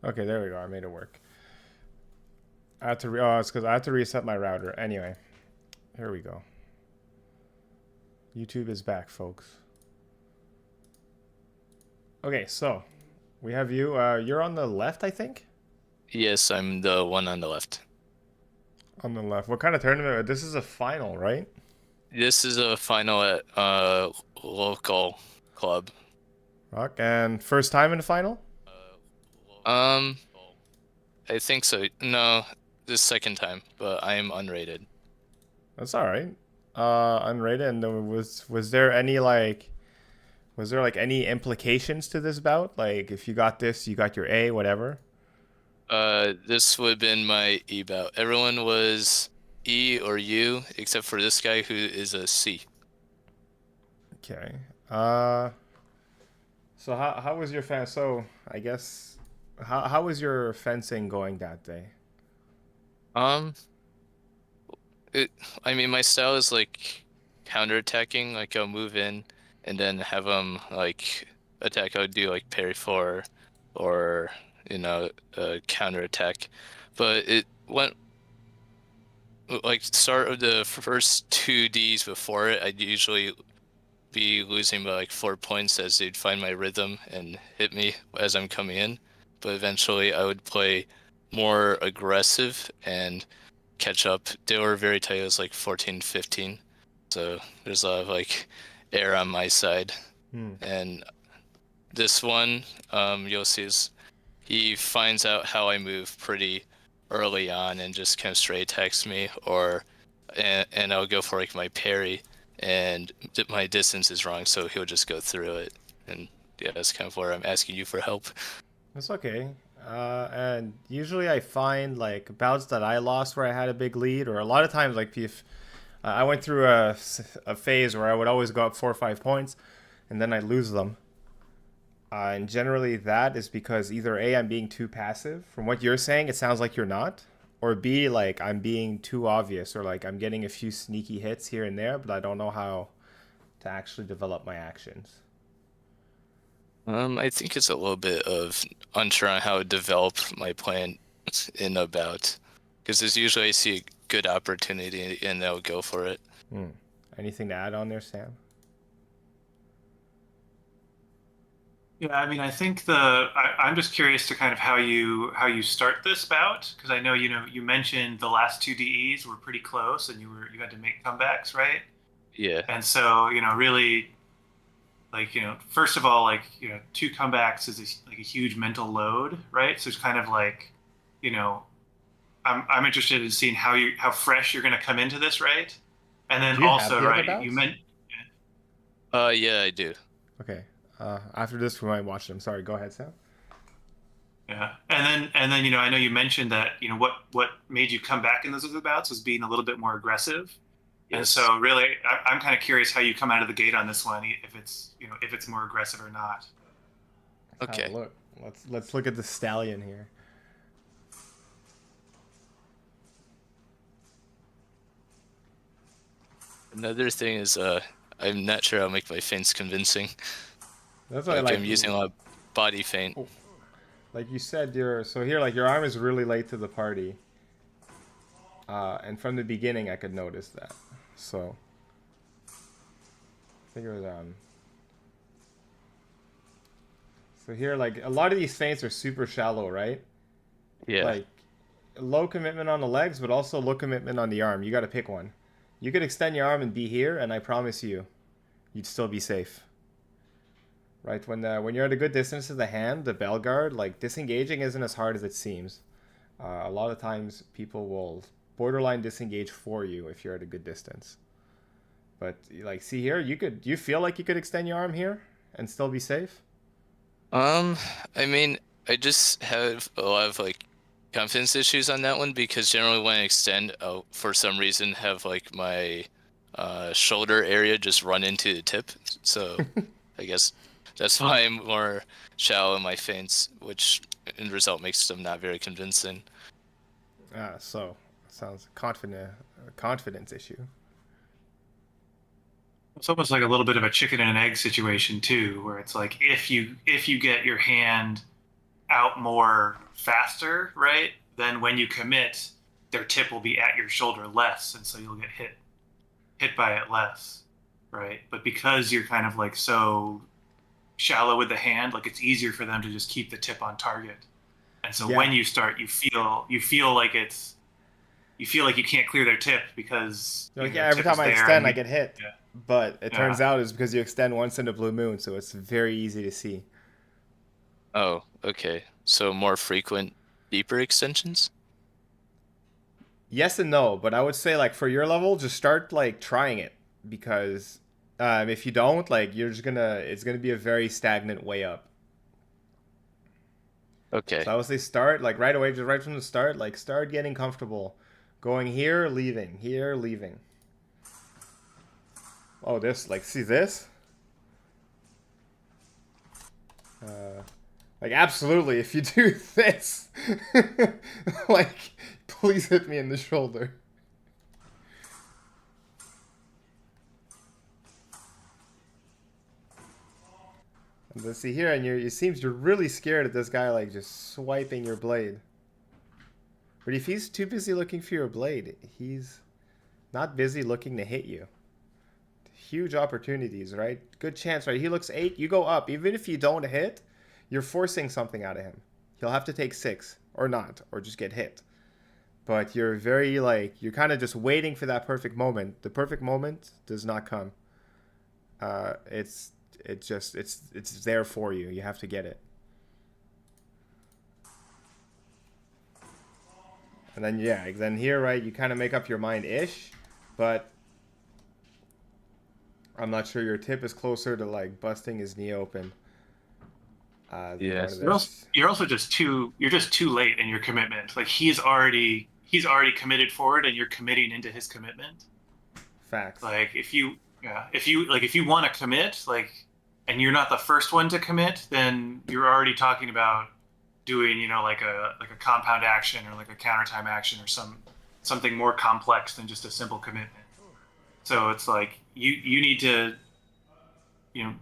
Okay, there we go. I made it work. I had to. Oh, it's because I had to reset my router. Anyway, here we go. YouTube is back, folks. Okay, so we have you. You're on the left, I think. Yes, I'm the one on the left. On the left. What kind of tournament? This is a final, right? This is a final at local club. Rock. And first time in the final? Um, I think so. No, this second time, but I am unrated. That's all right. Unrated. And was there any any implications to this bout? Like if you got this, you got your A, whatever. This would have been my E bout. Everyone was E or U except for this guy who is a C. Okay. Uh, so how was your fan? So I guess how was your fencing going that day? Um, it, I mean, my style is like counterattacking. Like I'll move in and then have them like attack. I would do like parry four or counterattack. But it went like start of the first two Ds before it. I'd usually be losing by like 4 points as they'd find my rhythm and hit me as I'm coming in. But eventually I would play more aggressive and catch up. They were very tight. It was like 14-15. So there's a lot of like air on my side. Hmm. And this one, you'll see is he finds out how I move pretty early on and just kind of straight attacks me and I'll go for like my parry and my distance is wrong, so he'll just go through it. And yeah, that's kind of where I'm asking you for help. That's okay. And usually I find like bouts that I lost where I had a big lead, or a lot of times like if I went through a phase where I would always go up 4 or 5 points, and then I lose them. And generally that is because either A, I'm being too passive. From what you're saying, it sounds like you're not. Or B, like I'm being too obvious, or like I'm getting a few sneaky hits here and there, but I don't know how to actually develop my actions. I think it's a little bit of unsure on how to develop my plan in a bout, because there's usually I see a good opportunity and they'll go for it. Hmm. Anything to add on there, Sam? Yeah, I mean, I think I'm just curious to kind of how you start this bout because I know you mentioned the last two DEs were pretty close and you had to make comebacks, right? Yeah. And so really like first of all like two comebacks is like a huge mental load, right? So it's kind of like you know I'm interested in seeing how fresh you're going to come into this, right? And then Do you have also the other right you bouts? meant Yeah, I do. Okay. After this, we might watch them. Sorry, go ahead, Sam. Yeah, and then I know you mentioned that what made you come back in those other bouts was being a little bit more aggressive, and Yes. so really I'm kind of curious how you come out of the gate on this one, if it's more aggressive or not. Let's have a Okay. look. Let's look at the stallion here. Another thing is I'm not sure I'll make my feints convincing. That's why, Like I'm using a lot of body feint. like you said, your arm is really late to the party, and from the beginning, I could notice that. So I think it was So here, like a lot of these feints are super shallow, right? Yeah. Like low commitment on the legs, but also low commitment on the arm. You got to pick one. You could extend your arm and be here, and I promise you, you'd still be safe. Right when you're at a good distance of the hand, the bell guard, like disengaging isn't as hard as it seems. A lot of times, people will borderline disengage for you if you're at a good distance. But like, see here, you feel like you could extend your arm here and still be safe. Um, I mean, I just have a lot of like confidence issues on that one because generally when I extend, I'll for some reason have like my shoulder area just run into the tip. So I guess that's why I'm more shallow in my feints, which in result makes them not very convincing. So sounds confidence issue. It's almost like a little bit of a chicken and an egg situation too, where it's like if you get your hand out more faster, right? Then when you commit, their tip will be at your shoulder less, and so you'll get hit by it less, right? But because you're kind of like so shallow with the hand, like it's easier for them to just keep the tip on target. And so Yeah. when you start, you feel like you feel like you can't clear their tip because Like, their yeah, every tip is time I there extend, and I get hit. yeah, But it turns yeah. out it's because you extend once in a blue moon, so it's very easy to see. Oh, okay. So more frequent, deeper extensions? Yes and no, but I would say like for your level, just start like trying it because if you don't, like you're just gonna it's gonna be a very stagnant way up. So Okay. I would say start like right away, just right from the start, like start getting comfortable, going here, leaving, here, leaving. Oh, this like see this? Uh, like absolutely, if you do this, like please hit me in the shoulder. And let's see here, and it seems you're really scared of this guy like just swiping your blade. But if he's too busy looking for your blade, he's not busy looking to hit you. Huge opportunities, right? Good chance, right? He looks 8, you go up. Even if you don't hit, you're forcing something out of him. He'll have to take 6, or not, or just get hit. But you're very like you're kind of just waiting for that perfect moment. The perfect moment does not come. It's there for you. You have to get it. And then yeah, then here right, you kind of make up your mind ish, but I'm not sure your tip is closer to like busting his knee open. Than one of Yes. this. You're also just too late in your commitment. Like he's already committed forward, and you're committing into his commitment. Facts. Like if you want to commit, like, and you're not the first one to commit, then you're already talking about doing, like a compound action or like a counter time action or something more complex than just a simple commitment. So it's like you need to,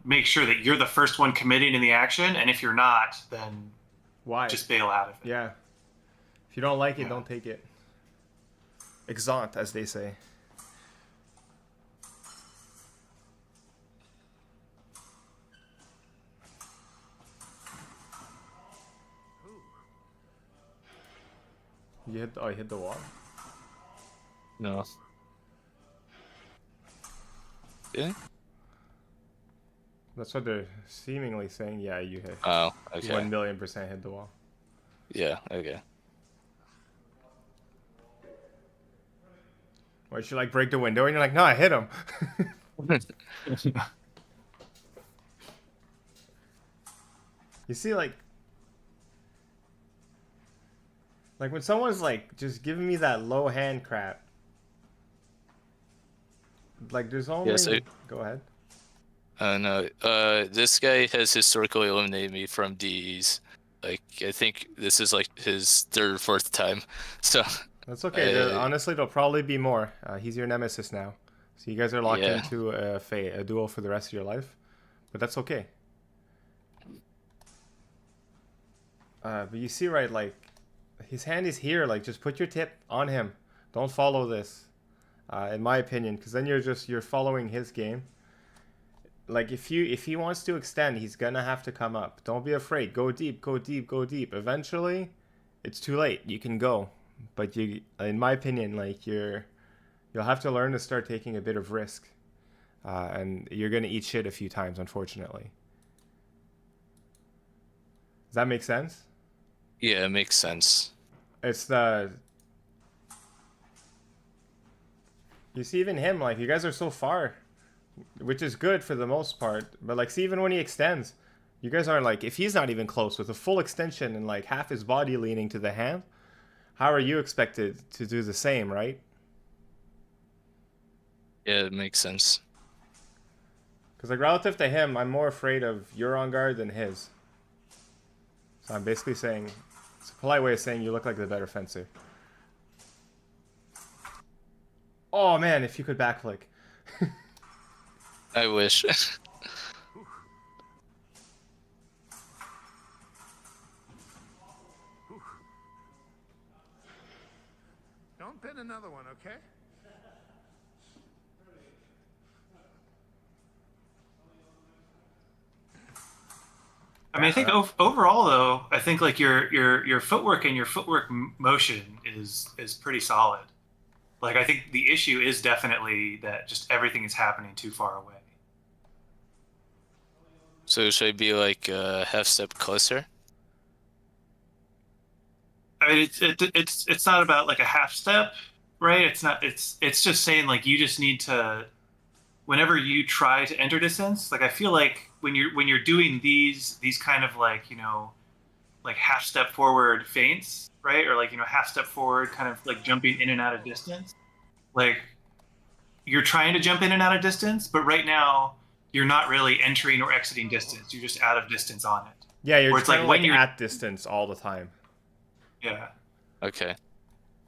make sure that you're the first one committing in the action, and if you're not, then Why? just bail out of it. Yeah. If you don't like it, Yeah. don't take it. Exant, as they say. You hit the wall. No. Yeah? That's what they're seemingly saying. Yeah, you hit. Oh, okay. 1,000,000% hit the wall. Yeah, okay. Or you should like break the window, and you're like, no, I hit him. You see, like when someone's like just giving me that low hand crap. Like there's only. Yes, Go ahead. No. This guy has historically eliminated me from Ds. Like, I think this is like his 3rd or 4th time. So. That's okay. Honestly, there'll probably be more. He's your nemesis now, so you guys are locked Yeah. into a duel for the rest of your life. But that's okay. But you see, right? Like, his hand is here. Like, just put your tip on him. Don't follow this, in my opinion, because then you're following his game. Like, if he wants to extend, he's gonna have to come up. Don't be afraid. Go deep. Go deep. Go deep. Eventually, it's too late. You can go. But in my opinion, like you'll have to learn to start taking a bit of risk, and you're gonna eat shit a few times, unfortunately. Does that make sense? Yeah, it makes sense. It's you see, even him, like you guys are so far, which is good for the most part. But like, see, even when he extends, you guys aren't like if he's not even close with a full extension and like half his body leaning to the hand. How are you expected to do the same, right? Yeah, it makes sense. Because like relative to him, I'm more afraid of your on guard than his. So I'm basically saying, it's a polite way of saying you look like the better fencer. Oh man, if you could backflick. I wish. in another one, okay? I mean, I think overall, though, I think like your footwork and your footwork motion is pretty solid. Like, I think the issue is definitely that just everything is happening too far away. So should I be like a half step closer? I mean, it's not about like a half step, right? It's not. It's just saying like you just need to, whenever you try to enter distance, like I feel like when you're doing these kind of like like half step forward feints, right? Or like half step forward, kind of like jumping in and out of distance. Like you're trying to jump in and out of distance, but right now you're not really entering or exiting distance. You're just out of distance on it. Yeah, you're Or just kind of when like you're at distance all the time. yeah. Okay.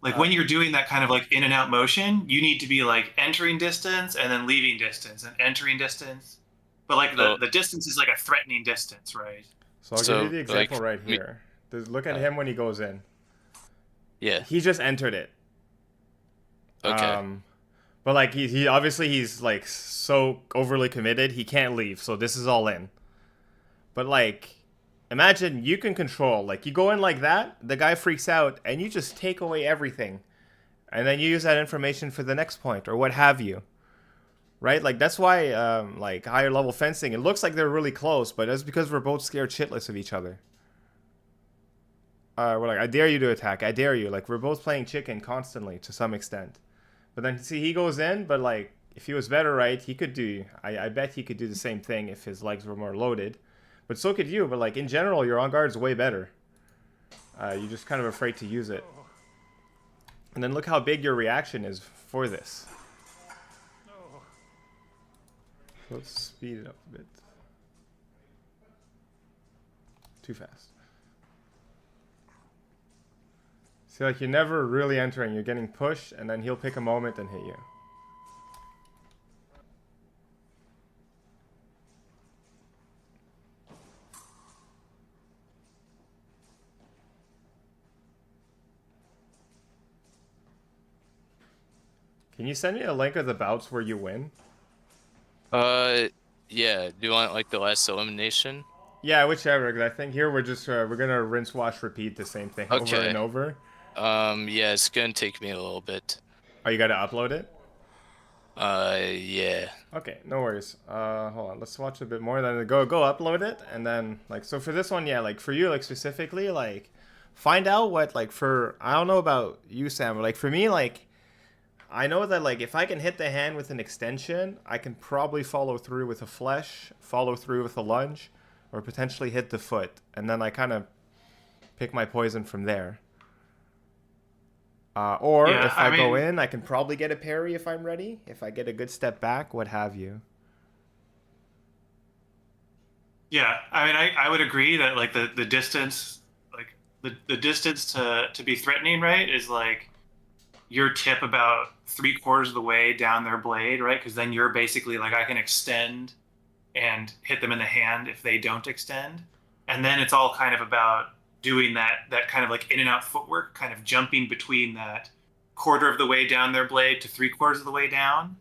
Like when you're doing that kind of like in and out motion, you need to be like entering distance and then leaving distance and entering distance. But like the distance is like a threatening distance, right? So I'll give you the example like, right here. Look at him when he goes in. Yeah. He just entered it. Okay. But like he obviously he's like so overly committed, he can't leave. So this is all in. But like imagine you can control, like you go in like that, the guy freaks out and you just take away everything. And then you use that information for the next point or what have you. Right? Like that's why like higher level fencing, it looks like they're really close, but that's because we're both scared shitless of each other. We're like, I dare you to attack. I dare you. Like we're both playing chicken constantly to some extent. But then see he goes in, but like if he was better, right, he could do I bet he could do the same thing if his legs were more loaded. But so could you, but like in general your on guard's way better. You're just kind of afraid to use it. And then look how big your reaction is for this. Let's speed it up a bit. Too fast. See, like you're never really entering. You're getting pushed, and then he'll pick a moment and hit you. Can you send me a link of the bouts where you win? Yeah. Do you want like the last elimination? Yeah, whichever. Because I think here we're just we're gonna rinse, wash, repeat the same thing over Okay. and over. Yeah, it's gonna take me a little bit. Oh, you gotta upload it? Yeah. Okay, no worries. Hold on. Let's watch a bit more. Then go upload it, and then like so for this one, yeah, like for you, like specifically, like find out what like for I don't know about you, Sam, but like for me, like I know that like if I can hit the hand with an extension, I can probably follow through with a flesh, follow through with a lunge, or potentially hit the foot, and then I kind of pick my poison from there. Or Yeah, if I I go mean- in, I can probably get a parry if I'm ready. If I get a good step back, what have you. Yeah, I mean, I would agree that like the distance, like the distance to be threatening, right, is like your tip about 3/4 of the way down their blade, right? Because then you're basically like I can extend and hit them in the hand if they don't extend, and then it's all kind of about doing that kind of like in and out footwork, kind of jumping between that 1/4 of the way down their blade to 3/4 of the way down,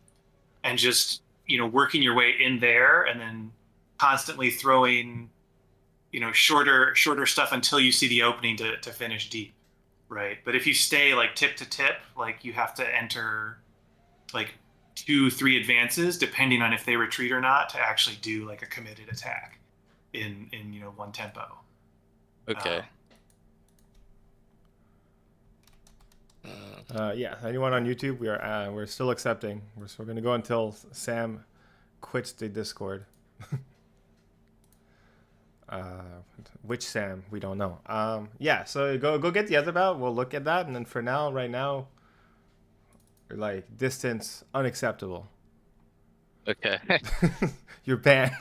and just working your way in there, and then constantly throwing shorter stuff until you see the opening to finish deep, right? But if you stay like tip to tip, like you have to enter like 2-3 advances depending on if they retreat or not to actually do like a committed attack in one tempo. Okay. Yeah, anyone on YouTube, we're still accepting. We're gonna go until Sam quits the Discord. Which Sam? We don't know. Yeah, so go get the other bout. We'll look at that, and then for now, right now, like distance unacceptable. Okay. You're banned.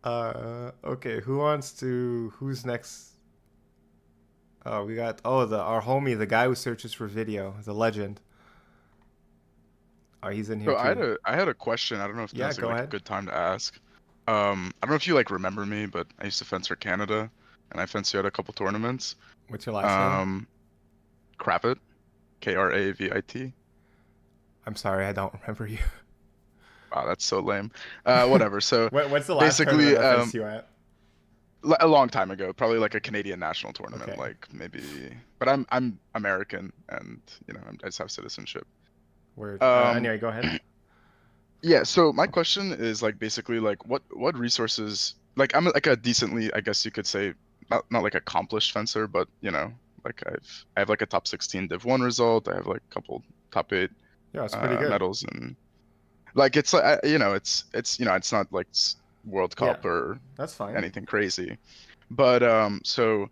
Okay, who's next? Oh, we got our homie, the guy who searches for video, the legend. Oh, he's in here So too. I had a question. I don't know if Yeah, now's go like ahead. a good time to ask. I don't know if you like remember me, but I used to fence for Canada, and I fenced you at a couple tournaments. What's your last name? Kravit, Kravit. I'm sorry, I don't remember you. Wow, that's so lame. Whatever. So What's the last basically, tournament I faced you at? a long time ago, probably like a Canadian national tournament, Okay. like maybe. But I'm American, and I just have citizenship. Where? Um, Anyway, go ahead. yeah. So my question is like basically like what resources like I'm like a decently, I guess you could say, not like accomplished fencer, but like I have like a top 16 Div 1 result. I have like a couple top 8 Yeah, it's pretty good. medals, and like it's like it's not like World Yeah, Cup or that's fine. anything crazy. But so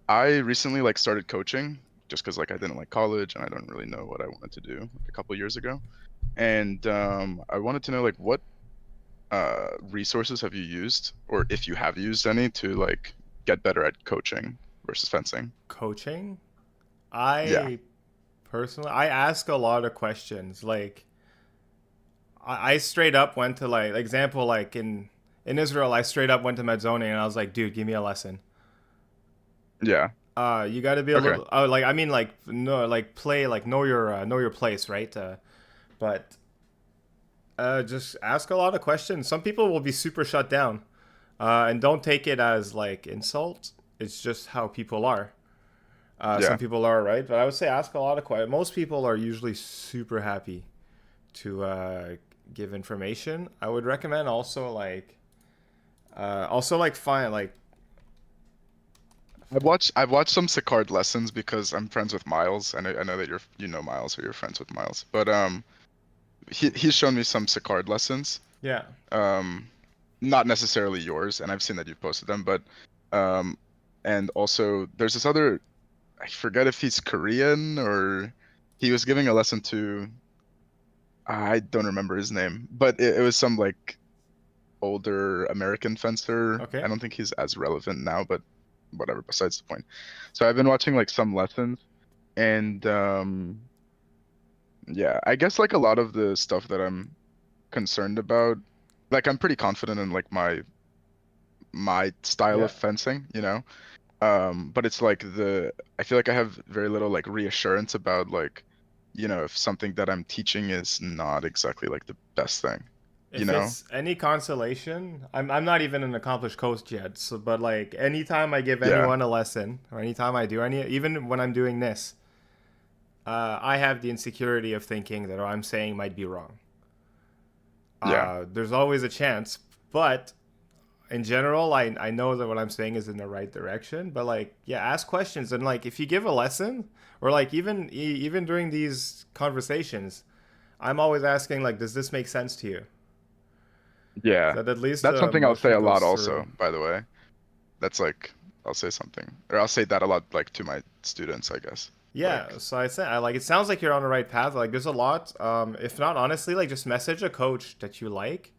I recently like started coaching just because like I didn't like college and I don't really know what I wanted to do like a couple years ago. And I wanted to know like what resources have you used, or if you have used any, to like get better at coaching versus fencing. Coaching? Yeah. I personally, I ask a lot of questions. Like, I straight up went to like example like in Israel, I straight up went to Medzoning and I was like, dude, give me a lesson. Yeah. You got to be a Okay. little. Oh, like I mean, like no, like play, like know your place, right? But just ask a lot of questions. Some people will be super shut down, and don't take it as like insult. It's just how people are. Some Yeah. people are, right, but I would say ask a lot of questions. Most people are usually super happy to give information. I would recommend also like find like I've watched some Sicard lessons because I'm friends with Miles. I know that you know Miles, or you're friends with Miles. But he's shown me some Sicard lessons. yeah. Um, Not necessarily yours, and I've seen that you've posted them, but um, and also there's this other, I forget if he's Korean or he was giving a lesson to, I don't remember his name, but it was some like older American fencer. Okay. I don't think he's as relevant now, but whatever, besides the point. So I've been watching like some lessons, and yeah, I guess like a lot of the stuff that I'm concerned about, like I'm pretty confident in like my style Yeah. of fencing, but it's like I feel like I have very little like reassurance about like, if something that I'm teaching is not exactly like the best thing, you If know? it's any consolation, I'm not even an accomplished coach yet. So, but like anytime I give Yeah. anyone a lesson or anytime I do any, even when I'm doing this, I have the insecurity of thinking that what I'm saying might be wrong. Yeah. There's always a chance, but in general, I know that what I'm saying is in the right direction. But like, yeah, ask questions and like if you give a lesson or like even during these conversations, I'm always asking like, does this make sense to you? Yeah. That at least That's the something I'll say emotion a lot goes through. also, by the way. That's like, I'll say something, or I'll say that a lot like to my students, I guess. Yeah, Like, so I said, I like it sounds like you're on the right path. Like there's a lot. If not, honestly, like just message a coach that you like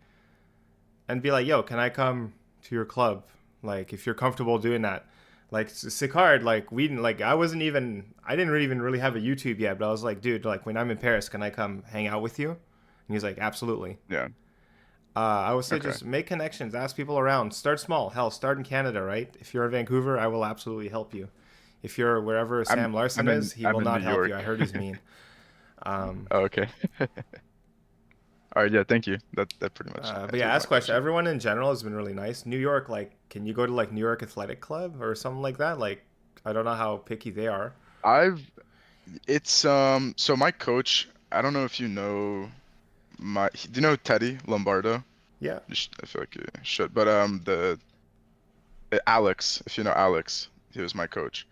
and be like, "Yo, can I come to your club?" Like if you're comfortable doing that. Like Sicard, like I didn't even really have a YouTube yet, but I was like, dude, like when I'm in Paris, can I come hang out with you? And he's like, absolutely. yeah. I would say Okay. just make connections, ask people around, start small. Hell, start in Canada, right? If you're in Vancouver, I will absolutely help you. If you're wherever I'm Sam Larsen I'm is, in he I'm will in New not help York. you. I heard he's mean. Um, Oh, okay. All right, yeah, thank you. That pretty much but yeah, answers my ask questions. question. Everyone in general has been really nice. New York, like, can you go to like New York Athletic Club or something like that? Like, I don't know how picky they are. I've it's so my coach, I don't know if you know do you know Teddy Lombardo? Yeah, I feel like you should, but Alex, if you know Alex, he was my coach.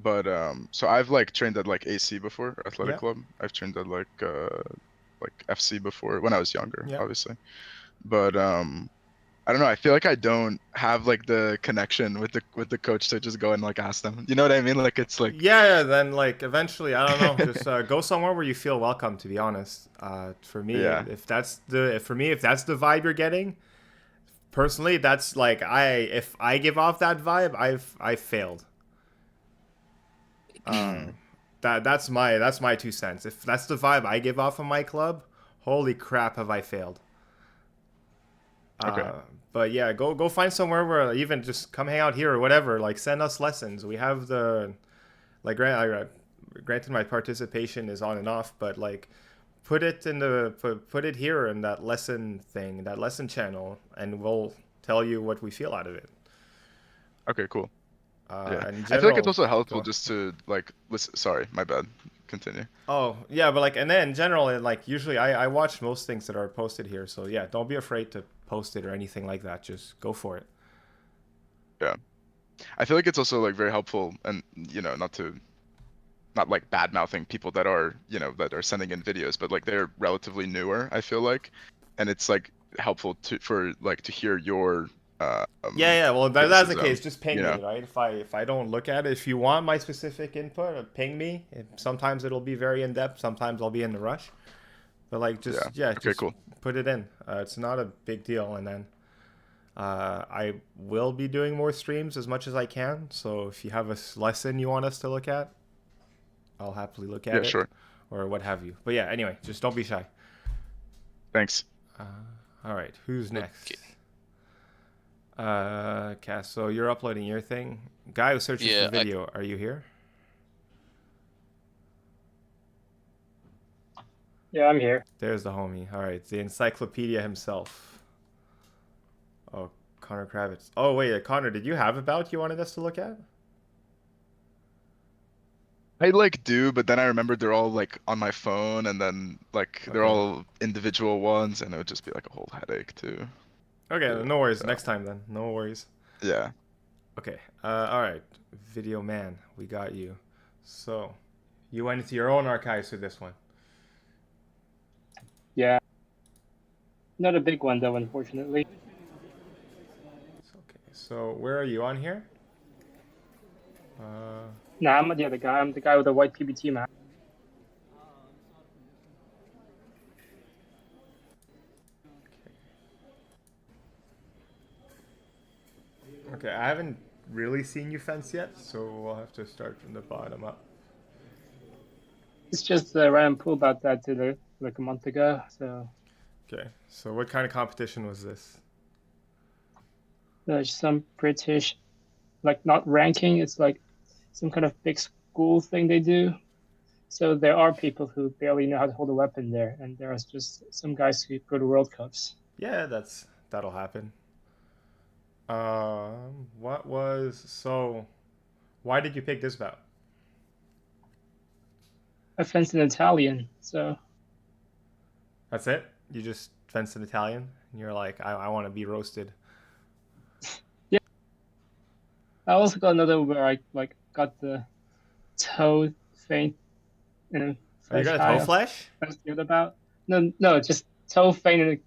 But so I've like trained at like AC before, athletic yeah, club. I've trained at like FC before when I was younger, yeah. obviously. But I don't know. I feel like I don't have like the connection with the coach to just go and like ask them. You know what I mean? Like it's like Yeah, then like eventually, I don't know, just go somewhere where you feel welcome. To be honest, for me, yeah, if that's the vibe you're getting, personally, that's like if I give off that vibe, I've failed. That's my 2 cents. If that's the vibe I give off of my club, holy crap, have I failed. okay, Uh, but yeah, go find somewhere where even just come hang out here or whatever. Like send us lessons. We have the like granted my participation is on and off, but like put it in the put it here in that lesson thing, that lesson channel, and we'll tell you what we feel out of it. Okay, cool. Yeah. And in I feel like it's general, also helpful go. just to like listen. Sorry, my bad. Continue. Oh yeah, but like, and then in general, like usually I watch most things that are posted here, so yeah, don't be afraid to post it or anything like that. Just go for it. Yeah. I feel like it's also like very helpful, and not like bad mouthing people that are that are sending in videos, but like they're relatively newer. I feel like, and it's like helpful to hear your Yeah. Well, that's the criticism. case. Just ping me, right? If I don't look at it, if you want my specific input, ping me. Sometimes it'll be very in depth. Sometimes I'll be in the rush. But like, just Okay, just cool. put it in. It's not a big deal. And then I will be doing more streams as much as I can. So if you have a lesson you want us to look at, I'll happily look at Yeah, it, sure. or what have you. But yeah, anyway, just don't be shy. Thanks. All right, who's next? Okay. Cass, so you're uploading your thing. Guy who's searching Yeah, for video, are you here? Yeah, I'm here. There's the homie. All right, the encyclopedia himself. Oh, Connor Kravitz. Oh, wait, Connor, did you have a bout you wanted us to look at? I like do, but then I remembered they're all like on my phone, and then like they're Okay. all individual ones, and it would just be like a whole headache too. Okay, Yeah, no worries. so- Next time then. No worries. Yeah. Okay. All right. Video man, we got you. So, you went into your own archives for this one. Yeah. Not a big one though, unfortunately. Okay. So, where are you on here? Nah, I'm not the other guy. I'm the guy with the white PBT map. Okay, I haven't really seen you fence yet, so we'll have to start from the bottom up. It's just a random pool about that did like a month ago. So Okay, so what kind of competition was this? there's some British, like not ranking. It's like some kind of big school thing they do. So there are people who barely know how to hold a weapon there, and there's just some guys who go to World Cups. Yeah, that'll happen. Why did you pick this bout? I fenced in Italian, so That's it? You just fenced an Italian, and you're like, I want to be roasted. yeah. I also got another where I like got the toe feint in a Oh, you fresh got a high. toe flash? That's the other about. No, just toe feint in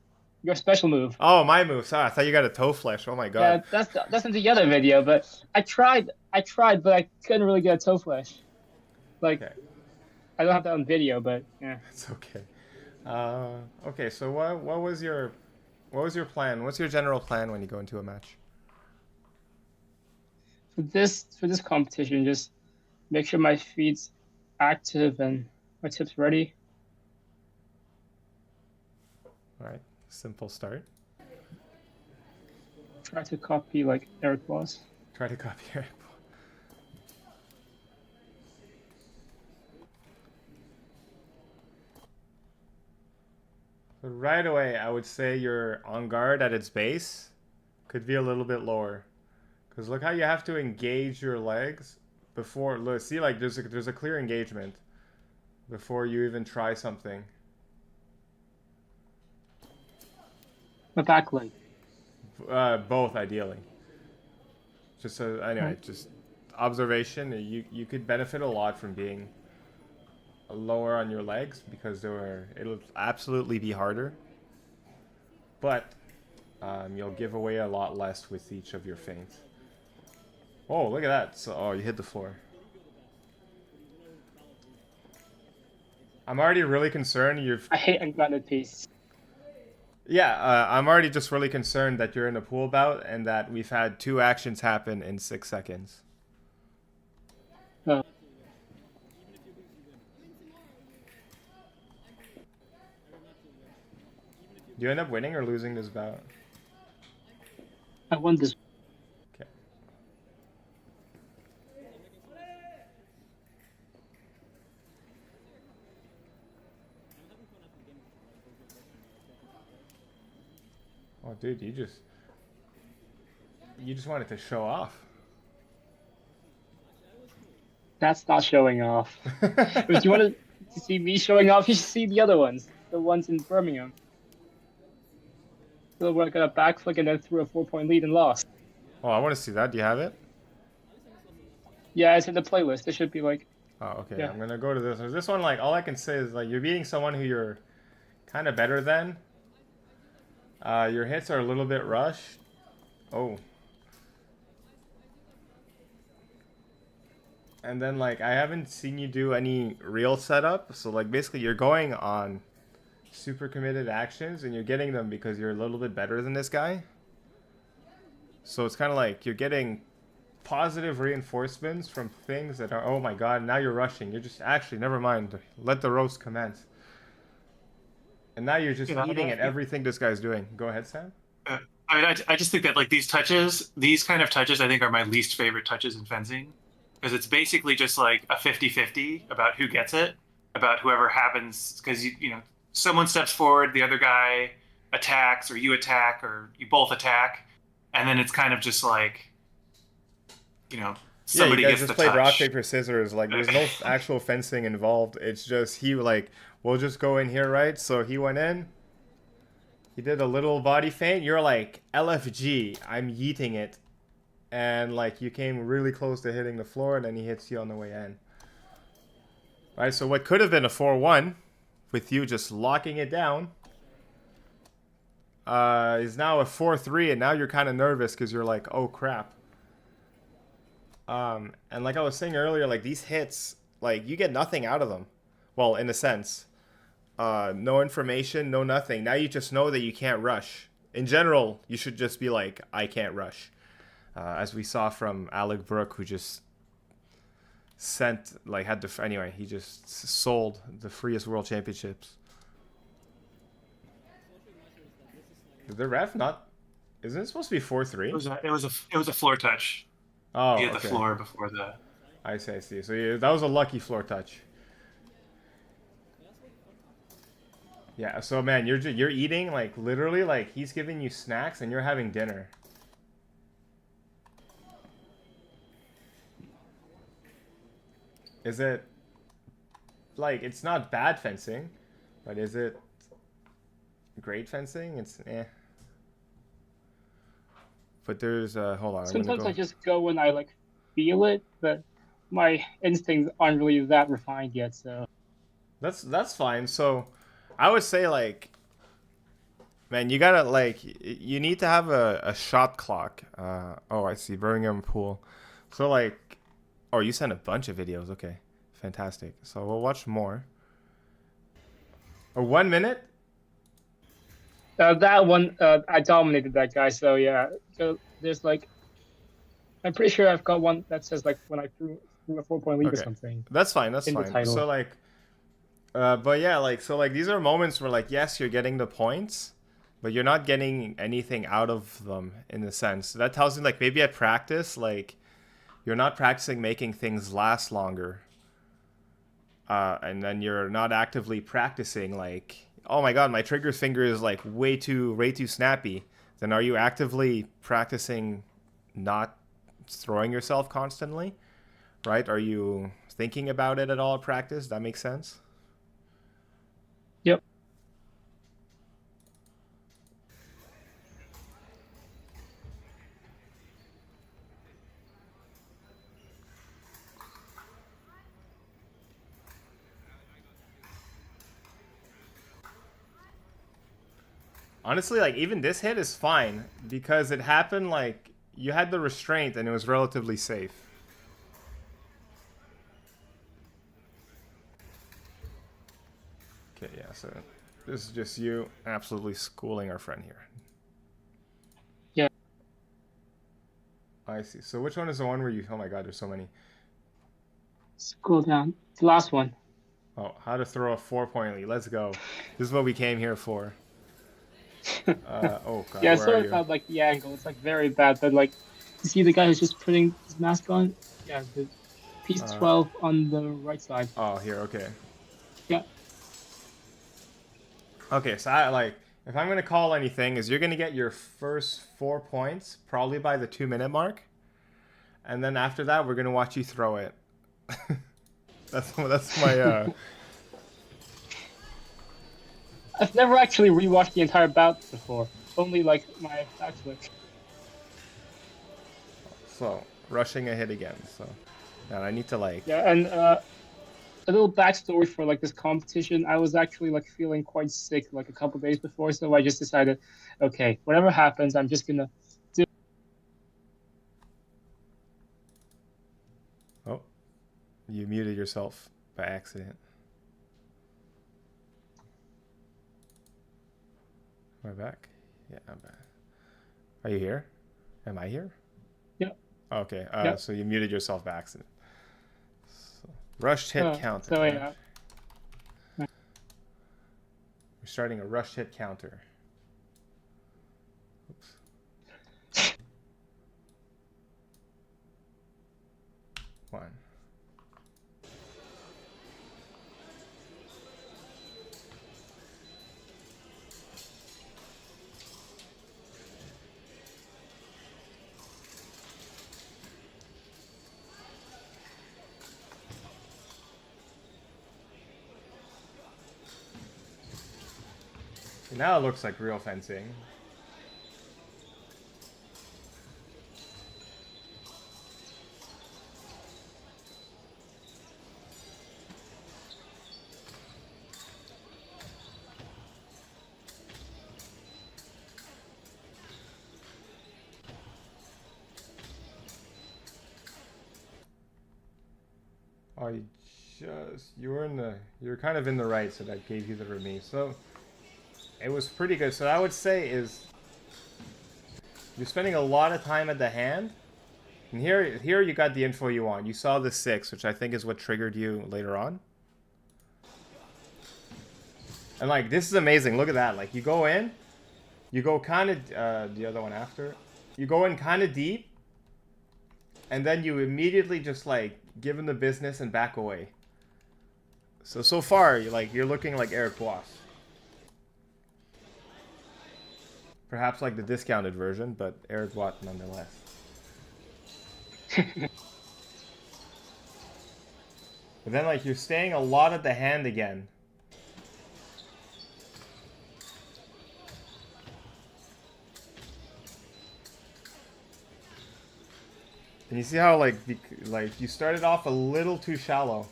your special move. Oh, my move. Sorry, I thought you got a toe flash. Oh my Yeah, god. that's in the other video, but I tried, but I couldn't really get a toe flash. Like, Okay, I don't have that on video, but yeah. it's okay. Okay. So what was your plan? What's your general plan when you go into a match? For this competition, just make sure my feet's active and my tip's ready. All right, simple start. Try to copy like Eric was. Try to copy your. So right away, I would say your on guard at its base could be a little bit lower, because look how you have to engage your legs before. Look, see, like there's a clear engagement before you even try something. My back leg. Both ideally. Just so anyway, just observation. You could benefit a lot from being lower on your legs, because it'll absolutely be harder, but you'll give away a lot less with each of your feints. Oh, look at that! So, you hit the floor. I'm already really concerned. I hate ungrounded piece. Yeah, I'm already just really concerned that you're in a pool bout and that we've had 2 actions happen in 6 seconds. Oh. Do you end up winning or losing this bout? I won this. Okay. dude, you just wanted to show off. That's not showing off. If you wanted to see me showing off, you should see the other ones. The ones in Birmingham. So we got a backflip and then threw a 4-point lead and lost. Oh, I want to see that. Do you have it? Yeah, it's in the playlist. It should be like. Oh, okay. Yeah. I'm gonna go to this. This one, like, all I can say is like you're beating someone who you're kind of better than. Your hits are a little bit rushed. Oh. And then, like, I haven't seen you do any real setup. So, like, basically you're going on super committed actions and you're getting them because you're a little bit better than this guy. So it's kind of like you're getting positive reinforcements from things that are, oh my god, now you're rushing. You're just, actually, never mind. Let the roast commence. And now you're just eating at everything this guy's doing. Go ahead, Sam. I just think that like these kind of touches, I think are my least favorite touches in fencing. Because it's basically just like a 50-50 about who gets it, about whoever happens, because you know, someone steps forward, the other guy attacks, or you attack, or you both attack, and then it's kind of just like, you know, somebody yeah, you guys gets just the played touch. rock paper scissors. Like, there's no actual fencing involved. It's just he like, we'll just go in here, right? So he went in. He did a little body feint. You're like, LFG, I'm yeeting it. And like you came really close to hitting the floor, and then he hits you on the way in. Right, so what could have been a 4-1 with you just locking it down is now a 4-3, and now you're kind of nervous because you're like, oh crap. And like I was saying earlier, like these hits, like you get nothing out of them. Well, in a sense. No information, no nothing. Now you just know that you can't rush. In general, you should just be like, I can't rush. As we saw from Alec Brook, who just anyway, he just sold the freest world championships. Is the ref not? Isn't it supposed to be 4-3? It was a floor touch. Oh, He hit the okay. floor before the. I see. So yeah, that was a lucky floor touch. Yeah. So man, you're eating like literally like he's giving you snacks and you're having dinner. Is it like it's not bad fencing, but is it great fencing? It's eh. But there's hold on. Sometimes go. I just go when I like feel it, but my instincts aren't really that refined yet. So That's fine. So I would say like, man, you gotta like you need to have a shot clock. Oh, I see Birmingham pool. So like. Oh, you sent a bunch of videos. Okay, fantastic. So we'll watch more. 1 minute? that one, I dominated that guy. So yeah, so there's like, I'm pretty sure I've got one that says like when I threw a 4-point lead or something. That's fine. That's in the fine. title. So like, but yeah, like so like these are moments where like yes, you're getting the points, but you're not getting anything out of them in a sense. That tells you like maybe at practice like. You're not practicing making things last longer. And then you're not actively practicing like, oh my god, my trigger finger is like way too snappy. Then are you actively practicing not throwing yourself constantly? Right? Are you thinking about it at all at practice? That makes sense? Yep. Honestly, like even this hit is fine because it happened like you had the restraint and it was relatively safe. Okay, yeah, so this is just you absolutely schooling our friend here. Yeah. I see. So which one is the one where you, oh my god, there's so many. Scroll down. The last one. Oh, how to throw a 4-point lead. Let's go. This is what we came here for. Oh god, Yeah, where sorry are you? about like the angle. It's like very bad, but like you see the guy who's just putting his mask on. Yeah, the piece 12 on the right side. Oh, here, okay. Yeah. Okay, so I like if I'm going to call anything, is you're going to get your first 4 points probably by the 2-minute mark. And then after that, we're going to watch you throw it. that's my... I've never actually rewatched the entire bout before. Only like my backflip. So, rushing a hit again. So, now I need to like... Yeah, and a little backstory for like this competition. I was actually like feeling quite sick like a couple days before, so I just decided, okay, whatever happens, I'm just gonna do. Oh, you muted yourself by accident. Am I back? Yeah, I'm back. Are you here? Am I here? Yeah. Okay, Yeah. So you muted yourself by accident. So, rushed hit counter. So yeah. We're starting a rushed hit counter. Oops. 1. Now it looks like real fencing. Oh, you're kind of in the right, so that gave you the remis. So it was pretty good. So I would say is you're spending a lot of time at the hand. And here you got the info you want. You saw the 6, which I think is what triggered you later on. And like, this is amazing. Look at that. Like, you go in, you go kind of, the other one after. You go in kind of deep, and then you immediately just like give him the business and back away. So far, you're looking like Eric Bois. Perhaps like the discounted version, but Eric Bois nonetheless. But then like you're staying a lot at the hand again. And you see how like you started off a little too shallow.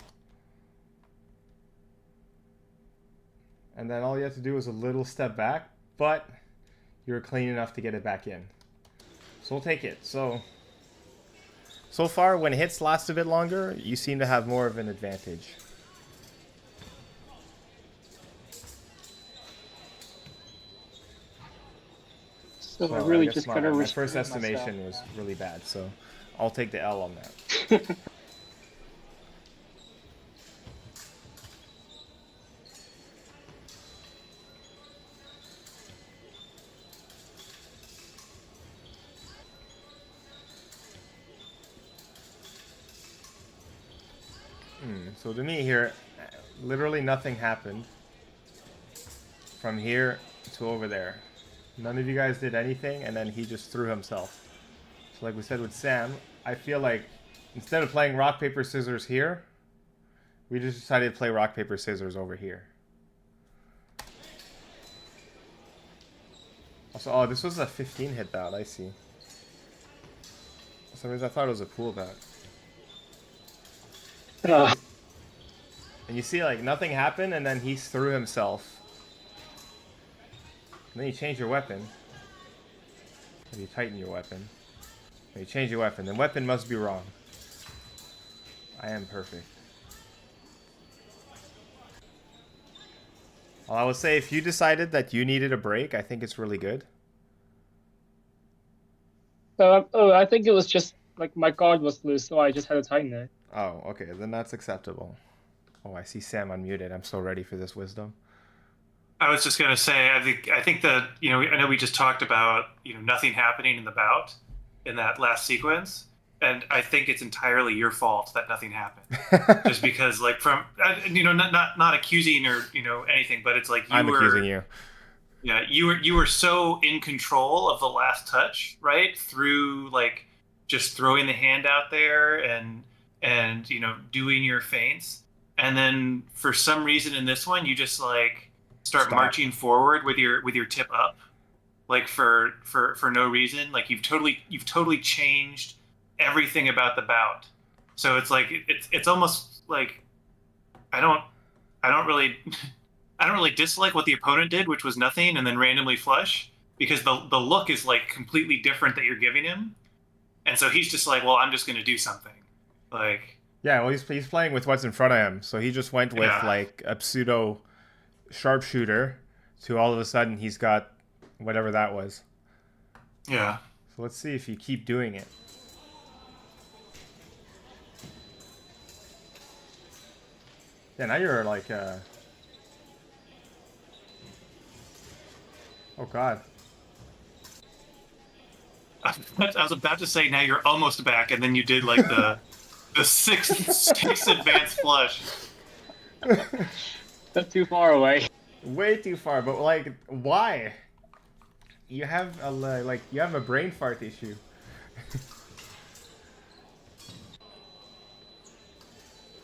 And then all you have to do is a little step back, but you're clean enough to get it back in. So we'll take it. So far, when hits last a bit longer, you seem to have more of an advantage. So I really just my, gotta my restrain first estimation myself. was really bad, so I'll take the L on that. So to me here, literally nothing happened from here to over there. None of you guys did anything, and then he just threw himself. So like we said with Sam, I feel like instead of playing rock, paper, scissors here, we just decided to play rock, paper, scissors over here. Also, oh, this was a 15 hit bout, I see. For some reason I thought it was a pool bout. And you see, like, nothing happened, and then he threw himself. And then you change your weapon. Or you tighten your weapon. Or you change your weapon. The weapon must be wrong. I am perfect. Well, I would say if you decided that you needed a break, I think it's really good. I think it was just like my guard was loose, so I just had to tighten it. Oh, okay, then that's acceptable. Oh, I see Sam unmuted. I'm so ready for this wisdom. I was just gonna say, I think that I know we just talked about nothing happening in the bout in that last sequence, and I think it's entirely your fault that nothing happened. Just because, like, from not accusing or anything, but it's like I'm accusing you. Yeah, you were so in control of the last touch, right? Through like just throwing the hand out there and doing your feints. And then for some reason in this one you just like start Stop. marching forward with your tip up like for no reason. Like you've totally changed everything about the bout. So it's like it's almost like I don't I don't really I don't really dislike what the opponent did, which was nothing, and then randomly flush, because the look is like completely different that you're giving him, and so he's just like, well, I'm just going to do something, like Yeah, well, he's playing with what's in front of him, so he just went with Yeah. like a pseudo sharpshooter to all of a sudden he's got whatever that was. yeah. So let's see if you keep doing it. Yeah, now you're like oh god. I was about to say now you're almost back, and then you did like the six advanced flush. That's too far away. Way too far, but like why? You have a brain fart issue.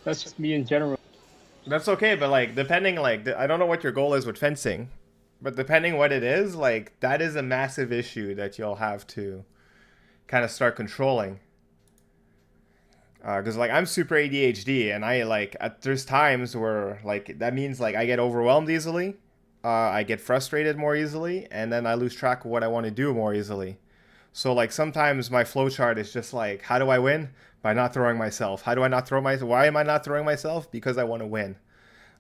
That's just me in general. That's okay, but like depending I don't know what your goal is with fencing, but depending what it is, like that is a massive issue that you'll have to kind of start controlling. Because like I'm super ADHD, and there's times where like that means like I get overwhelmed easily, I get frustrated more easily, and then I lose track of what I want to do more easily. So like sometimes my flowchart is just like, how do I win? By not throwing myself. How do I not throw myself? Why am I not throwing myself? Because I want to win.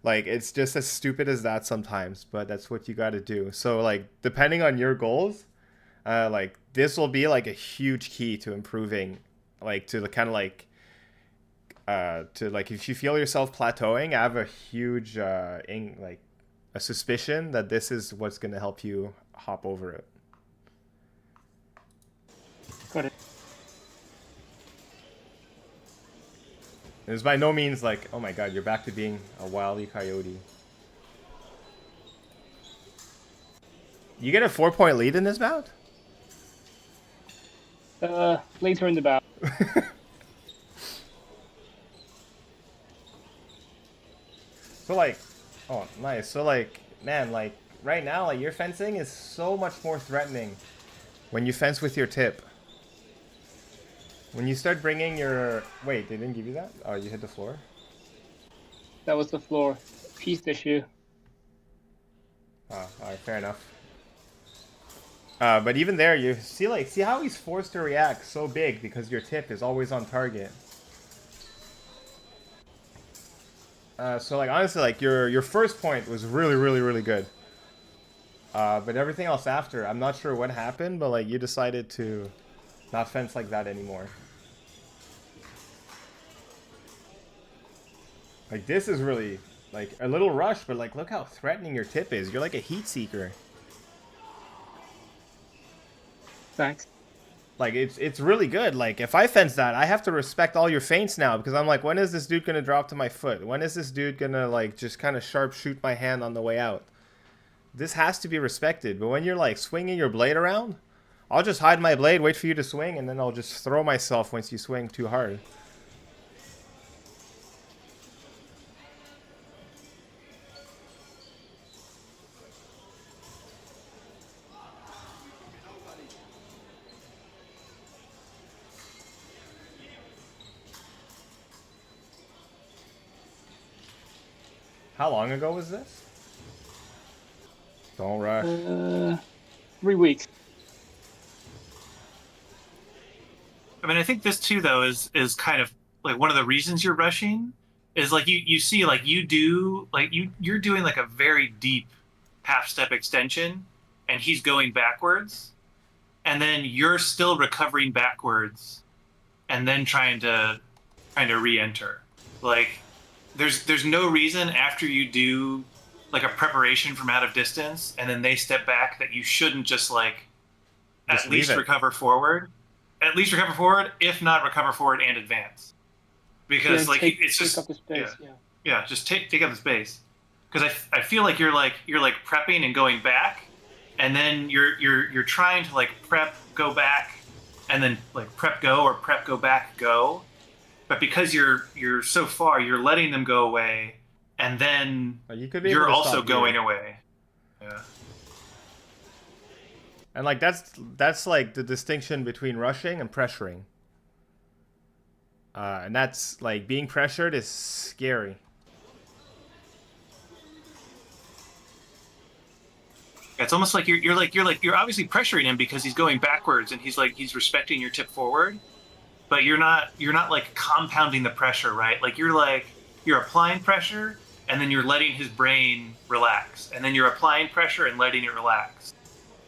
Like it's just as stupid as that sometimes, but that's what you got to do. So like depending on your goals, like this will be like a huge key to improving, like to the kind of like to like if you feel yourself plateauing, I have a huge like a suspicion that this is what's going to help you hop over it. Got it. It's by no means like, oh my god, you're back to being a wily coyote. You get a 4-point lead in this bout? Later in the bout. So like, oh nice. So like, man, like right now, like your fencing is so much more threatening when you fence with your tip. When you start bringing your... Wait, they didn't give you that? Oh, you hit the floor? That was the floor. Piece issue. Oh, alright, fair enough. But even there, you see how he's forced to react so big because your tip is always on target. So like honestly, like your first point was really, really, really good. But everything else after, I'm not sure what happened, but like you decided to not fence like that anymore. Like this is really like a little rush, but like look how threatening your tip is. You're like a heat seeker. Thanks. Like it's really good. Like if I fence that, I have to respect all your feints now because I'm like, when is this dude gonna drop to my foot? When is this dude gonna like just kind of sharp shoot my hand on the way out? This has to be respected. But when you're like swinging your blade around, I'll just hide my blade, wait for you to swing, and then I'll just throw myself once you swing too hard. How long ago was this? Don't rush. 3 weeks. I mean, I think this too, though, is kind of like one of the reasons you're rushing is like you see like you're doing like a very deep half step extension, and he's going backwards, and then you're still recovering backwards, and then trying to re-enter. Like there's no reason after you do like a preparation from out of distance, and then they step back, that you shouldn't just like Just at leave least it. recover forward. At least recover forward, if not recover forward and advance, because Yeah, like it's take just up the space. yeah, just take up the space. Because I feel like you're like prepping and going back, and then you're trying to like prep, go back, and then like prep go or prep go back go, but because you're so far, you're letting them go away, and then Like, you could be you're able to also stop going here. away. Yeah. And like that's like the distinction between rushing and pressuring. And that's like being pressured is scary. It's almost like you're obviously pressuring him because he's going backwards and he's respecting your tip forward, but you're not like compounding the pressure, right? Like you're applying pressure and then you're letting his brain relax, and then you're applying pressure and letting it relax.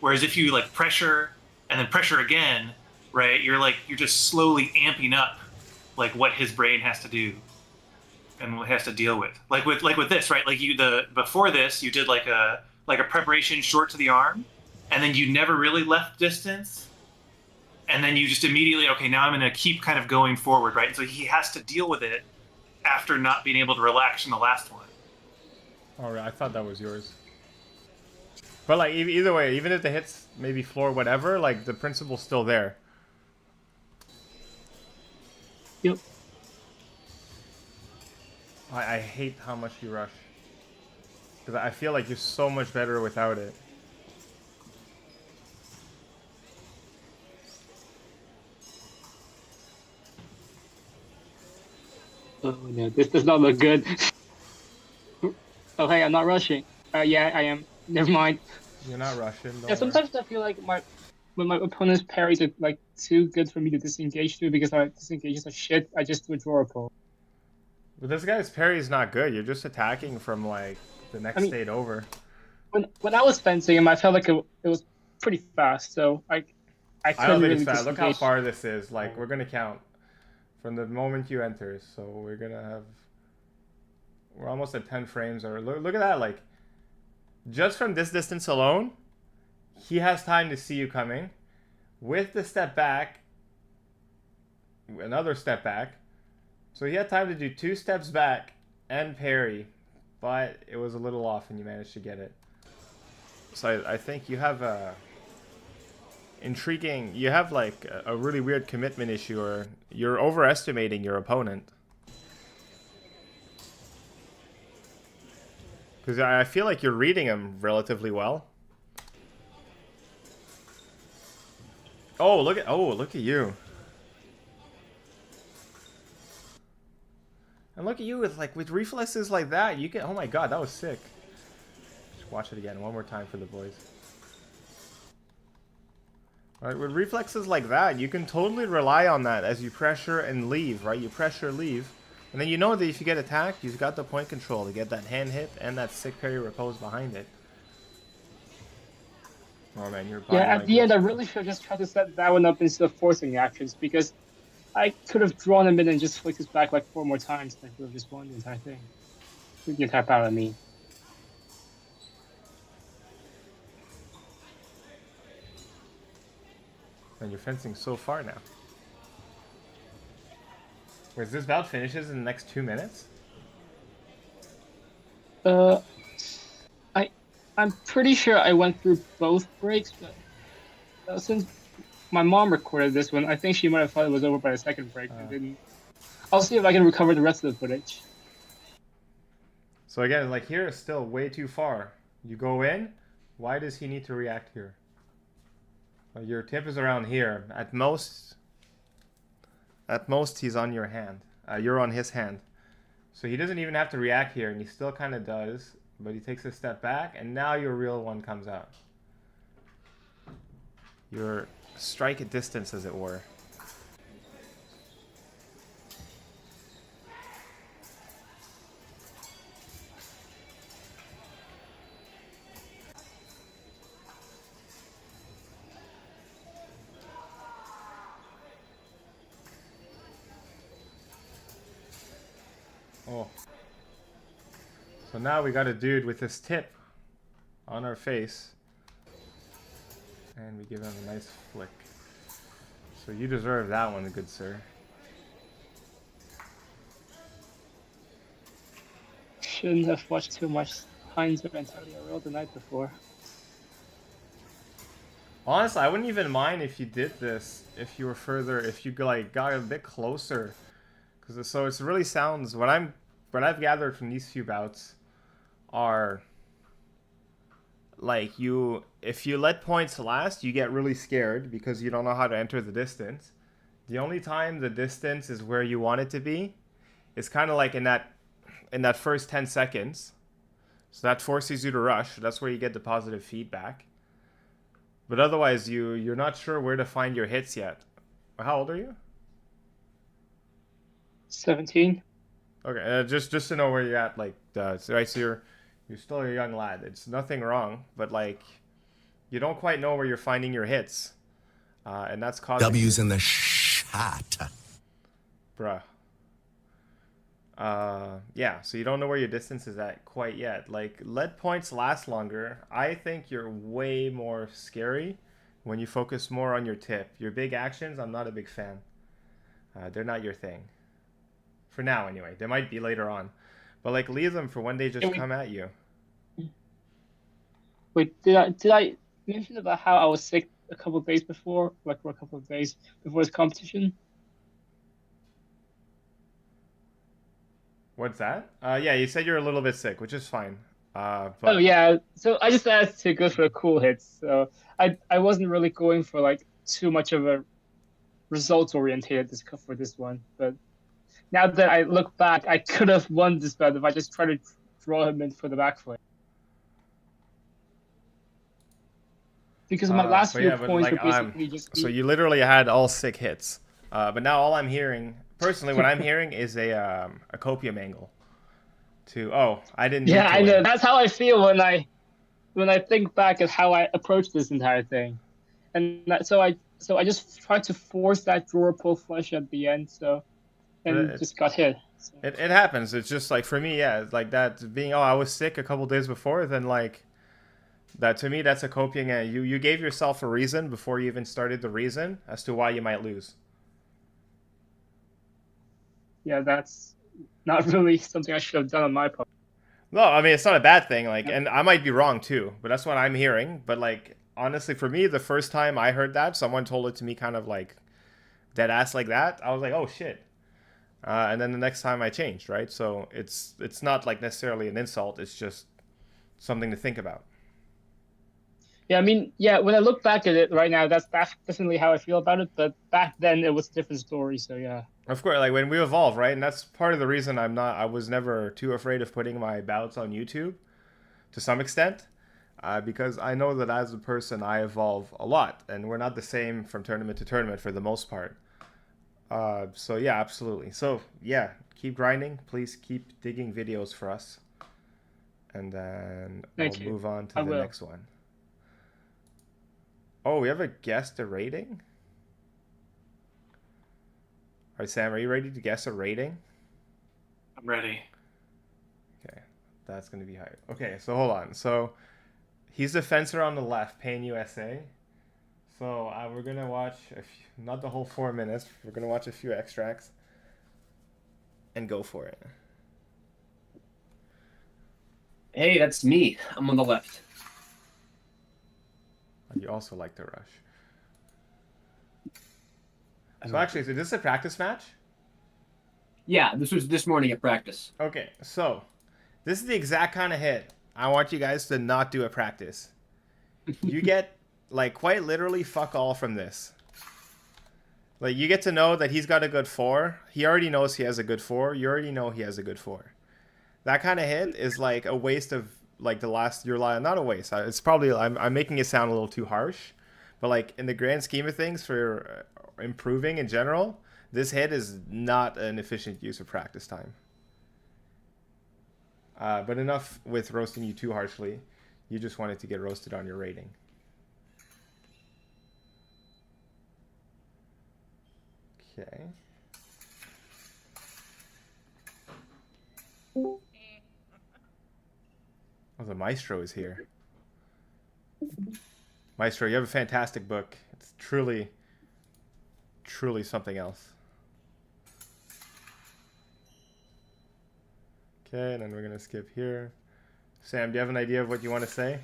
Whereas if you like pressure and then pressure again, right? You're just slowly amping up like what his brain has to do and what has to deal with. Like with this, right? Like before this, you did like a preparation short to the arm, and then you never really left distance, and then you just immediately, okay, now I'm going to keep kind of going forward, right? And so he has to deal with it after not being able to relax in the last one. All right, I thought that was yours. But like either way, even if the hits maybe floor whatever, like the principle's still there. Yep. I hate how much you rush. Because I feel like you're so much better without it. Oh no, this does not look good. Oh hey, I'm not rushing. Yeah, I am. Never mind. You're not rushing. Don't Yeah, worry. sometimes I feel like when my opponent's parries are like too good for me to disengage to, because I disengage are shit, I just withdraw a pull. But this guy's parry is not good. You're just attacking from like the next state over. When I was fencing him, I felt like it was pretty fast, so I I couldn't don't think really it's fast. Look how disengage. far this is. Like, we're gonna count from the moment you enter. So we're almost at 10 frames. Or look at that. Like, just from this distance alone, he has time to see you coming. With the step back, another step back. So he had time to do 2 steps back and parry, but it was a little off and you managed to get it. So I think you have you have like a really weird commitment issue, or you're overestimating your opponent. Because I feel like you're reading him relatively well. Oh, look at you. And look at you with reflexes like that. You can, oh my god, that was sick. Just watch it again one more time for the boys. Right, with reflexes like that, you can totally rely on that as you pressure and leave, right? You pressure, leave. And then you know that if you get attacked, you've got the point control to get that hand hit and that sick parry repose behind it. Oh man, you're Yeah, at the end, I really should have just tried to set that one up instead of forcing actions, because I could have drawn him in and just flicked his back like 4 more times, and I could have just won the entire thing. The entire battle, I mean. And you're fencing so far now. Wait, this bout finishes in the next 2 minutes? I'm pretty sure I went through both breaks, but since my mom recorded this one, I think she might have thought it was over by the second break. And didn't. I'll see if I can recover the rest of the footage. So again, like here is still way too far. You go in, why does he need to react here? Your tip is around here. At most he's on your hand. You're on his hand. So he doesn't even have to react here, and he still kind of does, but he takes a step back, and now your real one comes out. Your strike at distance, as it were. Oh. So now we got a dude with his tip on our face. And we give him a nice flick. So you deserve that one, good sir. Shouldn't have watched too much Heinz or Antonio Roll the night before. Honestly, I wouldn't even mind if you did this, if you were further, if you like got a bit closer, because so it really sounds what I've gathered from these few bouts are like if you let points last, you get really scared because you don't know how to enter the distance. The only time the distance is where you want it to be is kind of like in that first 10 seconds. So that forces you to rush. That's where you get the positive feedback. But otherwise, you're not sure where to find your hits yet. How old are you? 17. Okay, just to know where you're at, like, right. So you're still a young lad. It's nothing wrong, but like, you don't quite know where you're finding your hits, and that's causing W's in the shot. bruh. Yeah, so you don't know where your distance is at quite yet. Like, let points last longer. I think you're way more scary when you focus more on your tip. Your big actions, I'm not a big fan. They're not your thing. For now, anyway. They might be later on. But, like, leave them for when they just come at you. Wait, did I mention about how I was sick a couple of days before, like for a couple of days before this competition? What's that? Yeah, you said you're a little bit sick, which is fine. But Oh yeah, so I just asked to go for the cool hits. So I wasn't really going for like too much of a results oriented for this one. But now that I look back, I could have won this bet if I just tried to draw him in for the backflip. Because my last few but points like were basically just so you literally had all sick hits. But now all I'm hearing, personally, what I'm hearing is a copium angle. I didn't. Need yeah, to I know. win. That's how I feel when I think back at how I approached this entire thing, and so I just tried to force that drawer pull flush at the end. So and It, just got hit. So. it happens. It's just like for me, yeah, it's like that being. Oh, I was sick a couple days before. Then like that to me, that's a coping. You gave yourself a reason before you even started the reason as to why you might lose. Yeah, that's not really something I should have done on my part. No, I mean it's not a bad thing. Like, and I might be wrong too, but that's what I'm hearing. But like, honestly, for me, the first time I heard that, someone told it to me kind of like dead ass like that. I was like, oh shit. And then the next time I changed, right? So it's not like necessarily an insult. It's just something to think about. Yeah, I mean, yeah, when I look back at it right now, that's definitely how I feel about it. But back then, it was a different story. So yeah. Of course, like when we evolve, right? And that's part of the reason I was never too afraid of putting my bouts on YouTube to some extent. Because I know that as a person, I evolve a lot. And we're not the same from tournament to tournament for the most part. So yeah, absolutely. So yeah, keep grinding. Please keep digging videos for us. And then Thank we'll you. move on to I the will. next one. Oh, we have a guest a rating? All right, Sam, are you ready to guess a rating? I'm ready. Okay, that's going to be high. Okay, so hold on. So he's the fencer on the left, Pain USA. So we're going to watch, not the whole 4 minutes. We're going to watch a few extracts and go for it. Hey, that's me. I'm on the left. You also like to rush. So actually, is this a practice match? Yeah, this was this morning at practice. Okay, so this is the exact kind of hit I want you guys to not do at practice. You get, like, quite literally fuck all from this. Like, you get to know that he's got a good 4. He already knows he has a good 4. You already know he has a good 4. That kind of hit is like a waste of, like, not a waste. It's probably, I'm making it sound a little too harsh. But, like, in the grand scheme of things for improving in general, this hit is not an efficient use of practice time. But enough with roasting you too harshly. You just wanted to get roasted on your rating. Okay. Oh, the maestro is here. Maestro, you have a fantastic book. It's truly something else. Okay, and then we're going to skip here. Sam, do you have an idea of what you want to say?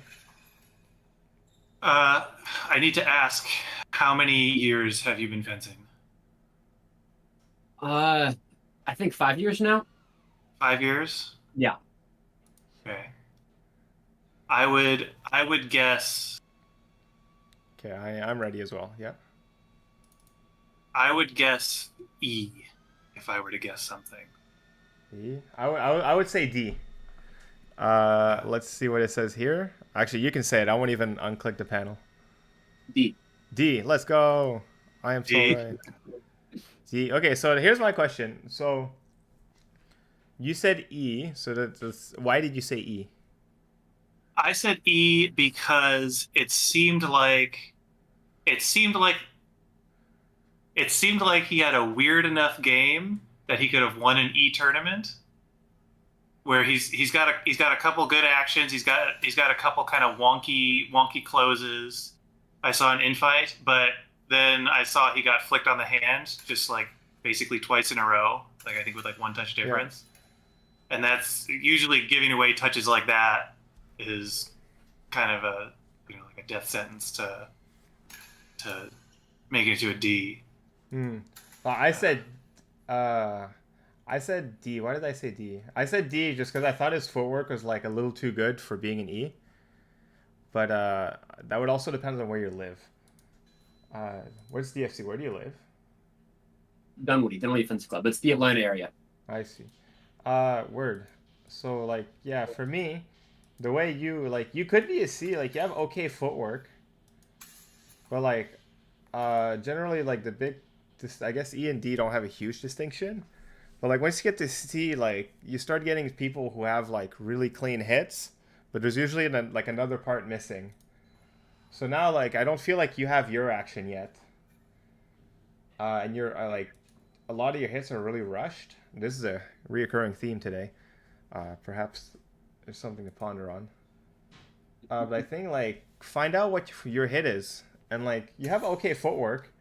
I need to ask, how many years have you been fencing? I think 5 years now. 5 years? Yeah. Okay. I would guess Okay, I'm ready as well. Yeah. I would guess E if I were to guess something. E. I would say D. Let's see what it says here. Actually, you can say it. I won't even unclick the panel. D. D. Let's go. I am so D. right. D. Okay, so here's my question. So you said E. So that's why did you say E? I said E because it seemed like he had a weird enough game that he could have won an E tournament. Where he's got a couple good actions. He's got a couple kind of wonky closes. I saw an infight, but then I saw he got flicked on the hand just like basically twice in a row. Like I think with like one touch difference. Yeah. And that's usually giving away touches like that is kind of a like a death sentence to make it to a D. Well, I said D. Why did I say D? I said D just because I thought his footwork was like a little too good for being an E. But that would also depend on where you live. Where's DFC? Where do you live? Dunwoody Fence Club. It's the Atlanta area. I see. Word. So like, yeah, for me, the way you could be a C. Like you have okay footwork, but like, generally like I guess E and D don't have a huge distinction. But like once you get to C, like you start getting people who have like really clean hits, but there's usually like another part missing. So now like I don't feel like you have your action yet, and you're like a lot of your hits are really rushed. This is a reoccurring theme today. Perhaps there's something to ponder on. But I think like find out what your hit is, and like you have okay footwork,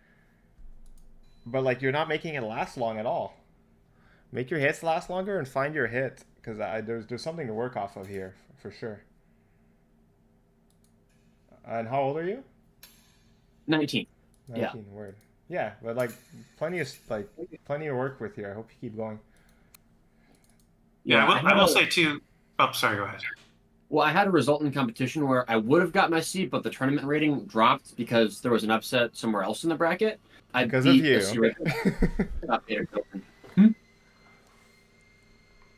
but like you're not making it last long at all. Make your hits last longer and find your hit, because there's something to work off of here for sure. And how old are you? 19. 19. Yeah. Word. Yeah, but like plenty of work with here. I hope you keep going. Yeah, I will say too. Oh, sorry. Go ahead. Well, I had a result in competition where I would have got my seat, but the tournament rating dropped because there was an upset somewhere else in the bracket. Because of you.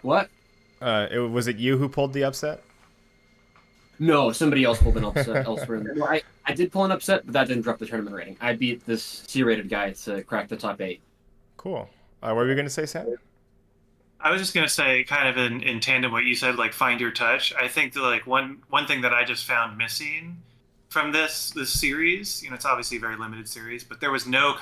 What? Was it you who pulled the upset? No, somebody else pulled an upset elsewhere. Well, I did pull an upset, but that didn't drop the tournament rating. I beat this C-rated guy to crack the top 8. Cool. What were you going to say, Sam? I was just going to say, kind of in tandem what you said, like find your touch. I think that like one thing that I just found missing from this series, it's obviously a very limited series, but there was no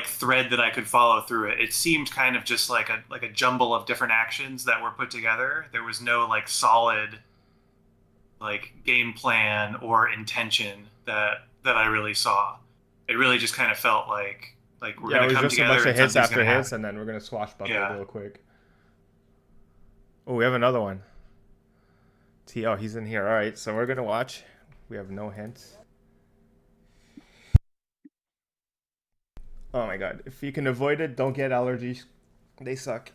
thread that I could follow through it. It seemed kind of just like a jumble of different actions that were put together. There was no like solid like game plan or intention that I really saw. It really just kind of felt like we're gonna come together. A bunch of hits after hits, happen. and then we're gonna swashbuckle real quick. Oh, we have another one. Oh, he's in here. All right, so we're gonna watch. We have no hints. Oh my god! If you can avoid it, don't get allergies. They suck.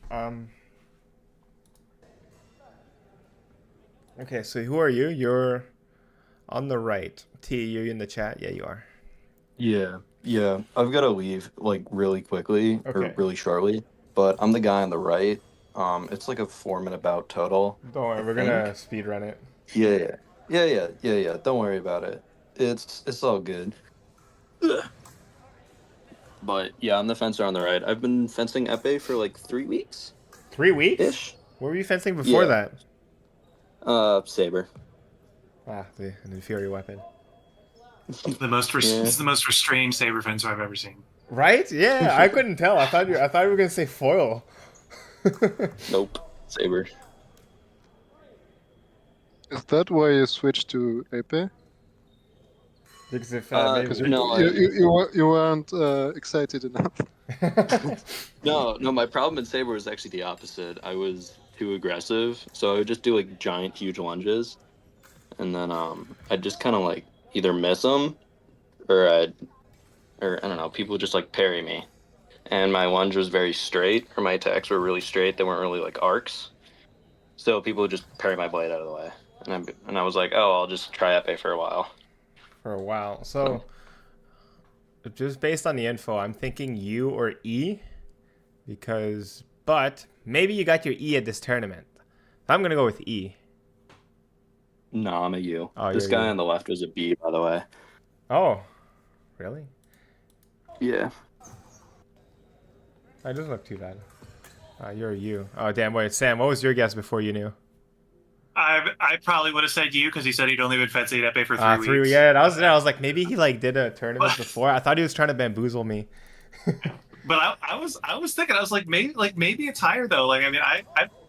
Okay, so who are you? You're on the right. T, you in the chat? Yeah, you are. Yeah. I've got to leave like really quickly or Okay. really shortly, but I'm the guy on the right. It's like a 4-minute bout total. Don't worry, we're gonna speed run it. Yeah. Don't worry about it. It's all good. But yeah, I'm the fencer on the right. I've been fencing epee for like 3 weeks. 3 weeks? Ish. What were you fencing before that? Saber. The inferior weapon. This is the most restrained saber fencer I've ever seen. Right? Yeah, I couldn't tell. I thought you were gonna say foil. Nope. Saber. Is that why you switched to epee? Because if Because No, you weren't excited enough. No, my problem in Saber was actually the opposite. I was too aggressive, so I would just do like giant, huge lunges. and then I'd just kind of like either miss them, or I don't know, people would just like parry me, and my lunge was very straight, or my attacks were really straight. They weren't really like arcs, so people would just parry my blade out of the way, and I was like, oh, I'll just try epee for a while. For a while. So, just based on the info, I'm thinking U or E, but maybe you got your E at this tournament. I'm gonna go with E. No, I'm a U. Oh, This guy U. on the left was a B, by the way. Oh, really? Yeah. That doesn't look too bad. You're a U. Oh, damn. Wait, Sam, what was your guess before you knew? I probably would have said you because he said he'd only been fencing epee for 3 weeks. Yeah, I was like, maybe he like did a tournament before. I thought he was trying to bamboozle me. But I was thinking, I was like maybe it's higher though. Like, I mean,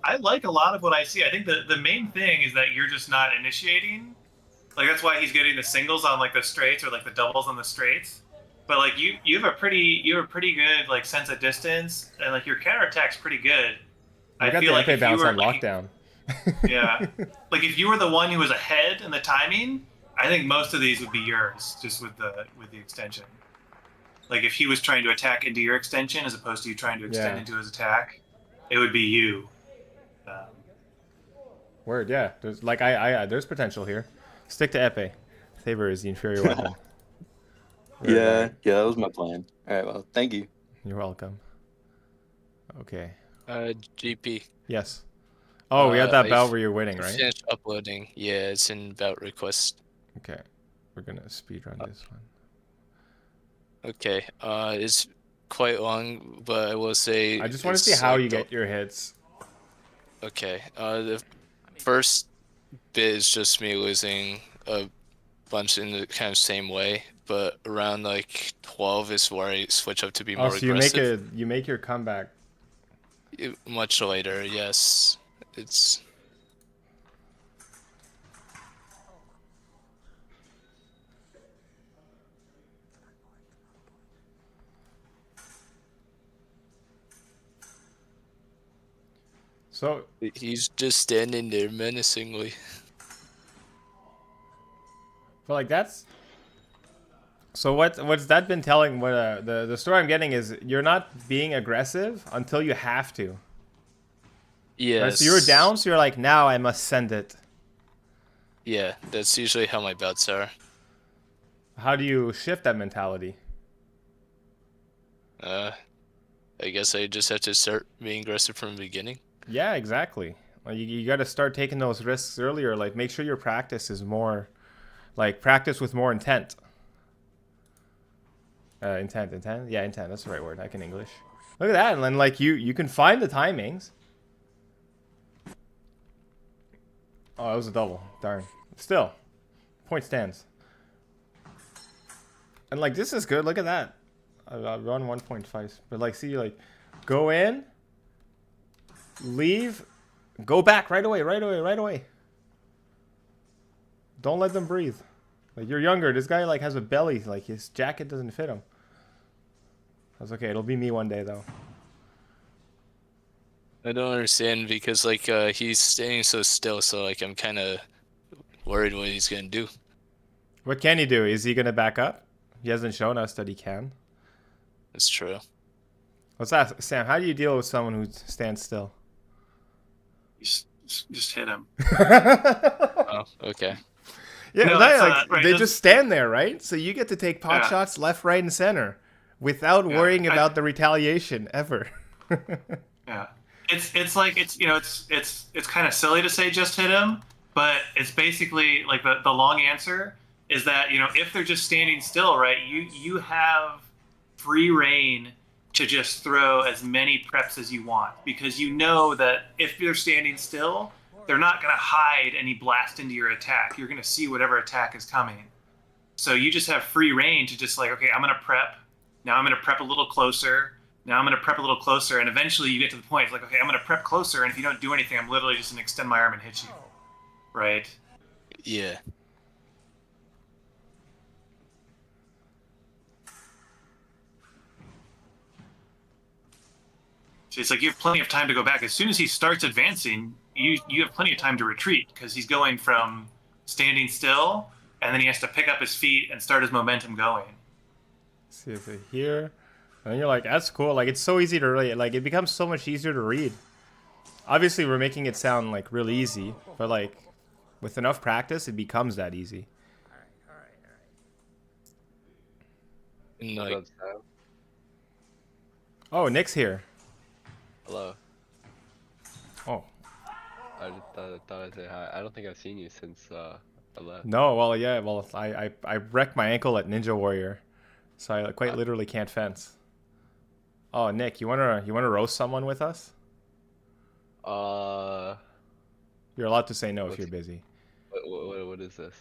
I like a lot of what I see. I think the main thing is that you're just not initiating. Like, that's why he's getting the singles on like the straights, or like the doubles on the straights. But like you have a pretty good like sense of distance, and like your counterattack's pretty good. I got feel the like epee if you bounce were on like, lockdown. yeah, like if you were the one who was ahead in the timing, I think most of these would be yours, just with the extension. Like if he was trying to attack into your extension as opposed to you trying to extend into his attack, it would be you. Word, yeah. There's like there's potential here. Stick to epee. Saber is the inferior weapon. Yeah, that was my plan. All right, well, thank you. You're welcome. Okay. GP. Yes. Oh, we had that I bout where you're winning, right? Finished uploading. Yeah, it's in bout request. Okay. We're gonna speedrun this one. Okay. It's quite long, but I will say. I just want to see how you get your hits. Okay. The first bit is just me losing a bunch in the kind of same way, but around like 12 is where I switch up to be more aggressive. You make your comeback much later. Yes, it's. So he's just standing there menacingly. But like that's. So what's that been telling? What the story I'm getting is you're not being aggressive until you have to. Yes. Right? So you were down, so you're like, now I must send it. Yeah, that's usually how my bouts are. How do you shift that mentality? I guess I just have to start being aggressive from the beginning. Yeah, exactly. Like you got to start taking those risks earlier. Like make sure your practice is more, like practice with more intent. Intent. Yeah, intent. That's the right word. I can English. Look at that, and then like you can find the timings. Oh, that was a double. Darn. Still, point stands. And like this is good. Look at that. I've run 1.5, but like see, like go in, leave, go back right away. Don't let them breathe. Like you're younger. This guy like has a belly. Like his jacket doesn't fit him. That's okay. It'll be me one day though. I don't understand because like he's staying so still, so like I'm kind of worried what he's gonna do. What can he do? Is he gonna back up? He hasn't shown us that he can. That's true. Let's ask Sam. How do you deal with someone who stands still? Just hit him. Oh, okay. Yeah, No, right, they just stand there, right? So you get to take pot shots left, right, and center without worrying about the retaliation ever. Yeah, it's like it's kind of silly to say just hit him, but it's basically like the long answer is that if they're just standing still, right, you have free reign to just throw as many preps as you want, because you know that if they're standing still, they're not going to hide any blast into your attack. You're going to see whatever attack is coming. So you just have free reign to just like, okay, I'm going to prep. Now I'm going to prep a little closer. Now I'm going to prep a little closer. And eventually you get to the point, it's like, okay, I'm going to prep closer. And if you don't do anything, I'm literally just going to extend my arm and hit you. Right? Yeah. So it's like you have plenty of time to go back. As soon as he starts advancing, you have plenty of time to retreat, because he's going from standing still, and then he has to pick up his feet and start his momentum going. See if it here. And you're like, that's cool. Like, it's so easy to read. Like, it becomes so much easier to read. Obviously, we're making it sound, like, really easy. But, like, with enough practice, it becomes that easy. And like, Oh, Nick's here. Hello. Oh. I just thought I'd say hi. I don't think I've seen you since I left. No, well, yeah. Well, I wrecked my ankle at Ninja Warrior. So I quite literally can't fence. Oh, Nick, you wanna roast someone with us? You're allowed to say no if you're busy. What is this?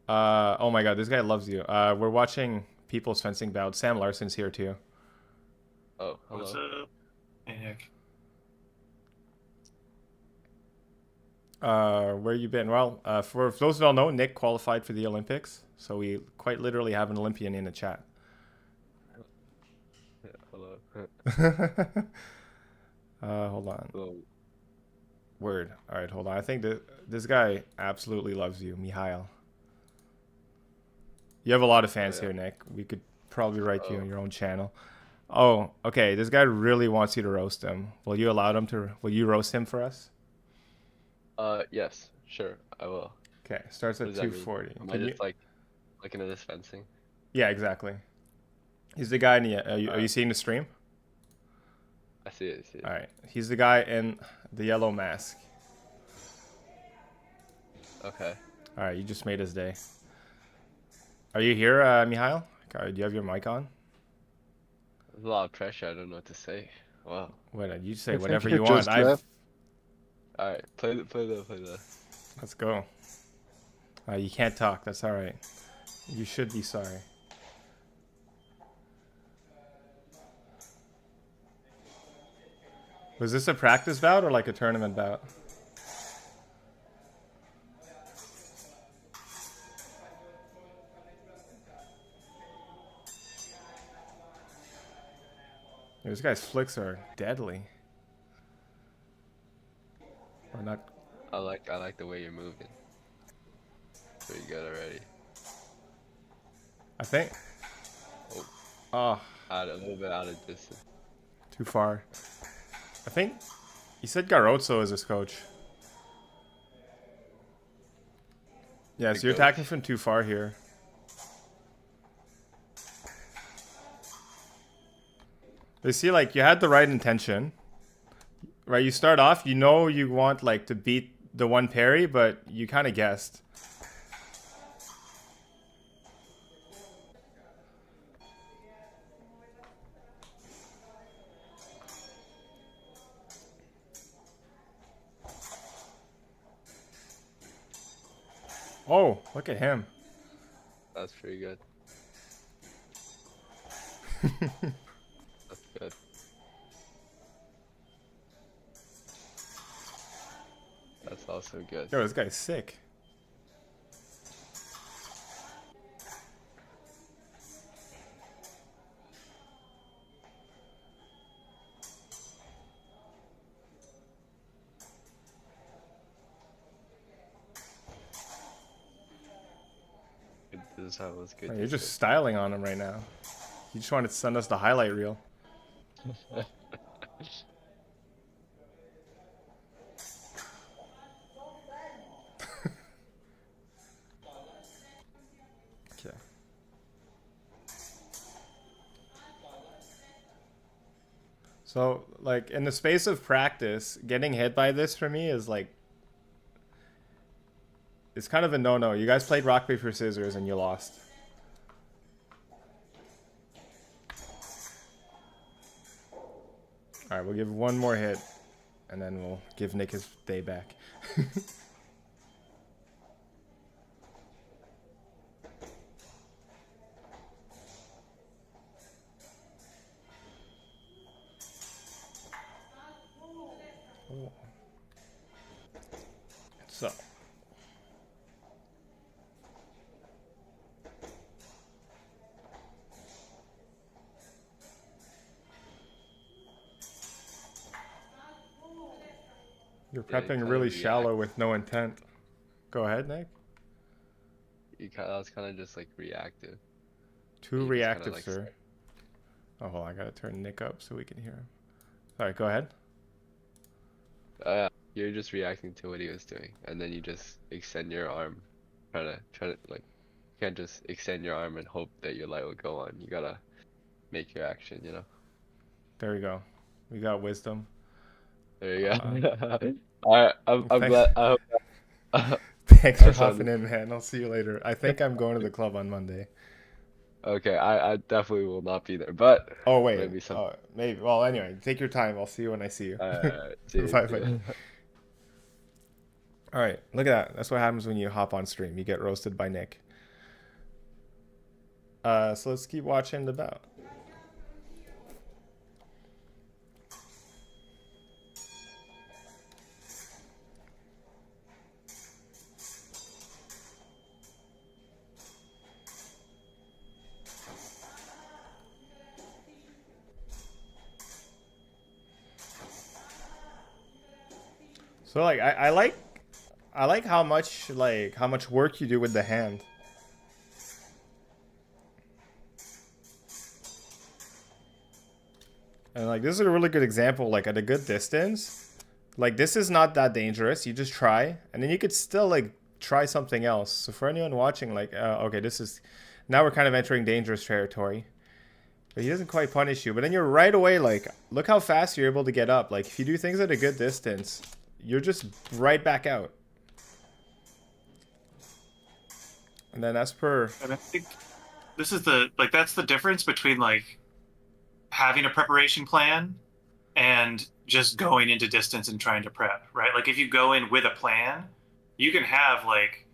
Oh my god, this guy loves you. We're watching People's Fencing Bout. Sam Larsen's here too. Oh, hello. What's up? Hey, Nick. Where you been? Well, for those who don't know, Nick qualified for the Olympics, so we quite literally have an Olympian in the chat. Hello. Hold on. Hello. Word. All right, hold on. I think that this guy absolutely loves you, Mihail. You have a lot of fans here, Nick. We could probably write you on your own channel. Oh, okay. This guy really wants you to roast him. Will you allow him to? Will you roast him for us? Yes, sure, I will. Okay, starts at 240. Am I just like looking at this fencing? Yeah, exactly. He's the guy in the. Are you seeing the stream? I see it. I see it. All right. He's the guy in the yellow mask. Okay. All right. You just made his day. Are you here, Mihail? Do you have your mic on? There's a lot of pressure. I don't know what to say. Wow. What? You say I think whatever he you want. just left. All right, play the. Let's go. You can't talk. That's all right. You should be sorry. Was this a practice bout or like a tournament bout? This guy's flicks are deadly. Or not. I like the way you're moving. Pretty good already. I think. Oh. A little bit out of distance. Too far. I think he said Garozzo is his coach. Yeah, so you're attacking from too far here. They see, like, you had the right intention. Right, you start off, you know you want, like, to beat the one parry, but you kind of guessed. Oh, look at him. That's pretty good. That's good. That's also good. Yo, this guy's sick. This is how it was good. You're just styling on him right now. You just wanted to send us the highlight reel. Okay. So, like, in the space of practice, getting hit by this for me is like, it's kind of a no-no. You guys played rock, paper, scissors and you lost. All right, we'll give one more hit and then we'll give Nick his day back. Oh. So. You're prepping really shallow with no intent. Go ahead, Nick. that was kind of just like reactive. Too You just kinda, reactive, like, sir. Oh, hold on, I gotta turn Nick up so we can hear him. All right, go ahead. You're just reacting to what he was doing, and then you just extend your arm, try to like, you can't just extend your arm and hope that your light will go on. You gotta make your action, you know. There we go. We got wisdom. There you go. Alright, I'm Thanks. glad. I hope. Thanks for I saw hopping in, man. I'll see you later. I think I'm going to the club on Monday. Okay, I definitely will not be there, but Oh wait, maybe some. oh, maybe. Well, anyway, take your time. I'll see you when I see you. See you. Bye, bye. All right, look at that. That's what happens when you hop on stream. You get roasted by Nick. So let's keep watching the bout. So like I like how much work you do with the hand. And like this is a really good example, like at a good distance. Like this is not that dangerous. You just try, and then you could still like try something else. So for anyone watching, like okay, this is now we're kind of entering dangerous territory. But he doesn't quite punish you. But then you're right away like, look how fast you're able to get up. Like if you do things at a good distance, you're just right back out. And then as per... And I think this is that's the difference between like having a preparation plan and just going into distance and trying to prep, right? Like if you go in with a plan, you can have like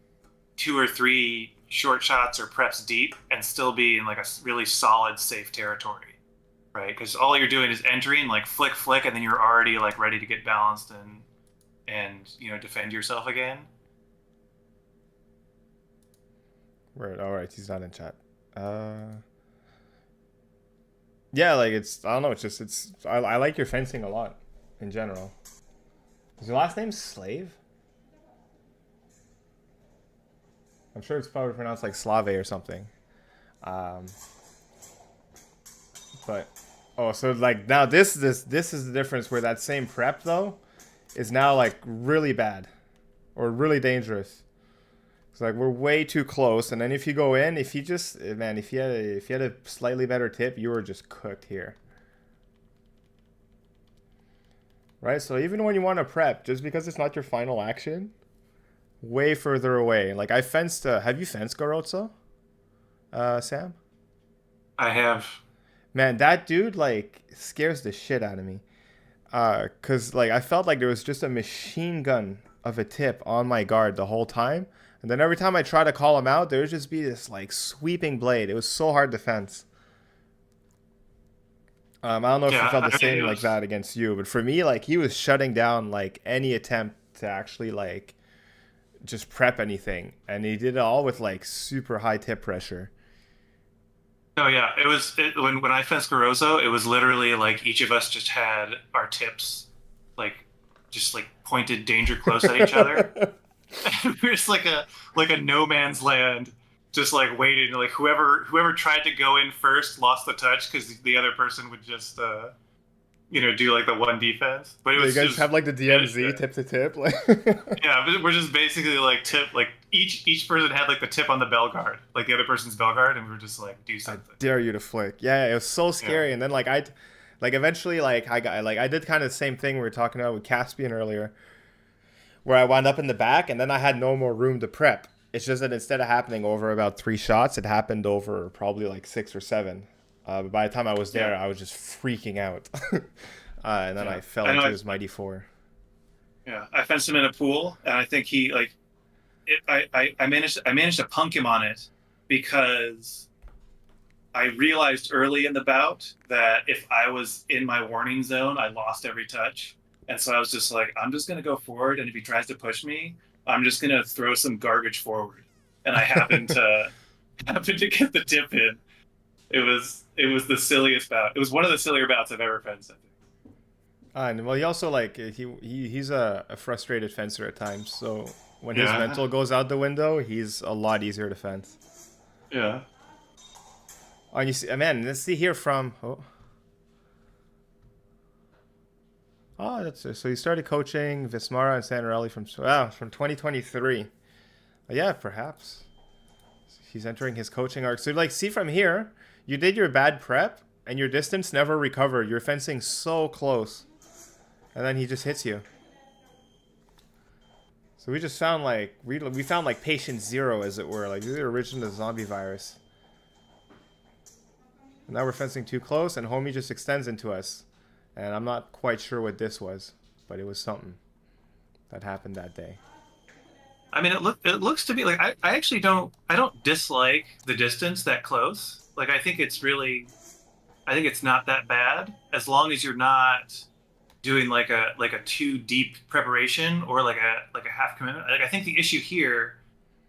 2 or 3 short shots or preps deep and still be in like a really solid, safe territory, right? Because all you're doing is entering, like flick, flick, and then you're already like ready to get balanced and you know, defend yourself again. Right, all right, he's not in chat. Yeah, like it's, I don't know, I like your fencing a lot in general. Is your last name Slave? I'm sure it's probably pronounced like Slave or something. But oh, so like now this is the difference where that same prep though is now like really bad or really dangerous. It's like we're way too close, and then if you go in, if you had a slightly better tip, you were just cooked here. Right? So even when you want to prep, just because it's not your final action, way further away. Like I fenced. Have you fenced Garotso, Sam? I have. Man, that dude like scares the shit out of me. Cause like I felt like there was just a machine gun of a tip on my guard the whole time, and then every time I try to call him out, there would just be this like sweeping blade. It was so hard to fence. I don't know if you felt the same like that against you, but for me, like he was shutting down like any attempt to actually like just prep anything, and he did it all with like super high tip pressure. Oh yeah, when I fenced Garozo, it was literally like each of us just had our tips like just like pointed danger close at each other. And we were just like a no man's land, just like waiting. Like whoever tried to go in first lost the touch because the other person would just do like the one defense. But it was you guys have like the DMZ tip to tip, like yeah, we're just basically like tip, like each person had like the tip on the bell guard, like the other person's bell guard, and we were just like do something. I dare you to flick. Yeah, it was so scary. Yeah. And then eventually I did kind of the same thing we were talking about with Caspian earlier, where I wound up in the back, and then I had no more room to prep. It's just that instead of happening over about 3 shots, it happened over probably like 6 or 7. But by the time I was there, I was just freaking out. And then I fell into his mighty 4. Yeah, I fenced him in a pool, and I think he like I managed to punk him on it because I realized early in the bout that if I was in my warning zone, I lost every touch. And so I was just like, I'm just gonna go forward, and if he tries to push me, I'm just gonna throw some garbage forward. And I happened to get the tip in. It was the silliest bout. It was one of the sillier bouts I've ever fenced, I think. And well, he also like he's a frustrated fencer at times. So when his mental goes out the window, he's a lot easier to fence. Yeah. Oh, and you see, man, let's see here from. Oh, that's it. So he started coaching Vismara and Santarelli from 2023. Yeah, perhaps he's entering his coaching arc. So like, see from here, you did your bad prep and your distance never recovered. You're fencing so close, and then he just hits you. So we just found like we found like patient zero, as it were, like the origin of the zombie virus. And now we're fencing too close, and homie just extends into us. And I'm not quite sure what this was, but it was something that happened that day. I mean, it looks to me like I actually don't dislike the distance that close. Like I think it's not that bad as long as you're not doing like a too deep preparation or like a half commitment. Like I think the issue here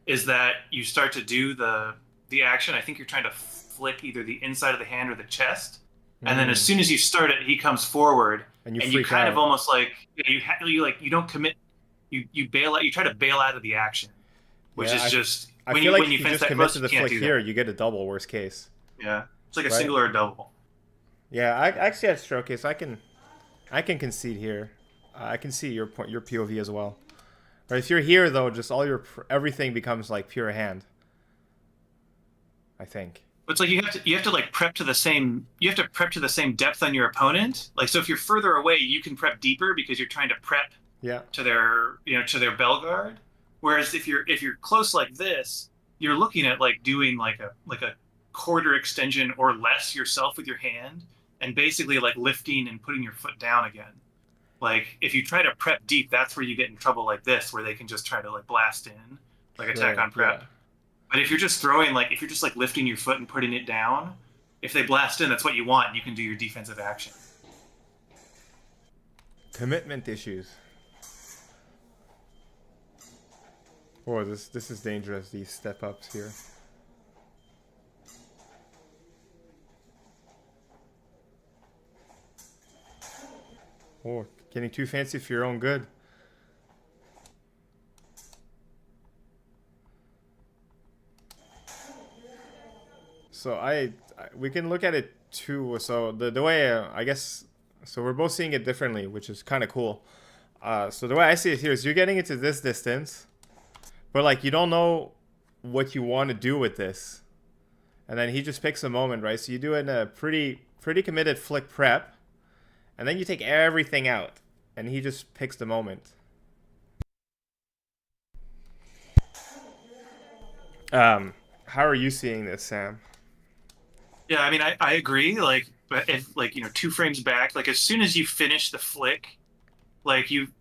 is that you start to do the action. I think you're trying to flick either the inside of the hand or the chest, and then as soon as you start it, he comes forward, and you kind of almost like you don't commit. You bail out. You try to bail out of the action, which is just I feel like if you just commit to the flick here, you get a double. Worst case. Yeah, it's like a single or a double. Yeah, I actually had stroke case. I can concede here. I can see your point, your POV as well. But if you're here though, just everything becomes like pure hand. I think. It's like you have to like prep to the same. You have to prep to the same depth on your opponent. Like so, if you're further away, you can prep deeper because you're trying to prep. Yeah. To their bell guard. Whereas if you're close like this, you're looking at like doing like a quarter extension or less yourself with your hand, and basically like lifting and putting your foot down again. Like if you try to prep deep, that's where you get in trouble like this, where they can just try to like blast in, like attack on prep. Yeah. But if you're just like lifting your foot and putting it down, if they blast in, that's what you want. And you can do your defensive action. Commitment issues. Oh, this is dangerous, these step-ups here. Oh, getting too fancy for your own good. So we can look at it too. So the way I guess, so we're both seeing it differently, which is kind of cool. So the way I see it here is you're getting into this distance. But like you don't know what you want to do with this, and then he just picks a moment, right? So you do it in a pretty committed flick prep, and then you take everything out, and he just picks the moment. How are you seeing this, Sam? Yeah, I mean, I agree. Like, but if 2 frames back, like as soon as you finish the flick, like you've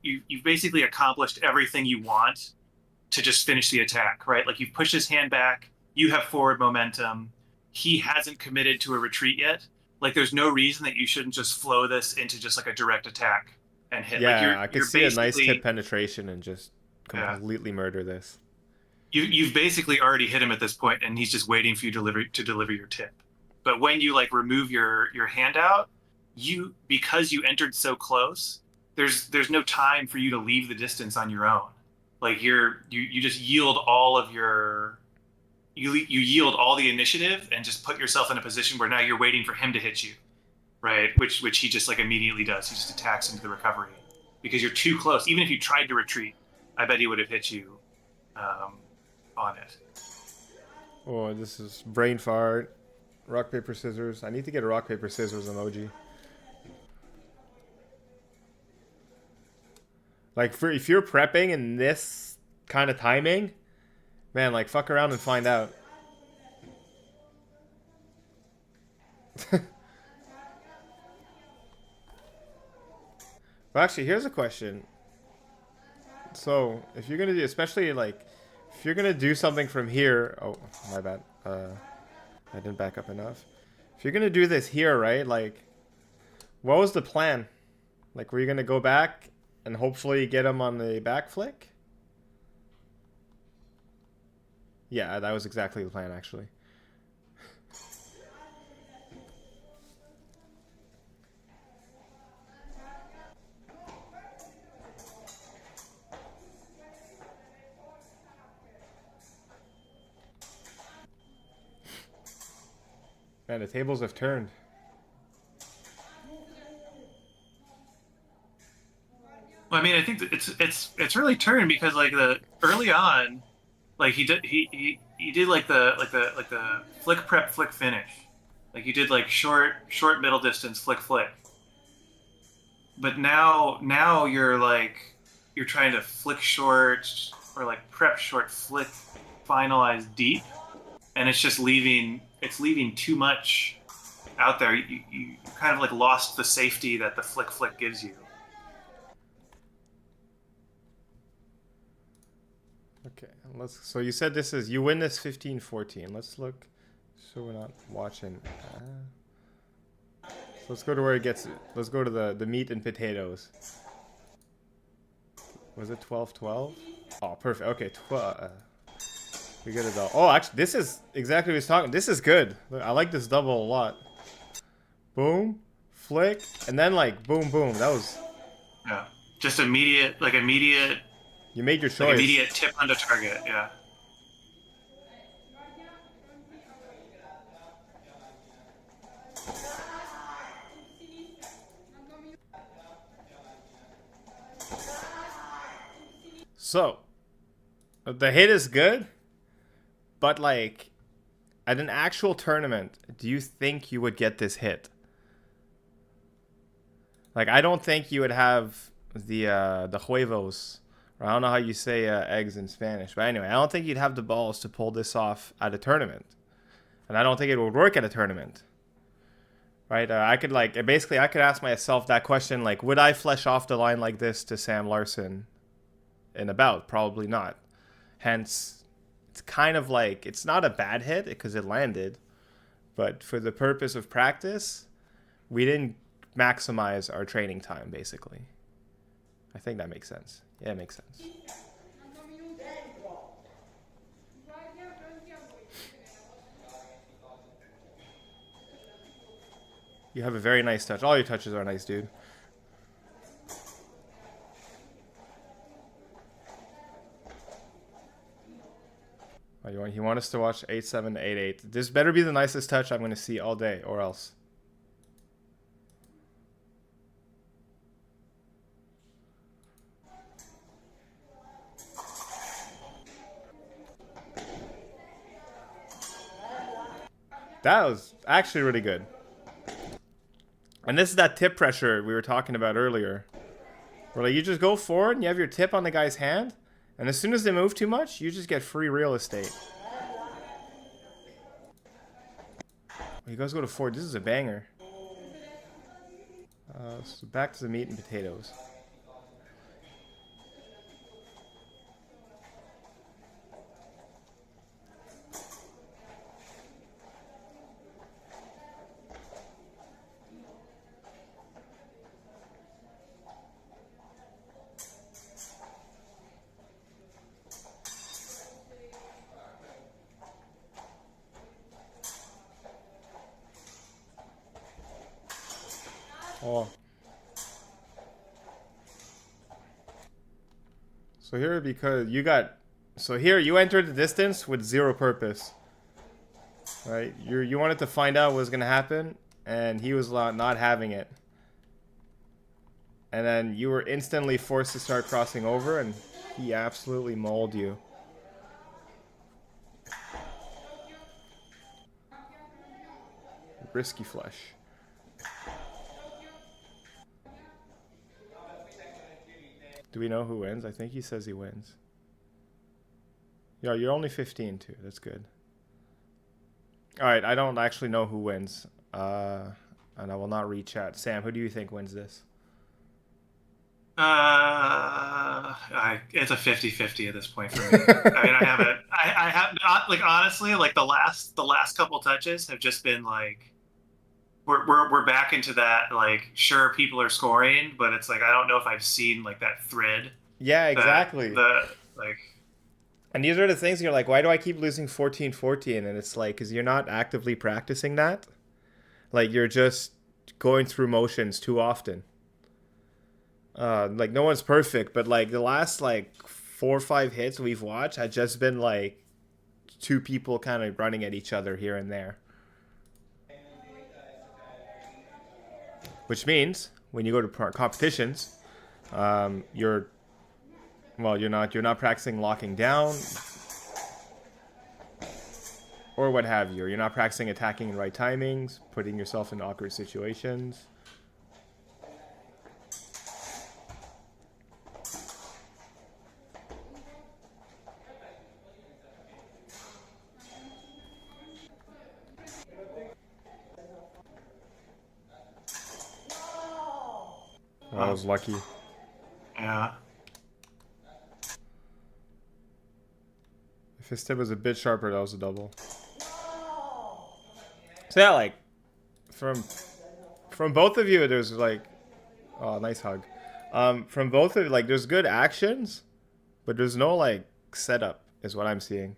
basically accomplished everything you want to just finish the attack, right? Like you've pushed his hand back, you have forward momentum, he hasn't committed to a retreat yet. Like there's no reason that you shouldn't just flow this into just like a direct attack and hit. Yeah, like I could see a nice tip penetration and just completely murder this. You've basically already hit him at this point, and he's just waiting for you to deliver your tip. But when you like remove your hand out, because you entered so close, there's no time for you to leave the distance on your own. Like you just yield all of you yield all the initiative and just put yourself in a position where now you're waiting for him to hit you, right? Which he just like immediately does. He just attacks into the recovery because you're too close. Even if you tried to retreat, I bet he would have hit you on it. Oh, this is brain fart. Rock paper scissors. I need to get a rock paper scissors emoji. Like if you're prepping in this kind of timing, man, like fuck around and find out. Well, actually, here's a question. So if you're gonna do, especially like if you're gonna do something from here, oh my bad, I didn't back up enough. If you're gonna do this here, right? Like, what was the plan? Like, were you gonna go back and hopefully get him on the back flick? Yeah, that was exactly the plan, actually. Man, the tables have turned. Well, I mean, I think that it's really turned because like the early on, like he did like the flick prep flick finish, like you did like short middle distance flick flick. But now you're trying to flick short or like prep short flick finalize deep, and it's just leaving too much out there. You kind of like lost the safety that the flick flick gives you. Okay, so you said this is, you win this 15-14. Let's look, so we're not watching. So let's go to where it gets, let's go to the meat and potatoes. Was it 12-12? Oh, perfect. Okay, we get it all. Oh, actually, this is exactly what he's talking. This is good. I like this double a lot. Boom, flick, and then like boom, boom. That was... Yeah, just immediate. You made your choice. Like immediate tip on the target, yeah. So, the hit is good, but like, at an actual tournament, do you think you would get this hit? Like, I don't think you would have the huevos. I don't know how you say eggs in Spanish, but anyway, I don't think you'd have the balls to pull this off at a tournament, and I don't think it would work at a tournament, right? I could ask myself that question, like, would I flesh off the line like this to Sam Larsen in a bout? Probably not. Hence, it's kind of like, it's not a bad hit because it landed, but for the purpose of practice, we didn't maximize our training time, basically. I think that makes sense. Yeah, it makes sense. You have a very nice touch. All your touches are nice, dude. Oh, you want us to watch 8-7, 8-8. This better be the nicest touch I'm going to see all day, or else. That was actually really good. And this is that tip pressure we were talking about earlier. Where like you just go forward and you have your tip on the guy's hand, and as soon as they move too much, you just get free real estate. You guys go to forward. This is a banger. So back to the meat and potatoes. Oh. So here, because you got, so here you entered the distance with zero purpose, right? You wanted to find out what was gonna happen, and he was not having it, and then you were instantly forced to start crossing over, and he absolutely mauled you. Risky flush. Do we know who wins? I think he says he wins. Yeah, you're only 15 too. That's good. All right, I don't actually know who wins. And I will not read chat. Sam, who do you think wins this? It's a 50-50 at this point for me. I mean, I have not, like, honestly, like the last couple touches have just been like, we're back into that, like, sure, people are scoring, but it's like I don't know if I've seen like that thread. Yeah, exactly. And these are the things you're like, why do I keep losing 14-14? And it's like, because you're not actively practicing that. Like, you're just going through motions too often. Like, no one's perfect, but like the last like 4 or 5 hits we've watched had just been like 2 people kind of running at each other here and there. which means when you go to competitions, you're not practicing locking down or what have you. You're not practicing attacking in right timings, putting yourself in awkward situations. I was lucky. Yeah. If his tip was a bit sharper, that was a double. So yeah, like from both of you, there's like, oh, nice hug. From both of you, like, there's good actions, but there's no like setup, is what I'm seeing.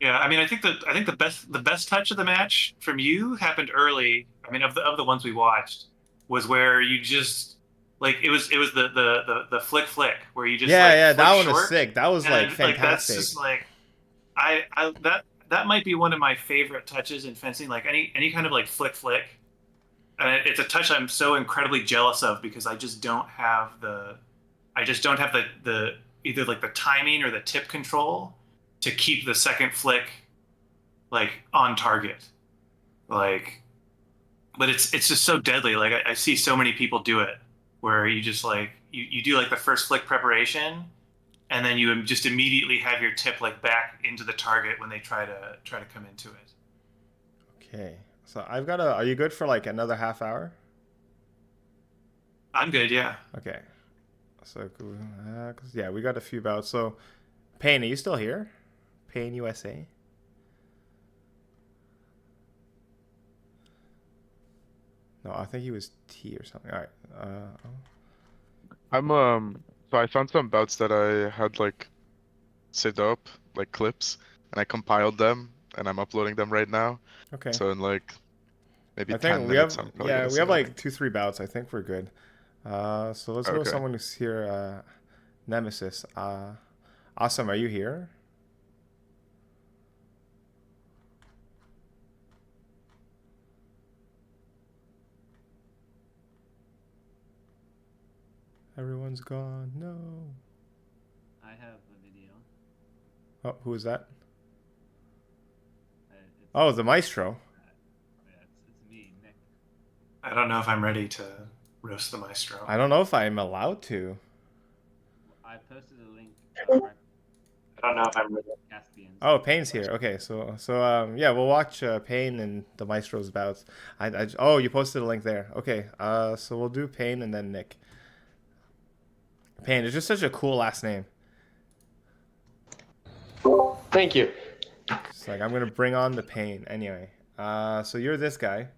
Yeah, I mean, I think the best touch of the match from you happened early. I mean, of the ones we watched, was where you just like it was the flick where you just that one short, was sick. That was like and, fantastic. That's just like that might be one of my favorite touches in fencing. Like any kind of like flick, and it's a touch I'm so incredibly jealous of because I just don't have the either like the timing or the tip control to keep the second flick like on target. Like, but it's just so deadly. Like I see so many people do it where you just like you do like the first flick preparation and then you just immediately have your tip like back into the target when they try to come into it. Okay. So I've got are you good for like another half hour? I'm good, yeah. Okay. So, yeah, we got a few bouts. So, Payne, are you still here? Payne USA? No, I think he was T or something. All right. So I found some bouts that I had like saved up, like clips, and I compiled them, and I'm uploading them right now. Okay. So in like maybe I 10 think we minutes, have, I'm probably gonna we have like submit. 2-3 bouts. I think we're good. So let's go with Okay. someone who's here. Nemesis. Awesome. Are you here? Everyone's gone. No. I have a video. Oh, who is that? It's, Oh, the maestro. yeah, it's me, Nick. I don't know if I'm ready to roast the maestro. I don't know if I'm allowed to. I posted a link. I don't know if I'm ready. Caspian. Oh, Payne's here. Okay, so yeah, we'll watch Payne and the maestro's bouts. Oh, you posted a link there. Okay, so we'll do Payne and then Nick. Payne, it's just such a cool last name. Thank you. It's like I'm gonna bring on the Payne anyway. So you're this guy.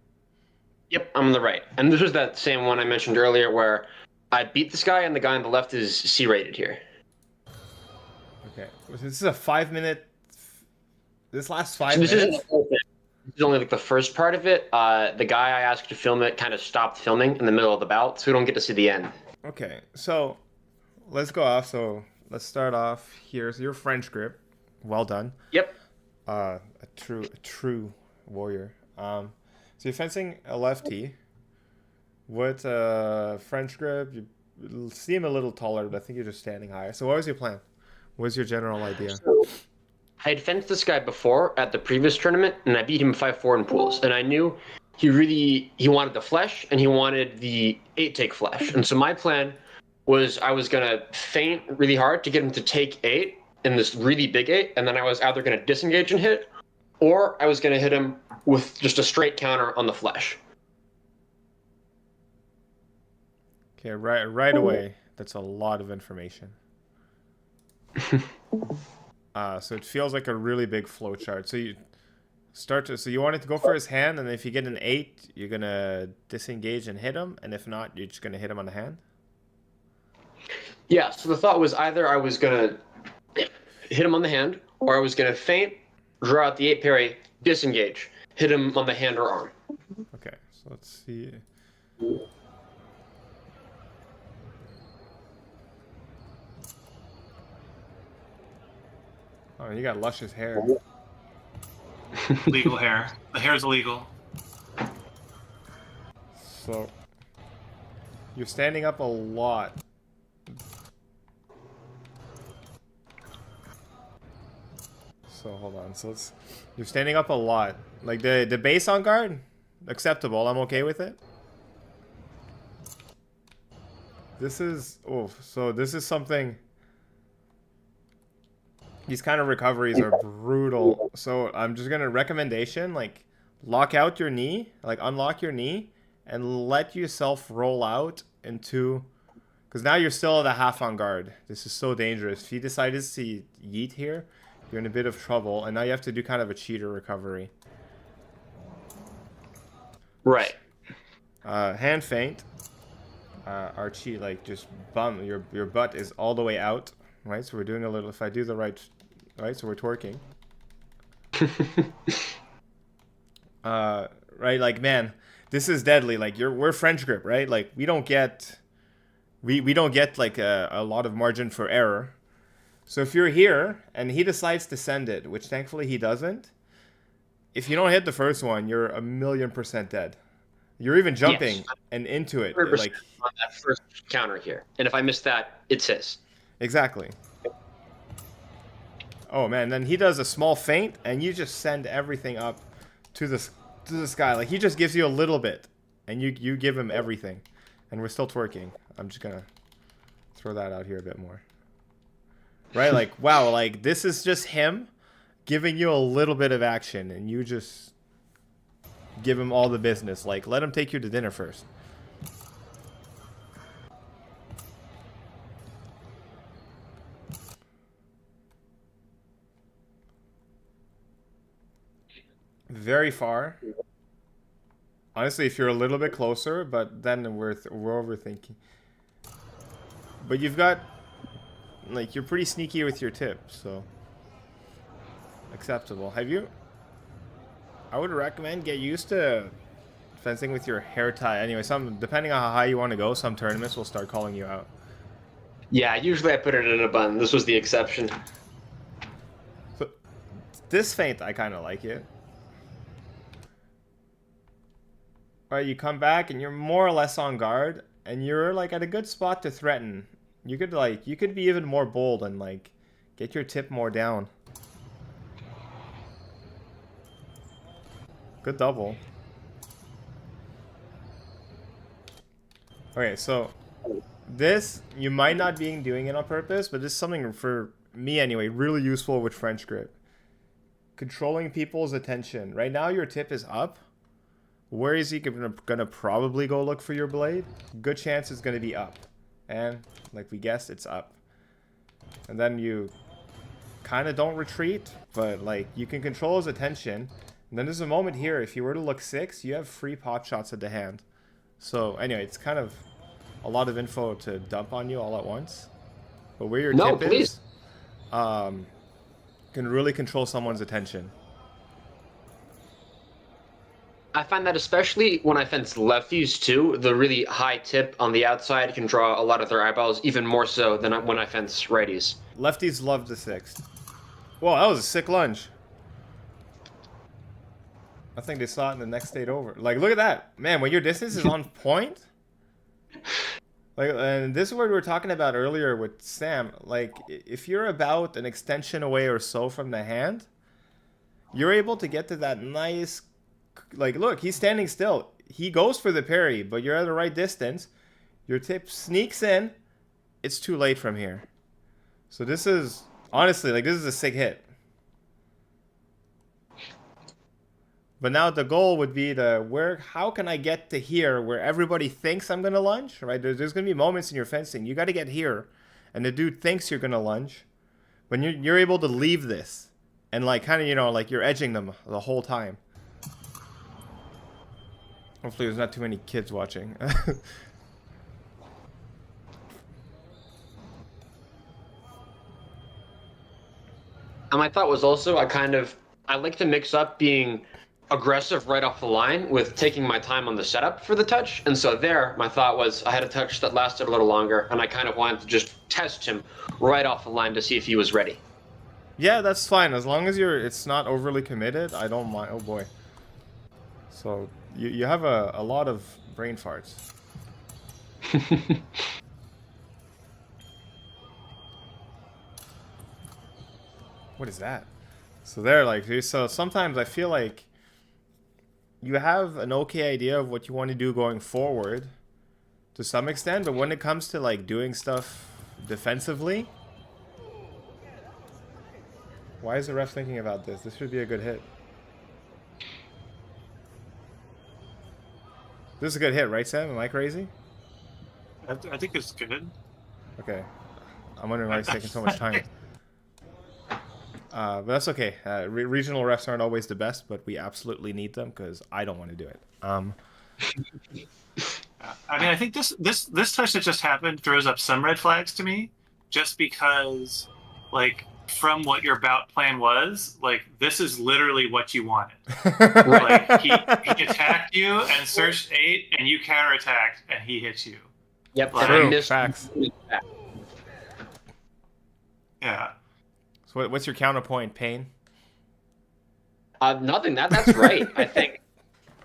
Yep, I'm on the right. And this was that same one I mentioned earlier where I beat this guy and the guy on the left is C-rated here. Okay, this is a 5-minute. This lasts 5 So this minutes. isn't the whole thing. This is only like the first part of it. The guy I asked to film it kind of stopped filming in the middle of the bout, so we don't get to see the end. Okay, so let's go off. So let's start off here. So your French grip, well done. Yep. A true warrior. So you're fencing a lefty with a French grip. You seem a little taller, but I think you're just standing higher. So what was your plan? What was your general idea? So, I had fenced this guy before at the previous tournament, and I beat him 5-4 in pools. And I knew he wanted the flesh, and he wanted the 8-take flesh. And so my plan was I was going to feint really hard to get him to take 8 in this really big 8, and then I was either going to disengage and hit, or I was going to hit him with just a straight counter on the flesh. Okay, right away. That's a lot of information. So it feels like a really big flow chart. So you so you wanted to go for his hand, and if you get an 8, you're gonna disengage and hit him, and if not, you're just gonna hit him on the hand. Yeah, so the thought was either I was going to hit him on the hand, or I was going to feint, draw out the 8 parry, disengage, hit him on the hand or arm. Okay, so let's see. Oh, you got luscious hair. Legal hair. The hair is illegal. So you're standing up a lot. So hold on. So you're standing up a lot. Like the base on guard, acceptable. I'm okay with it. This is so this is something. These kind of recoveries are brutal. So I'm just gonna recommendation, like lock out your knee, like unlock your knee and let yourself roll out into, because now you're still at a half on guard. This is so dangerous. If he decides to yeet here, you're in a bit of trouble, and now you have to do kind of a cheater recovery. Right. Hand feint. Our cheat, like just bum, your butt is all the way out, right? So we're doing a little, if I do the right, so we're twerking. Right, like, man, this is deadly. Like, we're French grip, right? Like, we don't get like a lot of margin for error. So if you're here and he decides to send it, which thankfully he doesn't, if you don't hit the first one, you're 1,000,000% dead. You're even jumping and into it, like on that first counter here. And if I miss that, it's his. Exactly. Oh man, then he does a small feint and you just send everything up to the sky. Like he just gives you a little bit and you give him everything. And we're still twerking. I'm just gonna throw that out here a bit more. Right, like wow, like this is just him giving you a little bit of action and you just give him all the business. Like let him take you to dinner first. Very far. Honestly, if you're a little bit closer, but then we're overthinking. But you've got, like, you're pretty sneaky with your tip, so acceptable. Have you? I would recommend get used to fencing with your hair tie. Anyway, depending on how high you want to go, some tournaments will start calling you out. Yeah, usually I put it in a bun. This was the exception. So this feint, I kind of like it. All right, you come back and you're more or less on guard, and you're like at a good spot to threaten. You could be even more bold and like get your tip more down. Good double. Okay, so this, you might not be doing it on purpose, but this is something for me anyway, really useful with French grip. Controlling people's attention. Right now your tip is up. Where is he gonna probably go look for your blade? Good chance it's gonna be up. And like we guessed, it's up. And then you kind of don't retreat, but like you can control his attention. And then there's a moment here, if you were to look 6, you have free pot shots at the hand. So anyway, it's kind of a lot of info to dump on you all at once. But where your tip is, can really control someone's attention. I find that especially when I fence lefties too, the really high tip on the outside can draw a lot of their eyeballs, even more so than when I fence righties. Lefties love the 6. Whoa, that was a sick lunge. I think they saw it in the next state over. Like, look at that. Man, when your distance is on point. Like, and this is what we were talking about earlier with Sam. Like, if you're about an extension away or so from the hand, you're able to get to that nice... Like, look, he's standing still. He goes for the parry, but you're at the right distance. Your tip sneaks in. It's too late from here. So this is, honestly, like, this is a sick hit. But now the goal would be how can I get to here where everybody thinks I'm going to lunge, right? There's going to be moments in your fencing. You got to get here, and the dude thinks you're going to lunge. When you're able to leave this, and like kind of, you know, like you're edging them the whole time. Hopefully there's not too many kids watching. And my thought was also, I like to mix up being aggressive right off the line with taking my time on the setup for the touch. And so there, my thought was I had a touch that lasted a little longer, and I kind of wanted to just test him right off the line to see if he was ready. Yeah, that's fine. As long as it's not overly committed, I don't mind. Oh boy. So you have a lot of brain farts. What is that? So there, like, so sometimes I feel like you have an okay idea of what you want to do going forward to some extent, but when it comes to like doing stuff defensively, why is the ref thinking about this? This should be a good hit. This is a good hit, right, Sam? Am I crazy? I think it's good. Okay. I'm wondering why it's taking so much time. But that's okay. Regional refs aren't always the best, but we absolutely need them because I don't want to do it. I mean, I think this touch that just happened throws up some red flags to me, just because, like, from what your bout plan was, like, this is literally what you wanted. Like, he attacked you and searched 8, and you counterattacked, and he hit you. Yep. Like, And I missed. Facts. Yeah. So what's your counterpoint, Payne? Nothing. That's right. I think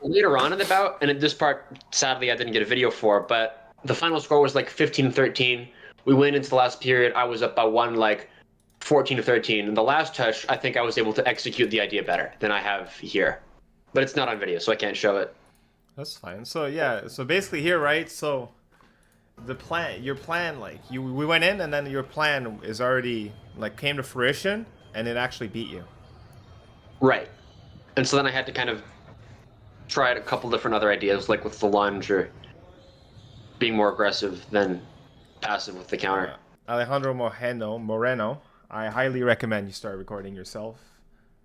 later on in the bout, and in this part, sadly, I didn't get a video for, but the final score was like 15-13. We went into the last period. I was up by 1, like 14-13. And the last touch, I think I was able to execute the idea better than I have here. But it's not on video, so I can't show it. That's fine. So yeah, so basically here, right? So your plan, like we went in, and then your plan is already like came to fruition, and it actually beat you. Right. And so then I had to kind of try a couple different other ideas, like with the lunge or being more aggressive than passive with the counter. Alejandro Moreno, I highly recommend you start recording yourself.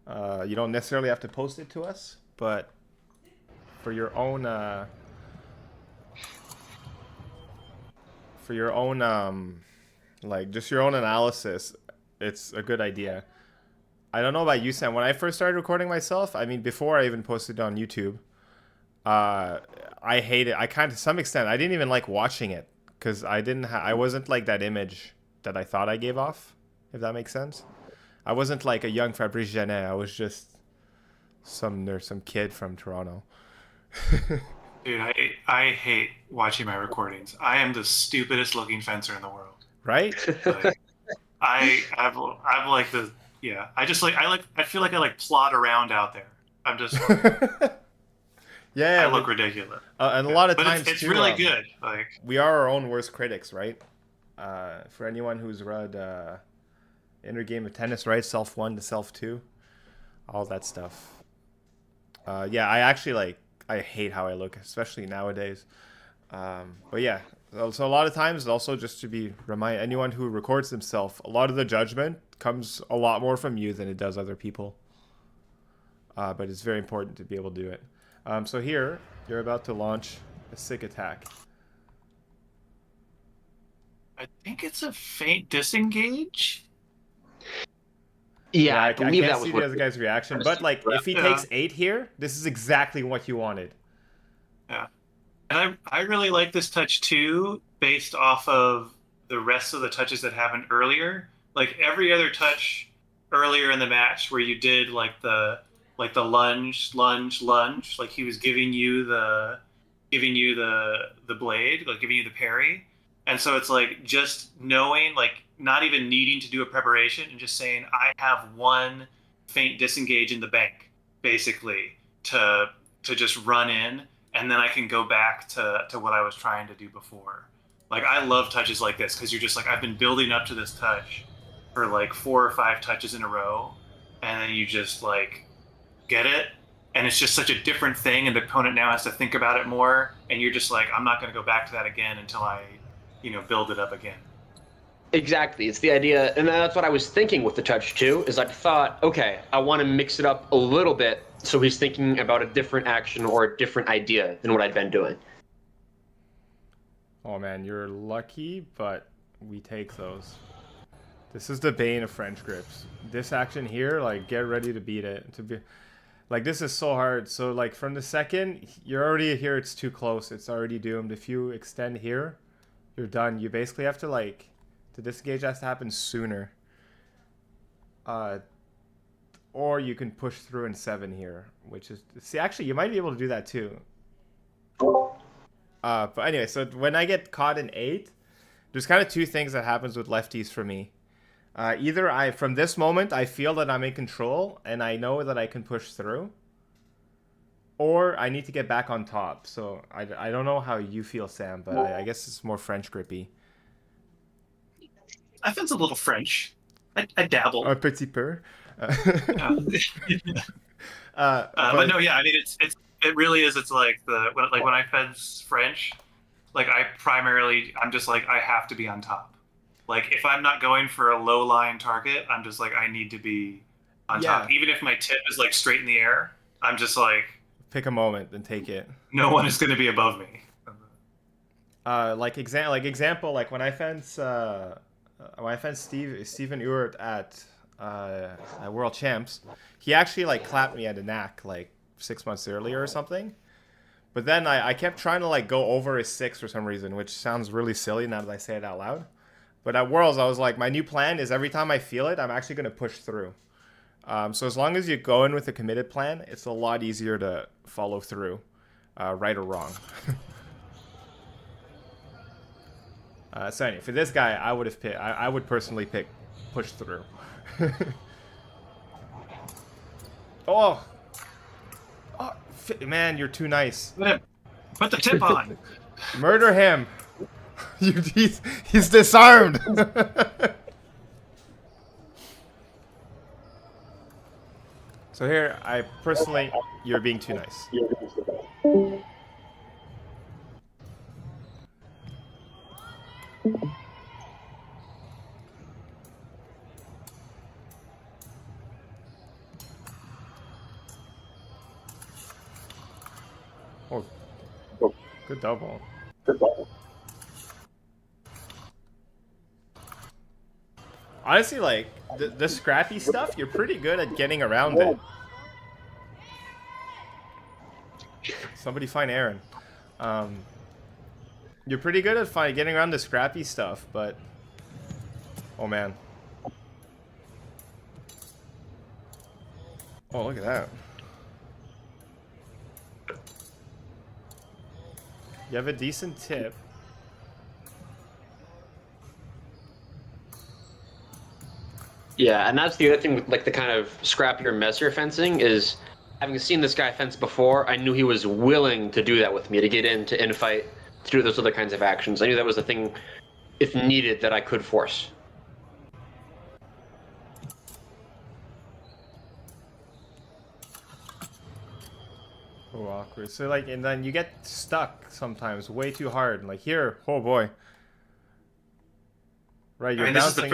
You don't necessarily have to post it to us, but for your own like just your own analysis, it's a good idea. I don't know about you, Sam. When I first started recording myself, I mean, before I even posted it on YouTube, I hate it. I kind of, to some extent, I didn't even like watching it because I wasn't like that image that I thought I gave off, if that makes sense. I wasn't like a young Fabrice Genet. I was just some kid from Toronto. Dude, I hate watching my recordings. I am the stupidest looking fencer in the world. Right? Like, I'm like the I feel like I like plod around out there. I'm just yeah, I look ridiculous. And a lot of but times it's too, really good. Like, we are our own worst critics, right? For anyone who's read Inner Game of Tennis, right? Self 1 to Self 2, all that stuff. Yeah, I actually I hate how I look, especially nowadays. But yeah, so a lot of times, also just to remind anyone who records themselves, a lot of the judgment comes a lot more from you than it does other people. But it's very important to be able to do it. So here, you're about to launch a sick attack. I think it's a faint disengage. Yeah, I believe can't that was see the other guy's reaction, but like if he takes 8 here, this is exactly what you wanted. Yeah, and I really like this touch too, based off of the rest of the touches that happened earlier. Like every other touch earlier in the match, where you did like the lunge, like he was giving you the blade, like giving you the parry. And so it's like just knowing, like not even needing to do a preparation and just saying, I have one faint disengage in the bank, basically, to just run in, and then I can go back to what I was trying to do before. Like, I love touches like this because you're just like, I've been building up to this touch for like 4 or 5 touches in a row, and then you just like get it, and it's just such a different thing, and the opponent now has to think about it more, and you're just like, I'm not going to go back to that again until I build it up again. Exactly. It's the idea, and that's what I was thinking with the touch too, is I thought, okay, I want to mix it up a little bit so he's thinking about a different action or a different idea than what I'd been doing. Oh man, you're lucky, but we take those. This is the bane of French grips. This action here, like, get ready to beat it. Like, this is so hard. So, like, from the second, you're already here, it's too close. It's already doomed. If you extend here, you're done. You basically have to, like, the disengage has to happen sooner. Or you can push through in 7 here, which is... See, actually, you might be able to do that, too. But anyway, so when I get caught in 8, there's kind of two things that happens with lefties for me. Either from this moment, I feel that I'm in control and I know that I can push through, or I need to get back on top. So I don't know how you feel, Sam, but I guess it's more French grippy. I feel it's a little French. I dabble. Un petit peu. But no, yeah, I mean, it really is. It's like when I fence French, like I'm just like I have to be on top. Like if I'm not going for a low line target, I'm just like I need to be on top. Even if my tip is like straight in the air, I'm just like pick a moment and take it. No one is going to be above me. Example, like when I fence Steven Ewert at World Champs, he actually like clapped me at a knack like 6 months earlier or something. But then I kept trying to like go over his 6 for some reason, which sounds really silly now that I say it out loud. But at Worlds, I was like, my new plan is every time I feel it, I'm actually going to push through. So as long as you go in with a committed plan, it's a lot easier to follow through, right or wrong. So anyway, for this guy, I would personally pick push through. Oh, man, you're too nice. Put the tip on. Murder him. He's disarmed. So here, you're being too nice. Oh, good double. Honestly, like, the scrappy stuff, you're pretty good at getting around it. Somebody find Aaron. You're pretty good at getting around the scrappy stuff, but... Oh, man. Oh, look at that. You have a decent tip. Yeah, and that's the other thing with like the kind of scrappier, messier fencing is having seen this guy fence before, I knew he was willing to do that with me, to get into infight, to do those other kinds of actions. I knew that was the thing, if needed, that I could force. Oh, awkward. So like, and then you get stuck sometimes way too hard. Like here, oh boy. Right, you're bouncing.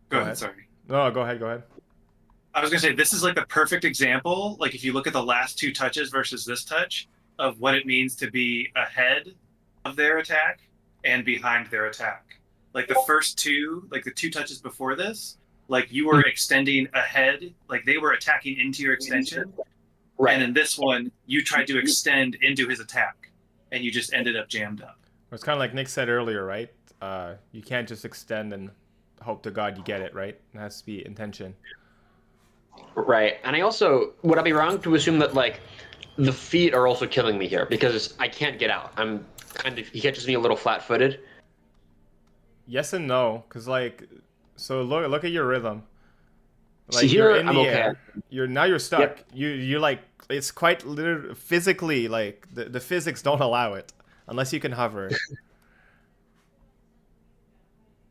Go ahead, sorry. No, go ahead. I was gonna say this is like the perfect example. Like if you look at the last 2 touches versus this touch of what it means to be ahead of their attack and behind their attack. Like the first 2, like the 2 touches before this, like you were extending ahead, like they were attacking into your extension. Right. And in this one, you tried to extend into his attack, and you just ended up jammed up. It's kind of like Nick said earlier, right? You can't just extend and hope to God you get it, right? It has to be intention. Right. And I also, would I be wrong to assume that, like, the feet are also killing me here? Because I can't get out. I'm kind of, he catches me a little flat-footed. Yes and no, because, like, so look at your rhythm. Like, see, here, you're in the I'm okay. air. You're stuck. Yep. You like, it's quite literally, physically, like, the physics don't allow it, unless you can hover.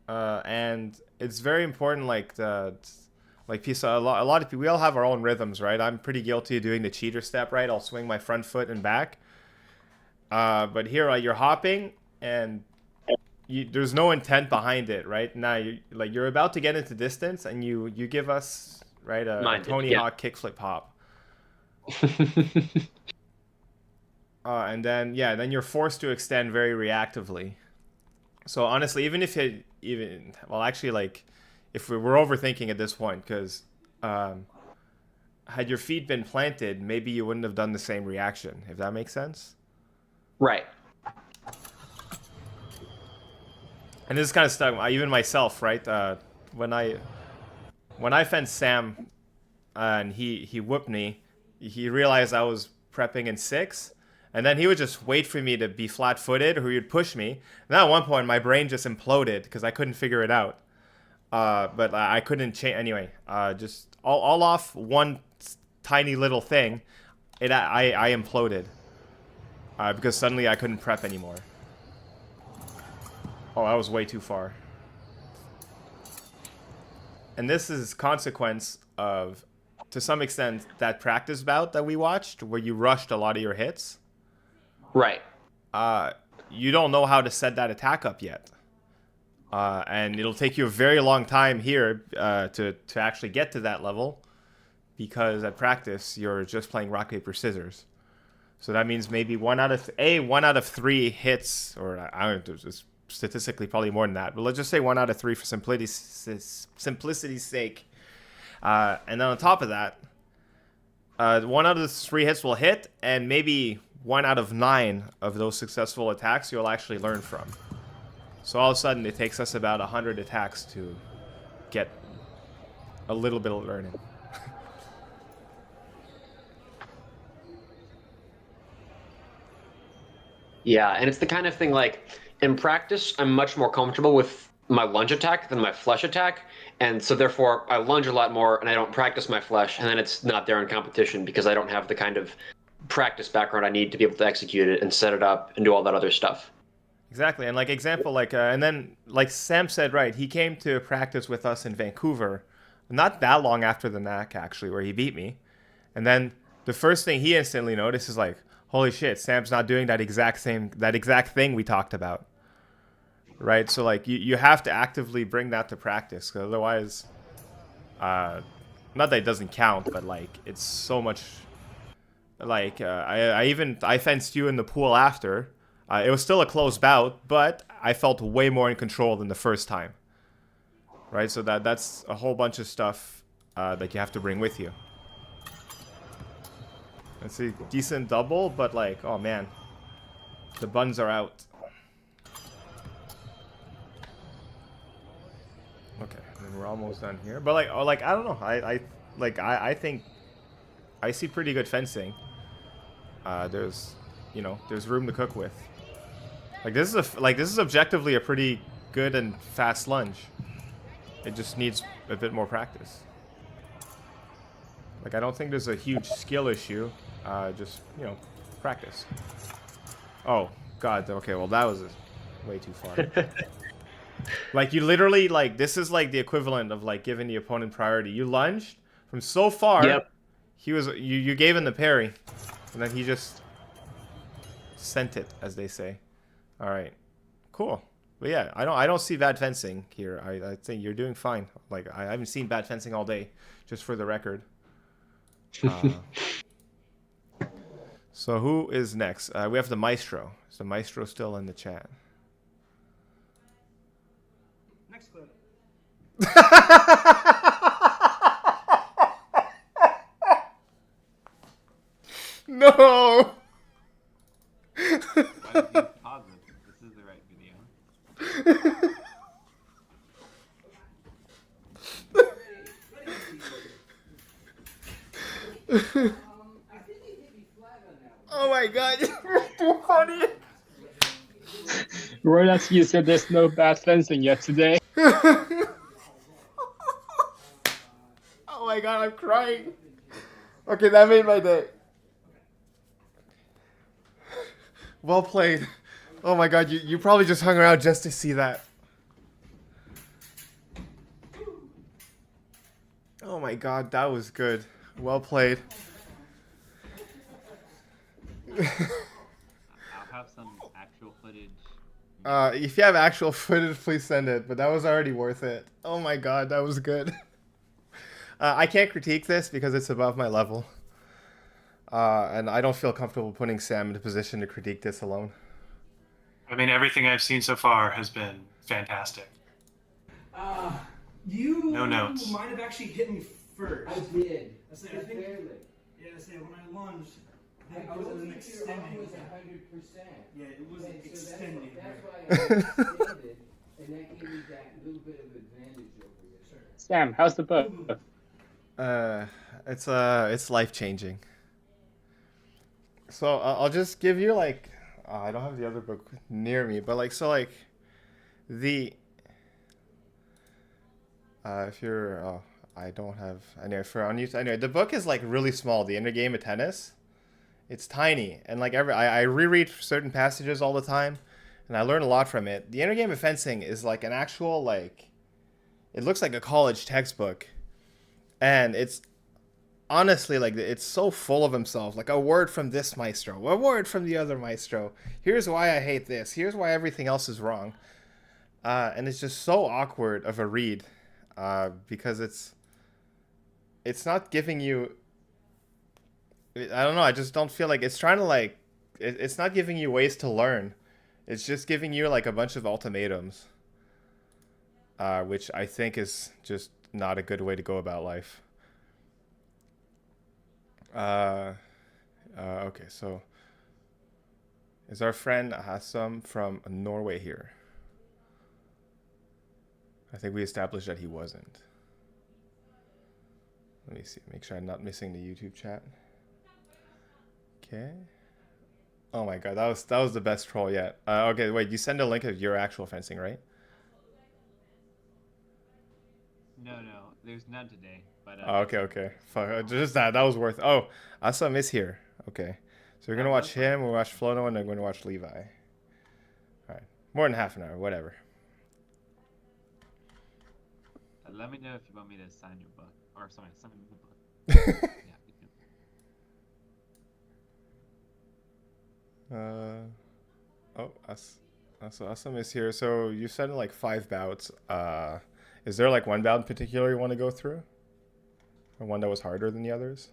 And it's very important, like, a lot of people, we all have our own rhythms, right? I'm pretty guilty of doing the cheater step, right? I'll swing my front foot and back. But here, you're hopping, and there's no intent behind it, right? Now, you're about to get into distance, and you give us, right, a Tony Hawk kickflip hop. And then you're forced to extend very reactively. So honestly, actually, like, if we're overthinking at this point, because had your feet been planted, maybe you wouldn't have done the same reaction, if that makes sense. Right. And this is kind of stuck, even myself, right? When I fenced Sam, and he whooped me, he realized I was prepping in 6, And then he would just wait for me to be flat-footed, or he would push me. And then at one point, my brain just imploded because I couldn't figure it out. But I couldn't change anyway. Just all off one tiny little thing, I imploded because suddenly I couldn't prep anymore. Oh, that was way too far. And this is consequence of, to some extent, that practice bout that we watched where you rushed a lot of your hits. Right. You don't know how to set that attack up yet. And it'll take you a very long time here to actually get to that level, because at practice you're just playing rock paper scissors. So that means maybe one out of 3 hits, or I don't know, it's statistically probably more than that, but let's just say 1 out of 3 for simplicity's sake. And then on top of that, 1 out of the 3 hits will hit, and maybe 1 out of 9 of those successful attacks you'll actually learn from. So all of a sudden, it takes us about 100 attacks to get a little bit of learning. Yeah, and it's the kind of thing like, in practice, I'm much more comfortable with my lunge attack than my flesh attack, and so therefore I lunge a lot more and I don't practice my flesh, and then it's not there in competition because I don't have the kind of practice background I need to be able to execute it and set it up and do all that other stuff. Exactly, and like example, like and then like Sam said, right, he came to practice with us in Vancouver, not that long after the NAC actually, where he beat me, and then the first thing he instantly noticed is like, holy shit, Sam's not doing that exact thing we talked about, right? So like you have to actively bring that to practice, because otherwise, not that it doesn't count, but like it's so much. Like I fenced you in the pool after. It was still a close bout, but I felt way more in control than the first time. Right, so that's a whole bunch of stuff that you have to bring with you. It's a decent double, but like, oh man, the buns are out. Okay, and we're almost done here. But like I don't know. I think I see pretty good fencing. There's room to cook with. Like this is objectively a pretty good and fast lunge. It just needs a bit more practice. Like I don't think there's a huge skill issue. Just practice. Oh God. Okay. Well, that was way too far. Like you literally this is like the equivalent of like giving the opponent priority. You lunged from so far. Yep. You gave him the parry, and then he just sent it, as they say. All right, cool. But yeah, I don't see bad fencing here. I think you're doing fine. Like I haven't seen bad fencing all day, just for the record. So who is next? We have the Maestro. Is the Maestro still in the chat? Next clip. No. Pause it. This is the right video. Oh my God, you're too funny. Royals, you said there's no bad fencing yet today. Oh my God, I'm crying. Okay, that made my day. Well played. Oh my God, you probably just hung around just to see that. Oh my God, that was good. Well played. I'll have some actual footage. If you have actual footage, please send it. But that was already worth it. Oh my God, that was good. I can't critique this because it's above my level. And I don't feel comfortable putting Sam in a position to critique this alone. I mean, everything I've seen so far has been fantastic. You No notes. might have actually hit me first. I did. I think, yeah, when I lunged, I think it was an extending. 100%. Yeah, it was extending. That's why I extended, and that gave me that little bit of advantage over you. Sure. Sam, how's the boat? It's life changing. So I'll just give you like I don't have the other book near me, but like so like the if you're I don't have anyway for on YouTube anyway the book is like really small. The Inner Game of Tennis, it's tiny and like I reread certain passages all the time, and I learn a lot from it. The Inner Game of Fencing is like an actual like it looks like a college textbook, and it's honestly like it's so full of himself, like a word from this maestro, a word from the other maestro, here's why I hate this, here's why everything else is wrong, and it's just so awkward of a read, because it's not giving you, I don't know, I just don't feel like it's trying to like it's not giving you ways to learn, it's just giving you like a bunch of ultimatums, which I think is just not a good way to go about life. Okay, so is our friend Hassam from Norway here? I think we established that he wasn't. Let me see, make sure I'm not missing the YouTube chat. Okay. Oh my god, that was the best troll yet. Okay, wait, you send a link of your actual fencing, right? No, there's none today. But okay. Fuck, just that was worth. Oh, Assam is here. Okay, so we're gonna watch him. We'll watch Flono, and then we're gonna watch Levi. All right, more than half an hour, whatever. Let me know if you want me to sign your book, or sorry, sign the book. Yeah. So Assam is here. So you said like 5 bouts. Is there like one bout in particular you want to go through? Or one that was harder than the others?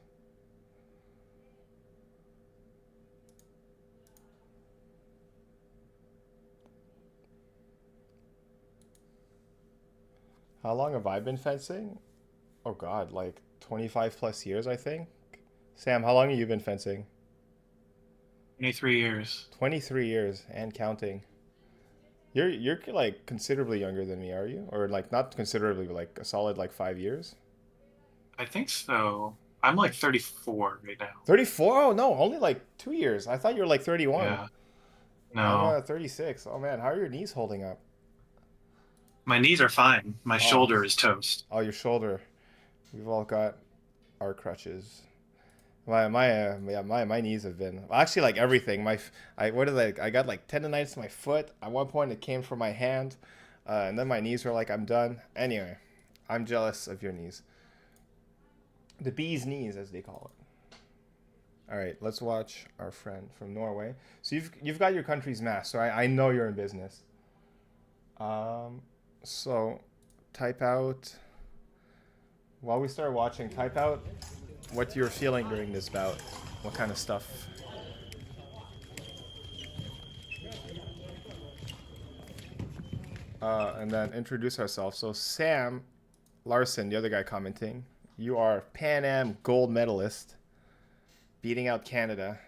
How long have I been fencing? Oh god, like 25 plus years, I think. Sam, how long have you been fencing? 23 years. 23 years and counting. You're like considerably younger than me, are you? Or like not considerably, but like a solid like 5 years? I think so. I'm like 34 right now. 34? Oh no, only like 2 years. I thought you were like 31. Yeah. No. I'm 36. Oh man, how are your knees holding up? My knees are fine. My shoulder is toast. Oh, your shoulder. We've all got our crutches. My knees have been actually like everything. I got like tendonitis in my foot. At one point it came from my hand, and then my knees were like I'm done. Anyway, I'm jealous of your knees. The bee's knees, as they call it. All right, let's watch our friend from Norway. So you've got your country's mask, so I know you're in business. So type out while we start watching. Type out what you're feeling during this bout. What kind of stuff? And then introduce ourselves. So Sam Larsen, the other guy commenting, you are Pan Am gold medalist, beating out Canada.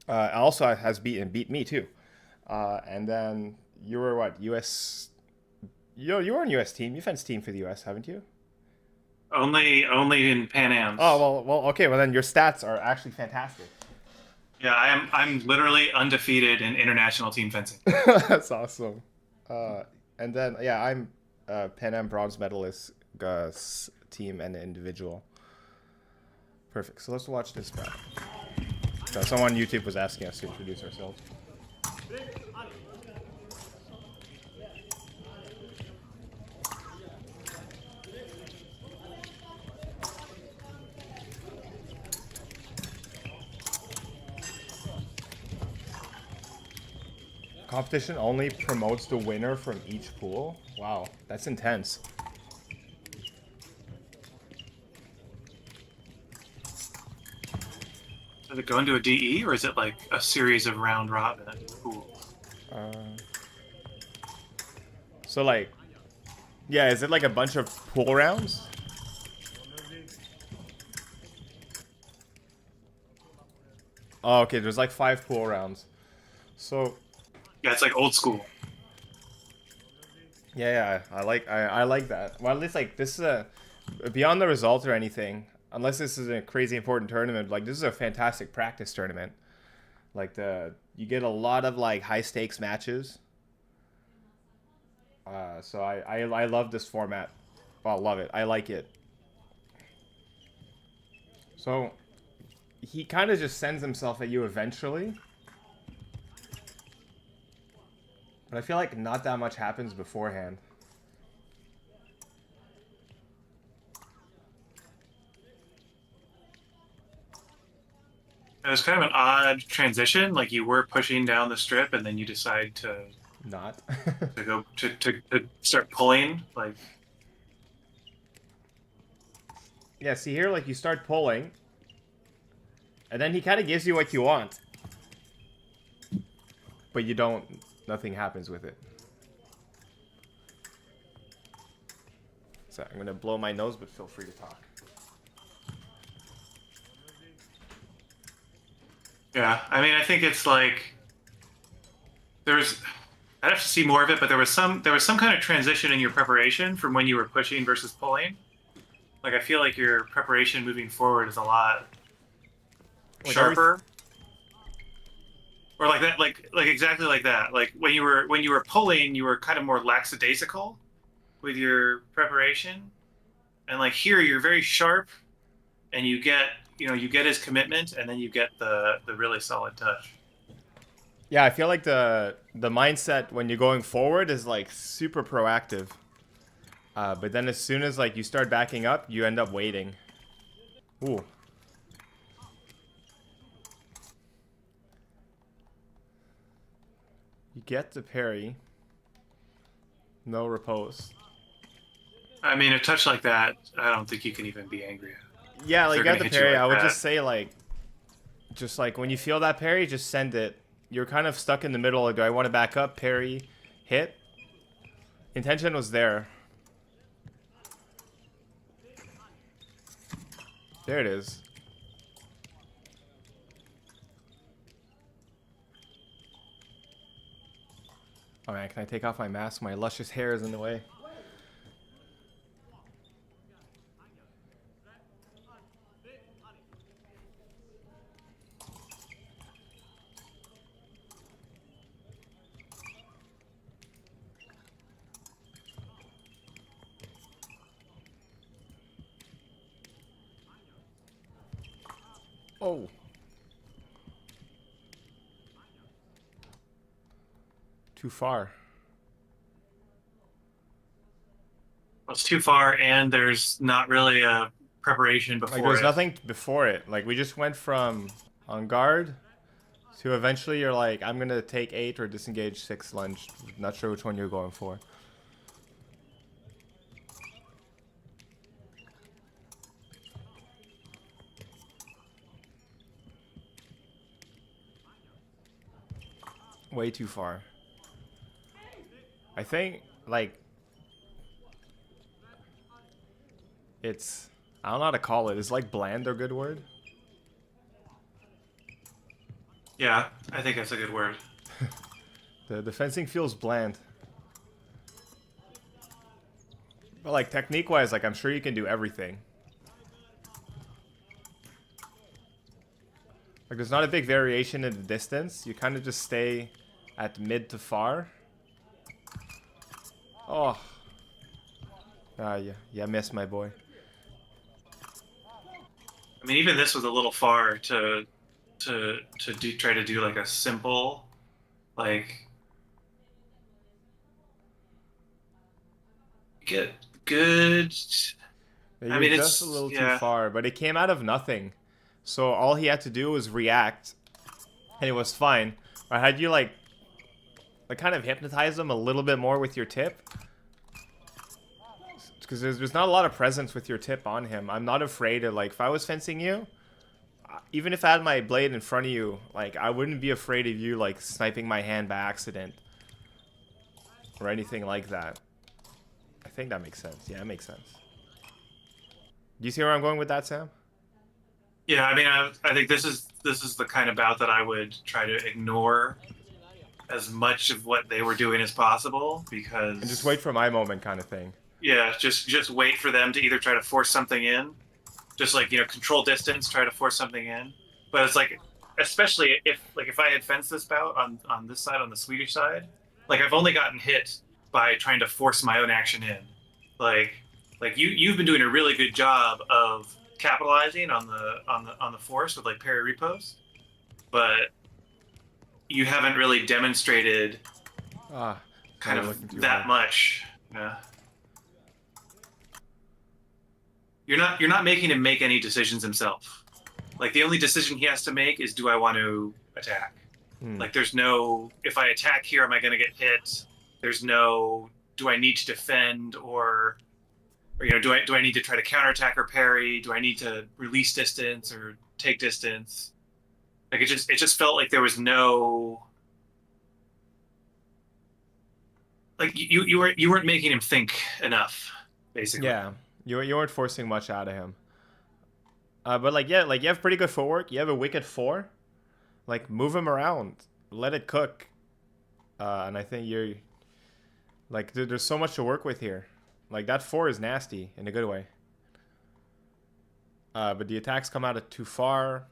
Also has beat me too. And then you were what, US? You were on US team. You fenced team for the US, haven't you? Only in Pan Am's. Oh well. Okay. Well then, your stats are actually fantastic. Yeah, I'm literally undefeated in international team fencing. That's awesome. And then yeah, I'm Pan Am bronze medalist, team and individual. Perfect. So let's watch this bout. So someone on YouTube was asking us to introduce ourselves. Competition only promotes the winner from each pool? Wow, that's intense. Does it go into a DE, or is it like a series of round robin pools? So like, yeah, is it like a bunch of pool rounds? Oh, okay, there's like 5 pool rounds. So yeah, it's like old school. Yeah, I like that. Well, at least like this is beyond the result or anything. unless this is a crazy important tournament, like this is a fantastic practice tournament. Like you get a lot of like high stakes matches. So I love this format. Well, love it. I like it. So he kind of just sends himself at you eventually. But I feel like not that much happens beforehand. It was kind of an odd transition. Like you were pushing down the strip, and then you decide to not to go to start pulling. Like yeah, see here, like you start pulling, and then he kind of gives you what you want, but you don't. Nothing happens with it. So I'm gonna blow my nose, but feel free to talk. yeah, I mean, I think it's like I'd have to see more of it, but there was some kind of transition in your preparation from when you were pushing versus pulling. Like I feel like your preparation moving forward is a lot sharper. Or like that, like exactly like that. Like when you were pulling, you were kind of more lackadaisical with your preparation, and like here you're very sharp, and you get his commitment, and then you get the really solid touch. Yeah, I feel like the mindset when you're going forward is like super proactive, but then as soon as like you start backing up, you end up waiting. Ooh. You get the parry. No repose. I mean, a touch like that, I don't think you can even be angry at. Yeah, like you got the parry. Like I would that. just say like when you feel that parry, just send it. You're kind of stuck in the middle. Like, do I want to back up, parry, hit? Intention was there. There it is. Oh man, can I take off my mask? My luscious hair is in the way. Oh. Too far. Well, it's too far, and there's not really a preparation before Like there's it. nothing before it. Like we just went from on guard to eventually you're like, I'm gonna take 8 or disengage 6 lunge. Not sure which one you're going for. Way too far. I think like it's, I don't know how to call it. Is like bland a good word? Yeah, I think that's a good word. The fencing feels bland. But like technique wise, like I'm sure you can do everything. Like there's not a big variation in the distance. You kind of just stay at mid to far. Oh. Yeah, missed my boy. I mean, even this was a little far to try to do like a simple, like get good. I mean, it's just a little too far, but it came out of nothing. So all he had to do was react, and it was fine. Or had you like kind of hypnotize him a little bit more with your tip? Because there's not a lot of presence with your tip on him. I'm not afraid of, like, if I was fencing you, even if I had my blade in front of you, like, I wouldn't be afraid of you, like, sniping my hand by accident. Or anything like that. I think that makes sense. Yeah, it makes sense. Do you see where I'm going with that, Sam? Yeah, I mean, I think this is the kind of bout that I would try to ignore as much of what they were doing as possible, because... And just wait for my moment kind of thing. Yeah, just wait for them to either try to force something in, just like, you know, control distance, try to force something in. But it's like, especially if I had fenced this bout on this side, on the Swedish side, like I've only gotten hit by trying to force my own action in. Like you've been doing a really good job of capitalizing on the force with like parry repos, but you haven't really demonstrated kind of that much. Yeah. You're not making him make any decisions himself. Like the only decision he has to make is, do I want to attack? Like there's no, if I attack here, am I going to get hit? There's no, do I need to defend or you know, do I need to try to counterattack or parry? Do I need to release distance or take distance? Like it just felt like there was no, like you weren't making him think enough, basically. Yeah, you weren't forcing much out of him. But like, yeah, like you have pretty good footwork. You have a wicked 4. Like move him around, let it cook. And I think you're like, there's so much to work with here. Like that 4 is nasty in a good way. But the attacks come out too far.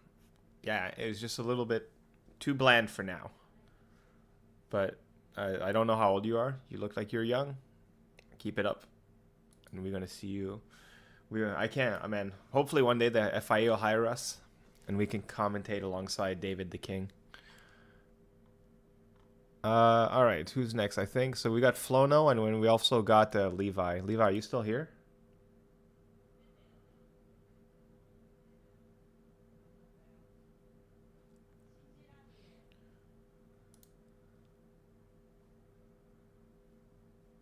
Yeah, it was just a little bit too bland for now. But I don't know how old you are. You look like you're young. Keep it up. And we're going to see you. I can't, man. Hopefully one day the FIA will hire us and we can commentate alongside David the King. All right, who's next? I think so. We got Flono, and when we also got Levi. Levi, are you still here?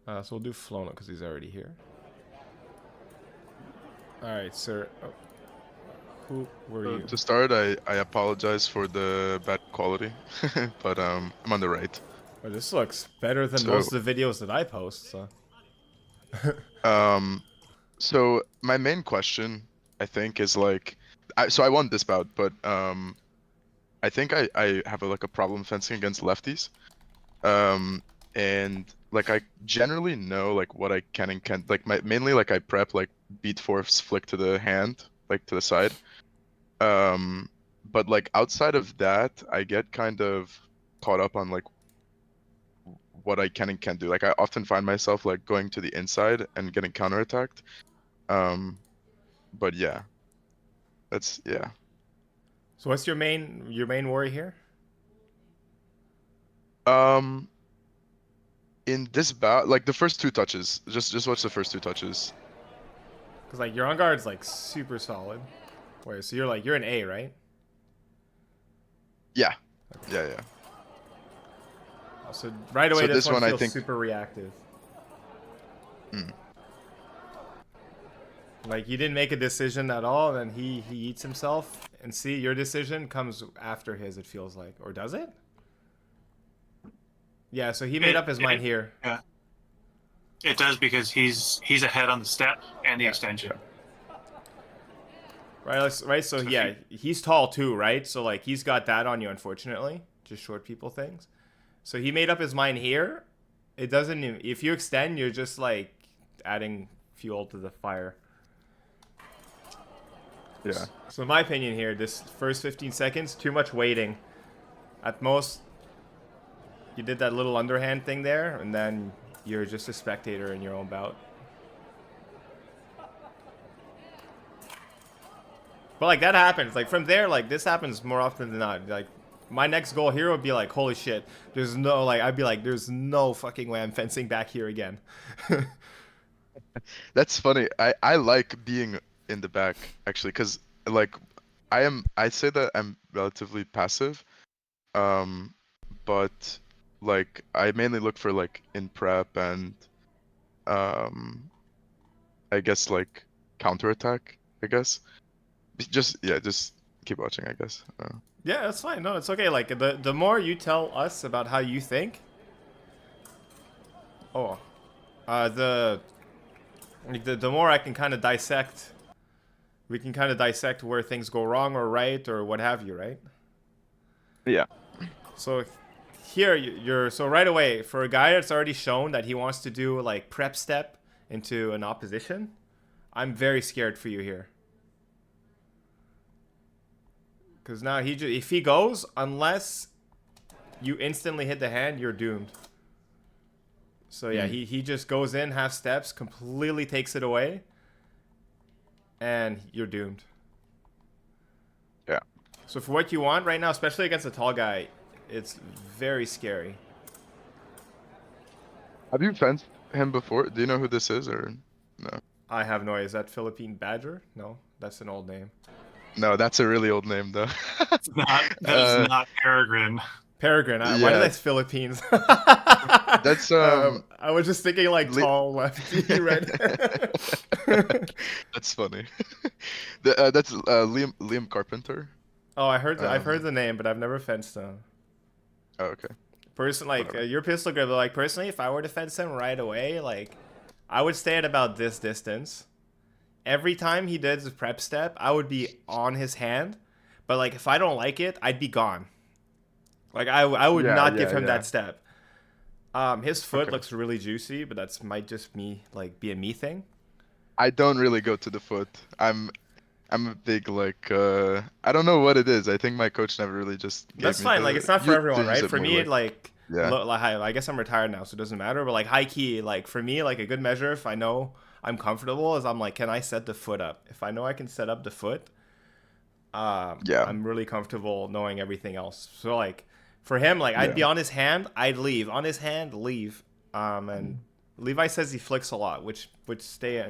So we'll do Flono because he's already here. All right, sir. Oh. Who were you? To start, I apologize for the bad quality, but I'm on the right. Well, this looks better than most of the videos that I post. So. So my main question, I think, is like, I won this bout, but I think I have like a problem fencing against lefties, and like I generally know like what I can and can't. Like mainly like I prep like beat force flick to the hand, like to the side. But like outside of that, I get kind of caught up on like what I can and can't do. Like I often find myself like going to the inside and getting counterattacked. But yeah, that's yeah. So what's your main worry here? In this bout, like the first 2 touches, just watch the first 2 touches. Cause like your on guard's like super solid. Wait, so you're an A, right? Yeah. Okay. Yeah. So right away, so this one feels I think super reactive. Like you didn't make a decision at all, and he eats himself. And see, your decision comes after his. It feels like, or does it? Yeah. So he made up his mind here. Yeah. It does because he's ahead on the step and the extension. Right. So yeah, he's tall too, right? So like he's got that on you, unfortunately. Just short people things. So he made up his mind here. It doesn't. If you extend, you're just like adding fuel to the fire. Yeah. So in my opinion here, this first 15 seconds, too much waiting. At most, you did that little underhand thing there, and then you're just a spectator in your own bout. But like that happens. Like from there, like this happens more often than not. Like my next goal here would be like, holy shit, there's no like I'd be like, there's no fucking way I'm fencing back here again. That's funny. I like being in the back actually, because like I'd say that I'm relatively passive, but like I mainly look for like in prep and I guess like counterattack, I guess. Just keep watching, I guess. Yeah, that's fine. No, it's okay. Like the more you tell us about how you think, the more I can kind of dissect. We can kind of dissect where things go wrong or right or what have you, right? Yeah. So here you're so right away for a guy that's already shown that he wants to do like prep step into an opposition. I'm very scared for you here. Because now if he goes, unless you instantly hit the hand, you're doomed. So yeah, he just goes in, half steps, completely takes it away, and you're doomed. Yeah. So for what you want right now, especially against a tall guy, it's very scary. Have you fenced him before? Do you know who this is or no? I have no idea. Is that Philippine Badger? No, that's an old name. No, that's a really old name though. That's not Peregrine. Peregrine. Why did I say Philippines? That's I was just thinking like tall lefty, right? That's funny. That's Liam Carpenter. Oh, I've heard the name, but I've never fenced him. Oh, okay. Your pistol grip, like personally, if I were to fence him right away, like I would stay at about this distance. Every time he did his prep step, I would be on his hand. But like if I don't like it, I'd be gone. Like I would not give him that step. His foot looks really juicy, but that's might just be a me thing. I don't really go to the foot. I'm a big like I don't know what it is. I think my coach never really just gave That's me fine. the, Like it's not for everyone, right? For me, yeah. I guess I'm retired now, so it doesn't matter. But like high key, like for me, like a good measure, if I know I'm comfortable, is I'm like, can I set the foot up? If I know I can set up the foot, I'm really comfortable knowing everything else. So like for him, like I'd be on his hand, I'd leave. On his hand, leave. And Levi says he flicks a lot, which would stay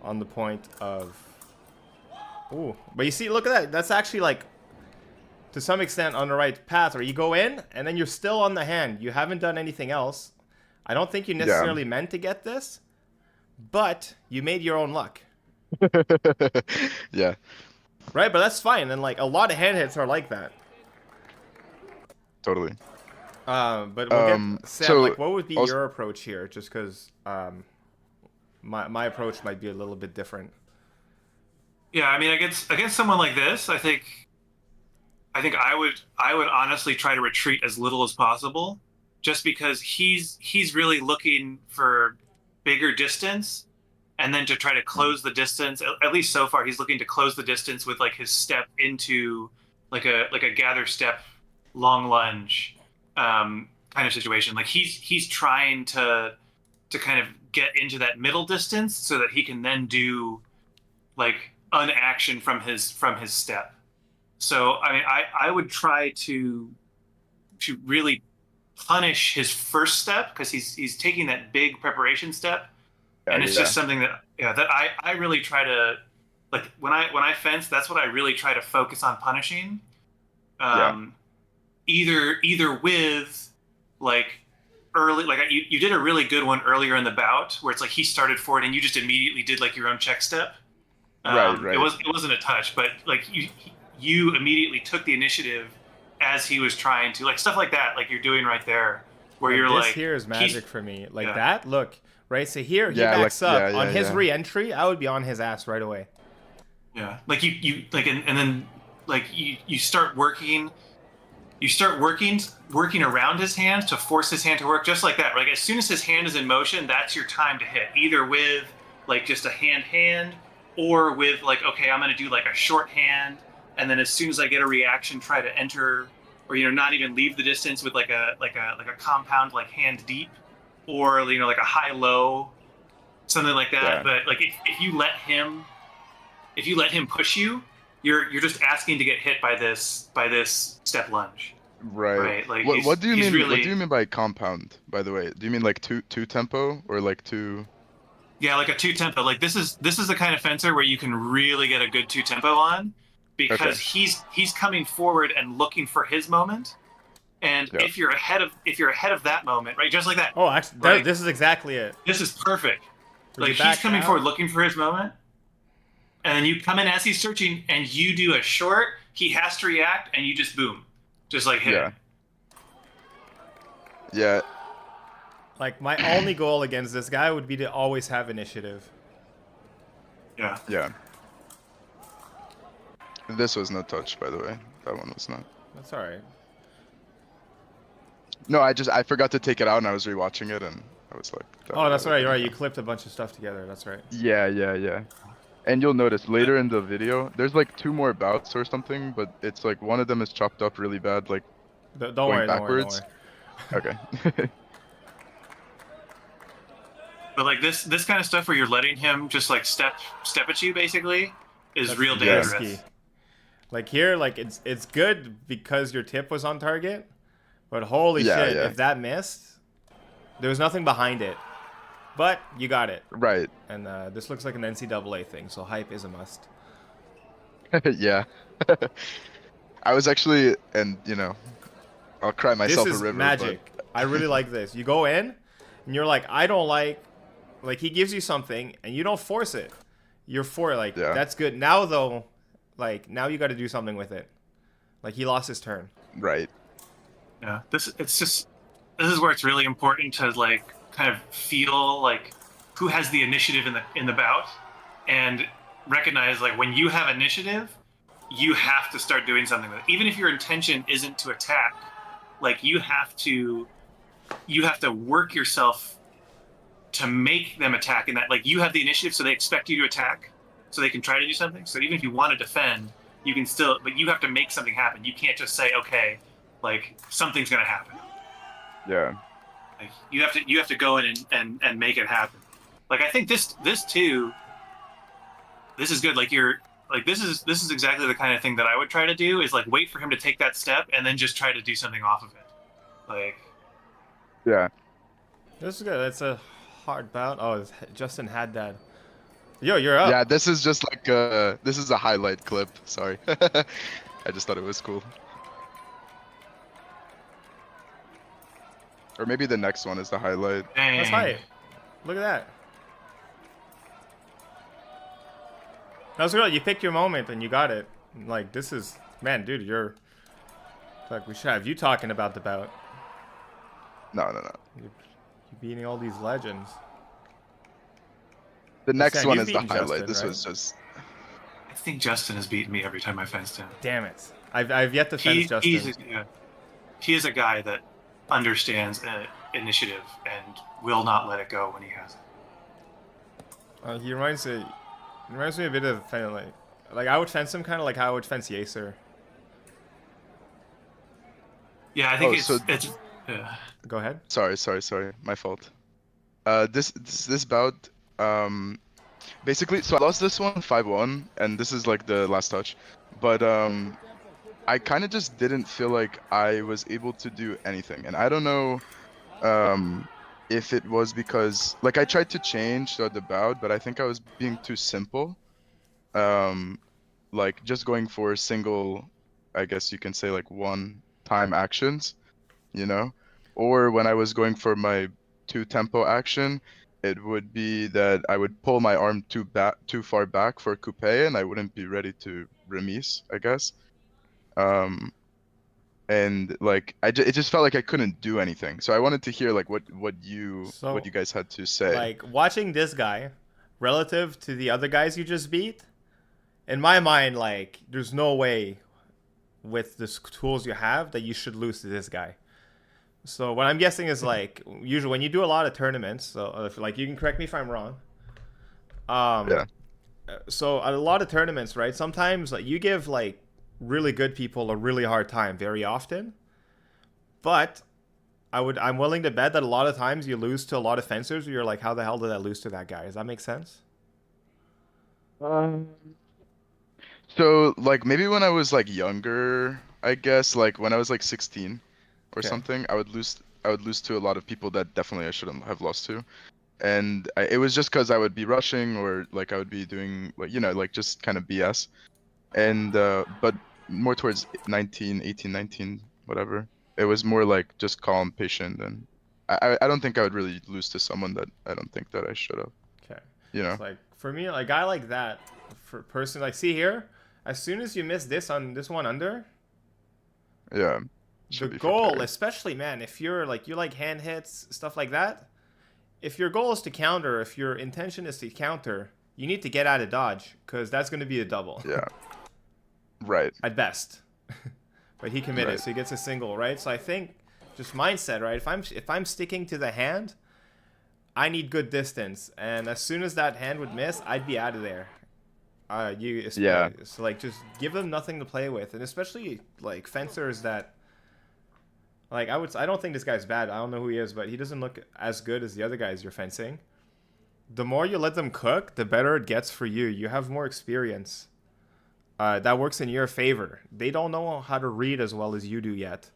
on the point of. Ooh, but you see, look at that. That's actually like, to some extent, on the right path, where you go in and then you're still on the hand. You haven't done anything else. I don't think you necessarily meant to get this, but you made your own luck. Yeah. Right, but that's fine. And like a lot of hand hits are like that. Totally. But we'll get, Sam, like, what would be your approach here? Just because my approach might be a little bit different. Yeah, I mean, against someone like this, I think I would honestly try to retreat as little as possible, just because he's really looking for bigger distance, and then to try to close the distance. At least so far, he's looking to close the distance with like his step into like a gather step, long lunge kind of situation. Like he's trying to kind of get into that middle distance so that he can then do like unaction from his step. So I mean, I would try to really punish his first step, because he's taking that big preparation step, and it's just something that I really try to, like when I fence, that's what I really try to focus on punishing. Either with like early, like you did a really good one earlier in the bout where it's like he started forward and you just immediately did like your own check step. Right. It wasn't a touch, but like you immediately took the initiative as he was trying to, like stuff like that, like you're doing right there, where you're this like, here is magic for me. Like that. Look, right. So here he backs like, up on his re-entry. I would be on his ass right away. Yeah, like you like, and then like you start working. You start working around his hand to force his hand to work just like that. Like as soon as his hand is in motion, that's your time to hit. Either with like just a hand, or with like, okay, I'm gonna do like a short hand, and then as soon as I get a reaction, try to enter, or not even leave the distance with like a compound like hand deep, or like a high low, something like that. Yeah. But like if you let him push you, you're just asking to get hit by this step lunge. Right. Like what do you mean? Really... What do you mean by compound? By the way, do you mean like two tempo or like two? Yeah, like a 2 tempo. Like this is the kind of fencer where you can really get a good 2 tempo on, because he's coming forward and looking for his moment. And if you're ahead of that moment, right, just like that. Oh, actually, right? This is exactly it. This is perfect. Would like he's coming forward looking for his moment, and then you come in as he's searching, and you do a short. He has to react, and you just boom, just like hit him. Yeah. Like my only goal against this guy would be to always have initiative. Yeah. Yeah. This was no touch, by the way. That one was not. That's all right. No, I forgot to take it out, and I was rewatching it, and I was like. Oh, that's right. You're right. You clipped a bunch of stuff together. That's right. Yeah. And you'll notice later in the video, there's like 2 more bouts or something, but it's like one of them is chopped up really bad, like Don't going worry, backwards. don't worry. Okay. But like this kind of stuff where you're letting him just like step at you basically is That's real yeah. dangerous. risky. Like here, like it's good because your tip was on target, but holy Yeah, shit, yeah. if that missed, there was nothing behind it. But you got it. Right. And this looks like an NCAA thing, so hype is a must. Yeah. I was actually, and you know, I'll cry myself This is a river. magic. I really like this. You go in, and you're like, I don't like he gives you something, and you don't force it. You're for it, like, Yeah. that's good. Now, though, like, now you got to do something with it. Like, he lost his turn. But right. Yeah, this is where it's really important to like kind of feel like who has the initiative in the bout, and recognize like when you have initiative, you have to start doing something with it. Even if your intention isn't to attack, like you have to work yourself to make them attack, and that like you have the initiative, so they expect you to attack, so they can try to do something. So even if you want to defend, you can still, but you have to make something happen. You can't just say, okay, like something's gonna happen. Yeah. Like you have to go in and make it happen. Like I think this too. This is good. Like you're like this is exactly the kind of thing that I would try to do, is like wait for him to take that step and then just try to do something off of it. Like Yeah. This is good. That's a hard bout. Oh, Justin had that. Yo, you're up. Yeah, this is just like this is a highlight clip. Sorry. I just thought it was cool. Or maybe the next one is the highlight. That's hype. Look at that. That was good. You picked your moment and you got it. Like, this is, man, dude, you're, like, we should have you talking about the bout. No. You're beating all these legends. The next Sam, one you've is the beaten highlight. Justin, This right? was just. I think Justin has beaten me every time I fenced him. Damn it. I've yet to fence Justin. He is a guy that understands initiative and will not let it go when he has it. He reminds me a bit of kind of like I would fence him kind of like how I would fence Yacer. Yeah, I think so it's Go ahead. Sorry. My fault. This bout, basically, so I lost this one 5-1, and this is like the last touch, but I kind of just didn't feel like I was able to do anything, and I don't know if it was because like I tried to change throughout the bout, but I think I was being too simple, like just going for single, I guess you can say like one-time actions, you know, or when I was going for my 2-tempo action, it would be that I would pull my arm too far back for coupe, and I wouldn't be ready to remise, I guess. And like it just felt like I couldn't do anything. So I wanted to hear like what you guys had to say. Like watching this guy relative to the other guys you just beat, in my mind, like there's no way with the tools you have that you should lose to this guy. So what I'm guessing is like usually when you do a lot of tournaments, so if, like you can correct me if I'm wrong. Yeah. So a lot of tournaments, right? Sometimes like you give like really good people a really hard time very often, but I'm willing to bet that a lot of times you lose to a lot of fencers where you're like, how the hell did I lose to that guy? Does that make sense? So like maybe when I was like younger, I guess like when I was like 16 or Okay. something, I would lose to a lot of people that definitely I shouldn't have lost to. And it was just because I would be rushing, or like I would be doing like, you know, like just kind of BS. And but more towards 18, 19, whatever, it was more like just calm, patient, and I don't think I would really lose to someone that I don't think that I should have. Okay. You know? It's like for me, like a guy like that, for person like see here, as soon as you miss this on this one under, Yeah. the should be goal, prepared. especially man, if you're like you like hand hits, stuff like that, if your goal is to counter, if your intention is to counter, you need to get out of dodge because that's going to be a double. Yeah. Right. At best. But he committed, Right. so he gets a single, right? So I think just mindset, right? If I'm sticking to the hand, I need good distance, and as soon as that hand would miss, I'd be out of there. Yeah. So like, just give them nothing to play with, and especially like fencers that, like, I don't think this guy's bad. I don't know who he is, but he doesn't look as good as the other guys you're fencing. The more you let them cook, the better it gets for you. You have more experience. That works in your favor. They don't know how to read as well as you do yet,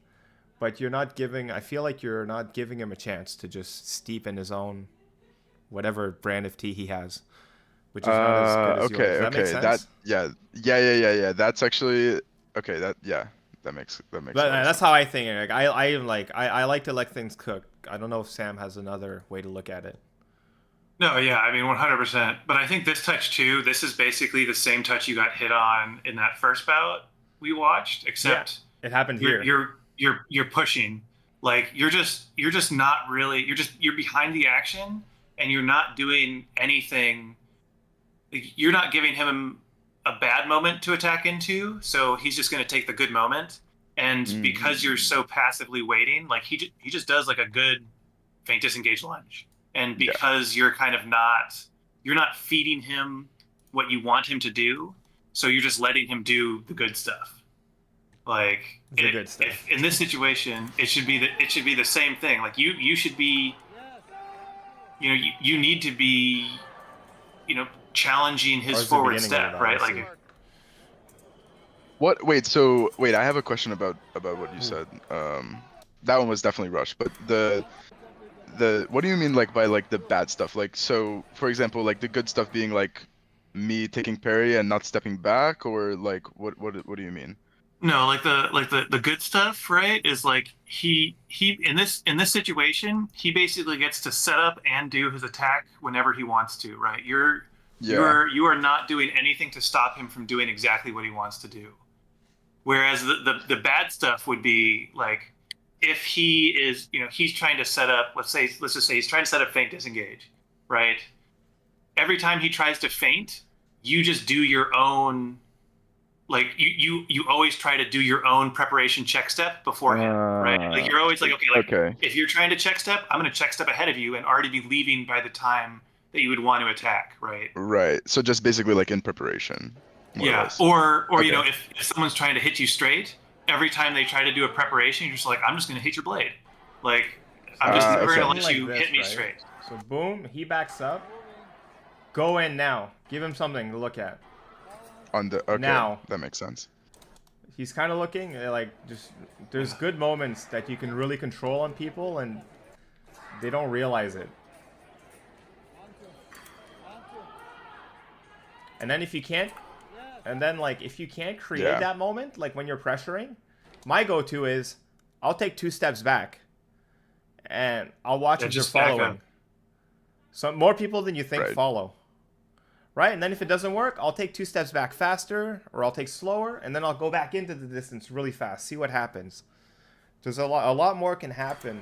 but you're not giving. I feel like you're not giving him a chance to just steep in his own, whatever brand of tea he has, which is not as good as yours. Does that make sense? Yeah. That's actually okay. That makes. But sense. that's how I think it. Like, I like to let things cook. I don't know if Sam has another way to look at it. No, yeah, I mean 100%. But I think this touch too. This is basically the same touch you got hit on in that first bout we watched, except it happened here. You're pushing. Like you're just not really. You're behind the action, and you're not doing anything. You're not giving him a bad moment to attack into, so he's just going to take the good moment. And because you're so passively waiting, like he just does like a good feint disengage lunge. And because you're kind of you're not feeding him what you want him to do, so you're just letting him do the good stuff. Like good stuff. In this situation, it should be the same thing. Like you should be, you need to be, challenging his forward step, right? Like. What? Wait. I have a question about what you said. That one was definitely rushed, but the what do you mean like by like the bad stuff? Like, so for example, like the good stuff being like me taking parry and not stepping back, or like what do you mean? No, like the good stuff, right? Is like he in this situation, he basically gets to set up and do his attack whenever he wants to, right? You are not doing anything to stop him from doing exactly what he wants to do. Whereas the bad stuff would be like, if he is, he's trying to set up, let's just say he's trying to set up feint disengage, right? Every time he tries to feint, you just do your own, like you always try to do your own preparation check step beforehand, right? Like you're always like, okay, if you're trying to check step, I'm going to check step ahead of you and already be leaving by the time that you would want to attack, right? Right. So just basically like in preparation. Yeah. Or if someone's trying to hit you straight, every time they try to do a preparation, you're just like, I'm just going to hit your blade. Like, I'm just never going to let you hit me straight. So boom, he backs up. Go in now. Give him something to look at. Now. That makes sense. He's kind of looking like there's good moments that you can really control on people, and they don't realize it. And then if you can't create that moment, like when you're pressuring, my go-to is I'll take 2 steps back and I'll watch if you're following. So more people than you think follow. Right? And then if it doesn't work, I'll take 2 steps back faster, or I'll take slower, and then I'll go back into the distance really fast. See what happens. There's a lot more can happen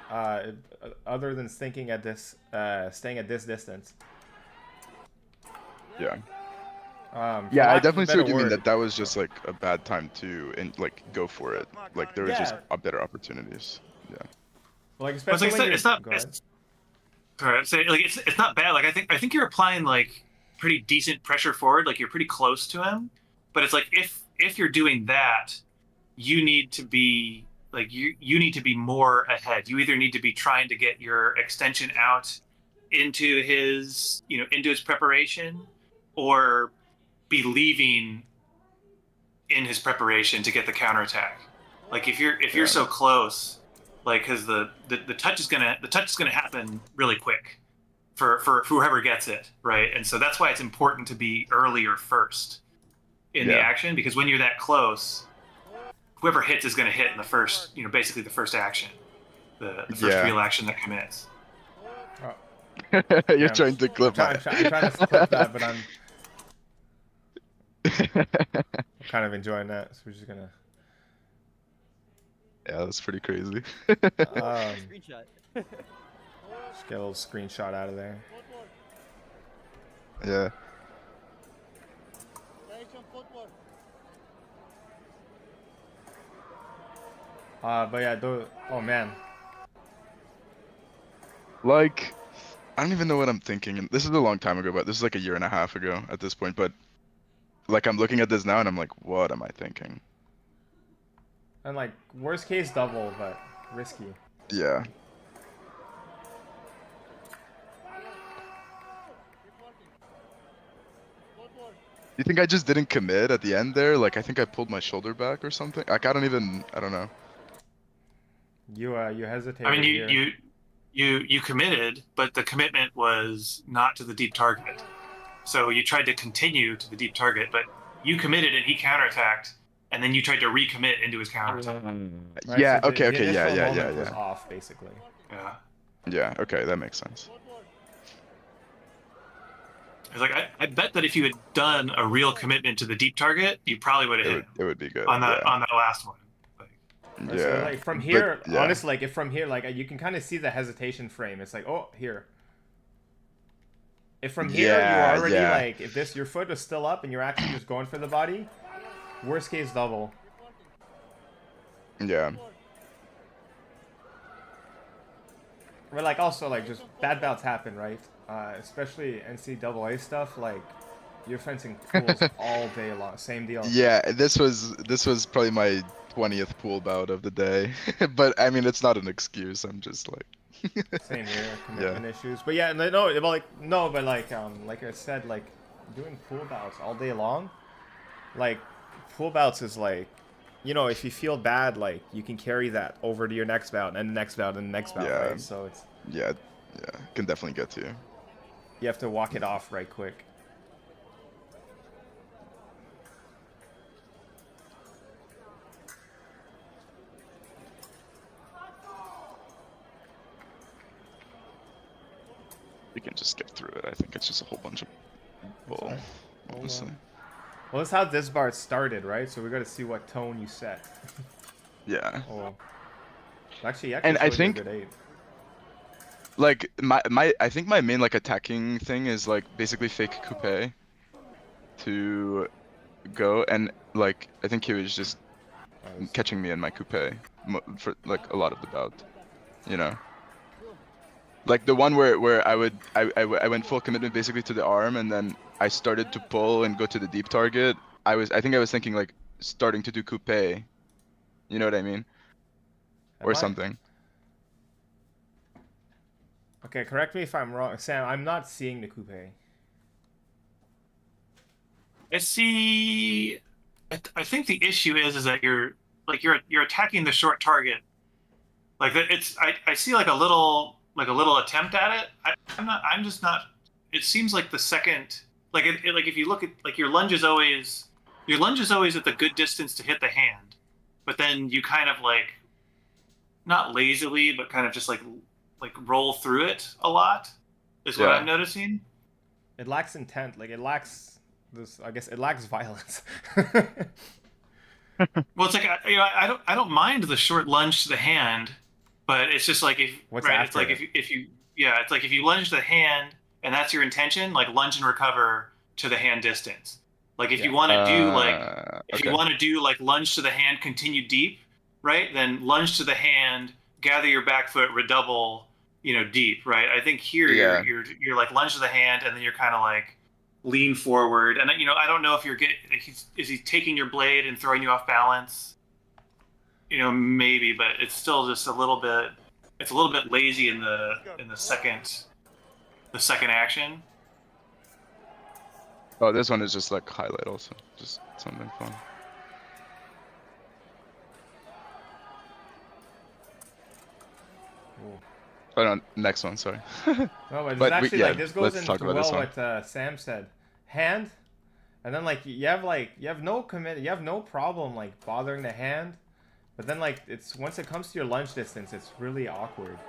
other than staying at this distance. Yeah. Yeah, I definitely see what you mean. That was just like a bad time to go for it. Like there was just better opportunities. Yeah. Like especially it's not. It's not bad. Like I think you're applying like pretty decent pressure forward. Like you're pretty close to him. But it's like if you're doing that, you need to be like you need to be more ahead. You either need to be trying to get your extension out into his preparation, or be leaving in his preparation to get the counterattack. Like if you're so close, like because the touch is gonna happen really quick for whoever gets it, right? And so that's why it's important to be earlier first in the action, because when you're that close, whoever hits is gonna hit in the first, basically the first action, the first real action that commits. You're trying to clip I'm trying to clip that, but I'm kind of enjoying that, so we're just gonna. Yeah, that's pretty crazy. Just get a little screenshot out of there. Yeah. But yeah, oh man. Like, I don't even know what I'm thinking. And this is a long time ago, but this is like a year and a half ago at this point. But like I'm looking at this now and I'm like, what am I thinking? And like worst case double, but risky. Yeah. You think I just didn't commit at the end there? Like I think I pulled my shoulder back or something. Like I don't know. You hesitated. I mean, here. you committed, but the commitment was not to the deep target. So you tried to continue to the deep target, but you committed and he counterattacked, and then you tried to recommit into his counterattack. Right, Yeah. so Okay. the Okay. Yeah. initial Yeah. moment Yeah. was Yeah. off basically. Yeah. Yeah. Okay. That makes sense. It's like I bet that if you had done a real commitment to the deep target, you probably would have hit It would be good. on that Yeah. on that last one. Right, so Yeah. like from But, here, yeah. honestly, like if from here, like you can kind of see the hesitation frame. It's like, oh, here. If from here Yeah, you're already yeah. like, if your foot is still up and you're actually just going for the body, worst case double. Yeah. But like also like just bad bouts happen, right? Especially NCAA stuff. Like you're fencing pools all day long. Same deal. Yeah. This was probably my 20th pool bout of the day, but I mean it's not an excuse. I'm just like. Same here, commitment issues. But yeah, but like I said, like doing pool bouts all day long, like pool bouts is like, you know, if you feel bad, like you can carry that over to your next bout and the next bout and the next bout, Yeah. right? So it's Yeah. Can definitely get to you. you have to walk it off right quick. You can just get through it. I think it's just a whole bunch of bull, honestly. Well, that's how this bar started, right? So we got to see what tone you set. Yeah. Oh. Actually, And I showed you a think- good 8. Like I think my main like attacking thing is like basically fake coupe to go, and like I think he was just catching me in my coupe for like a lot of the bout, you know. Like the one where I went full commitment basically to the arm, and then I started to pull and go to the deep target. I think I was thinking like starting to do coupe, you know what I mean, or something. Okay, correct me if I'm wrong, Sam. I'm not seeing the coupe. I think the issue is that you're attacking the short target. Like I see like a little attempt at it. I'm just not. It seems like the second, like if you look at like your lunge is always at the good distance to hit the hand, but then you kind of like, not lazily, but kind of just like roll through it a lot is what I'm noticing. It lacks intent. Like it lacks this. I guess it lacks violence. Well, it's like I don't mind the short lunge to the hand, but it's just like it's like if you lunge the hand and that's your intention, like lunge and recover to the hand distance. Like if you want to do you want to do like lunge to the hand, continue deep, right? Then lunge to the hand, gather your back foot, redouble, deep, right? I think here you're like lunge to the hand, and then you're kind of like lean forward, and I don't know if is he taking your blade and throwing you off balance? Maybe, but it's still just a little bit. It's a little bit lazy in the second action. Oh, this one is just like highlight also, just something fun. Oh no, next one, sorry. No, but it's actually like this goes into well what Sam said. Hand, and then like you have no commit, you have no problem like bothering the hand, but then like it's once it comes to your lunge distance, it's really awkward.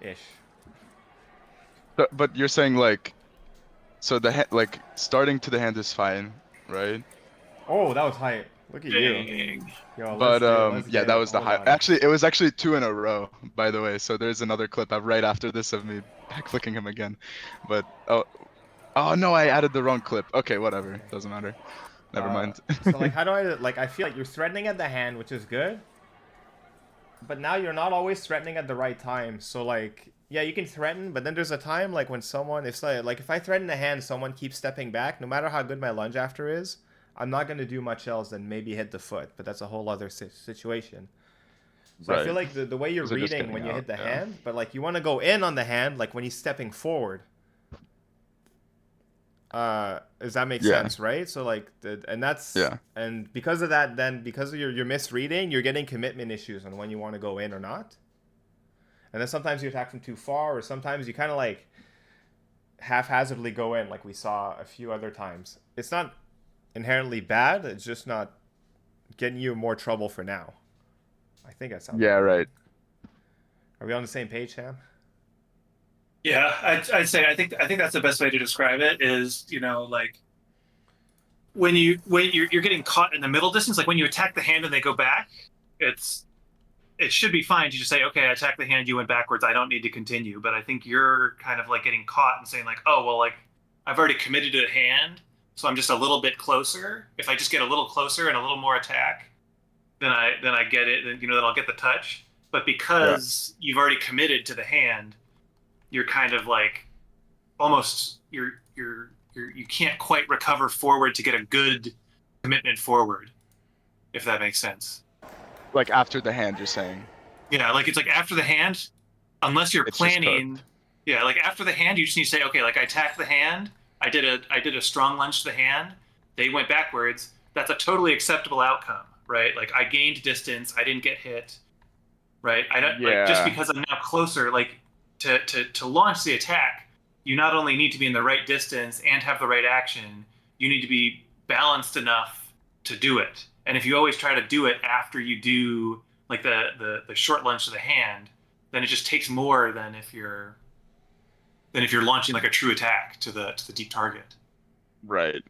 Ish. But you're saying like, so the like starting to the hand is fine, right? Oh, that was high. Look at you. Yo, But let's yeah, get that it. was the Hold high. on. Actually, it was actually 2 in a row, by the way. So there's another clip right after this of me backflicking him again. But oh no, I added the wrong clip. Okay, whatever, doesn't matter. Never mind. So like, how do I feel like you're threatening at the hand, which is good. But now you're not always threatening at the right time. So like, yeah, you can threaten, but then there's a time like when someone, if I threaten a hand, someone keeps stepping back, no matter how good my lunge after is, I'm not going to do much else than maybe hit the foot, but that's a whole other situation. So I feel like the way you're reading when you hit the hand, but like you want to go in on the hand, like when he's stepping forward. Does that make sense, right? So like, and because of that, then because of your misreading, you're getting commitment issues on when you want to go in or not. And then sometimes you attack from too far, or sometimes you kind of like haphazardly go in, like we saw a few other times. It's not inherently bad. It's just not getting you more trouble for now. I think that sounds. Yeah, right. Are we on the same page, Sam? Yeah, I'd say I think that's the best way to describe it is, you know, like when you're getting caught in the middle distance, like when you attack the hand and they go back, it should be fine to just say, okay, I attacked the hand, you went backwards, I don't need to continue. But I think you're kind of like getting caught and saying like, oh well, like I've already committed to a hand, so I'm just a little bit closer. If I just get a little closer and a little more attack, then I get it, then then I'll get the touch. But because you've already committed to the hand, you're kind of like almost you can't quite recover forward to get a good commitment forward, if that makes sense. Like after the hand, you're saying? Yeah, like it's like after the hand, unless you're planning. Yeah, like after the hand, you just need to say, okay, like I attacked the hand, I did a strong lunge to the hand, they went backwards. That's a totally acceptable outcome, right? Like I gained distance, I didn't get hit, right? I don't like just because I'm now closer, like. To launch the attack, you not only need to be in the right distance and have the right action, you need to be balanced enough to do it. And if you always try to do it after you do like the short lunge to the hand, then it just takes more than if you're launching like a true attack to the deep target. Right.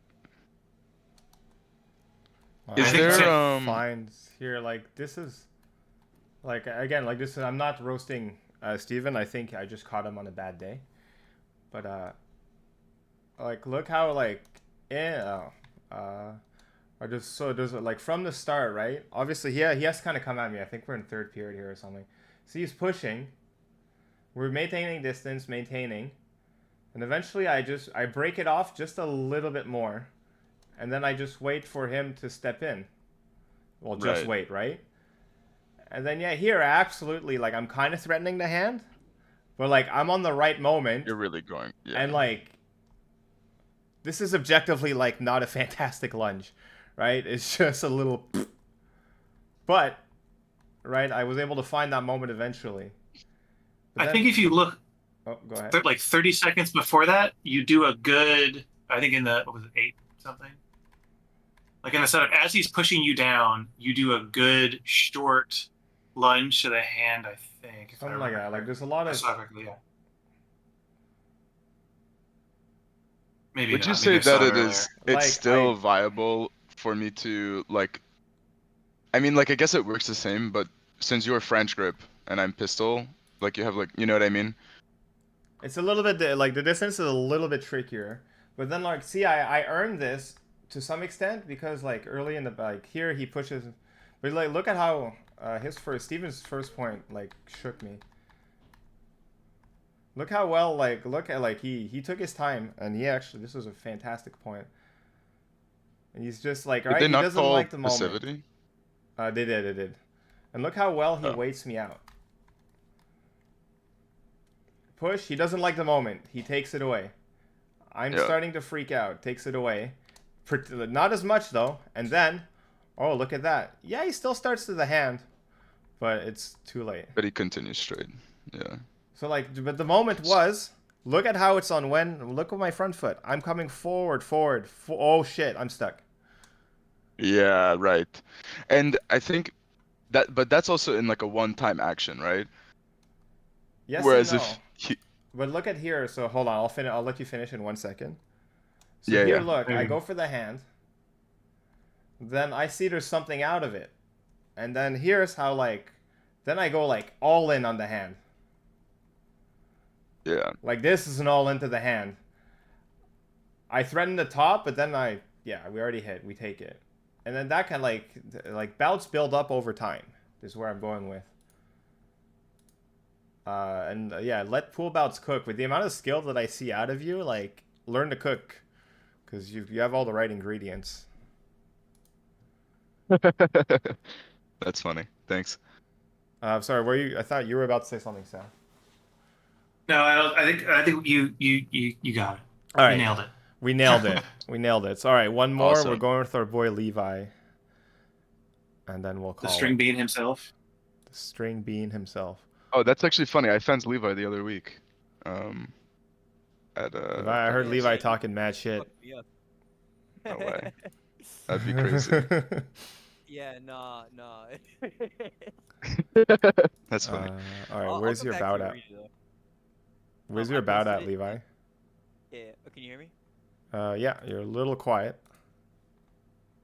Is there finds here like this is like again like this is, I'm not roasting Steven, I think I just caught him on a bad day. But like look how like or just so there's like from the start, right? Obviously he has to kind of come at me. I think we're in third period here or something. So he's pushing. We're maintaining distance, and eventually I break it off just a little bit more, and then I just wait for him to step in. Well, just wait, right? And then here, absolutely, like I'm kind of threatening the hand, but like I'm on the right moment. You're really going, and like this is objectively like not a fantastic lunge, right? It's just a little, but right, I was able to find that moment eventually. I think if you look, go ahead. Like 30 seconds before that, you do a good. I think in the what was it 8 something. Like in the setup, as he's pushing you down, you do a good short lunge to the hand, I think. Something like that. Like there's a lot of. Yeah. Maybe. Would you say that it's still viable for me to like? I mean, like I guess it works the same, but since you're French grip and I'm pistol, like you have like you know what I mean? It's a little bit like the distance is a little bit trickier, but then like see, I earned this to some extent because like early in the like here he pushes, but like look at how. Steven's first point like shook me. Look how well look at he took his time and this was a fantastic point. And he's just like he doesn't like the moment. They did. And look how well he waits me out. Push, he doesn't like the moment. He takes it away. I'm starting to freak out. Takes it away. Not as much though. And then oh, look at that. Yeah, he still starts to the hand. But it's too late. But he continues straight. Yeah. So but the moment was, look at how it's on when, look at my front foot. I'm coming forward. Oh shit, I'm stuck. Yeah, right. And I think but that's also in like a one-time action, right? Yes. Whereas and no. But look at here. So hold on, I'll let you finish in 1 second. So look, I go for the hand. Then I see there's something out of it. And then here's how then I go all in on the hand. Yeah. Like this is an all into the hand. I threaten the top, but then we already hit. We take it. And then that can like bouts build up over time. Is where I'm going with. Yeah, let pool bouts cook. With the amount of skill that I see out of you, like, learn to cook, because you have all the right ingredients. That's funny. Thanks. Sorry, were you? I thought you were about to say something, Sam. No, I don't. I think you got it. All right, You nailed it. We nailed it. We nailed it. So, all right, one more. Awesome. We're going with our boy Levi, and then we'll call The string it. bean himself. The string bean himself. Oh, that's actually funny. I fenced Levi the other week. I heard Levi talking mad shit. No way. That'd be crazy. Yeah, nah. That's funny. All right, where's your bout at? Where's your bout at, Levi? Yeah, can you hear me? Yeah, you're a little quiet.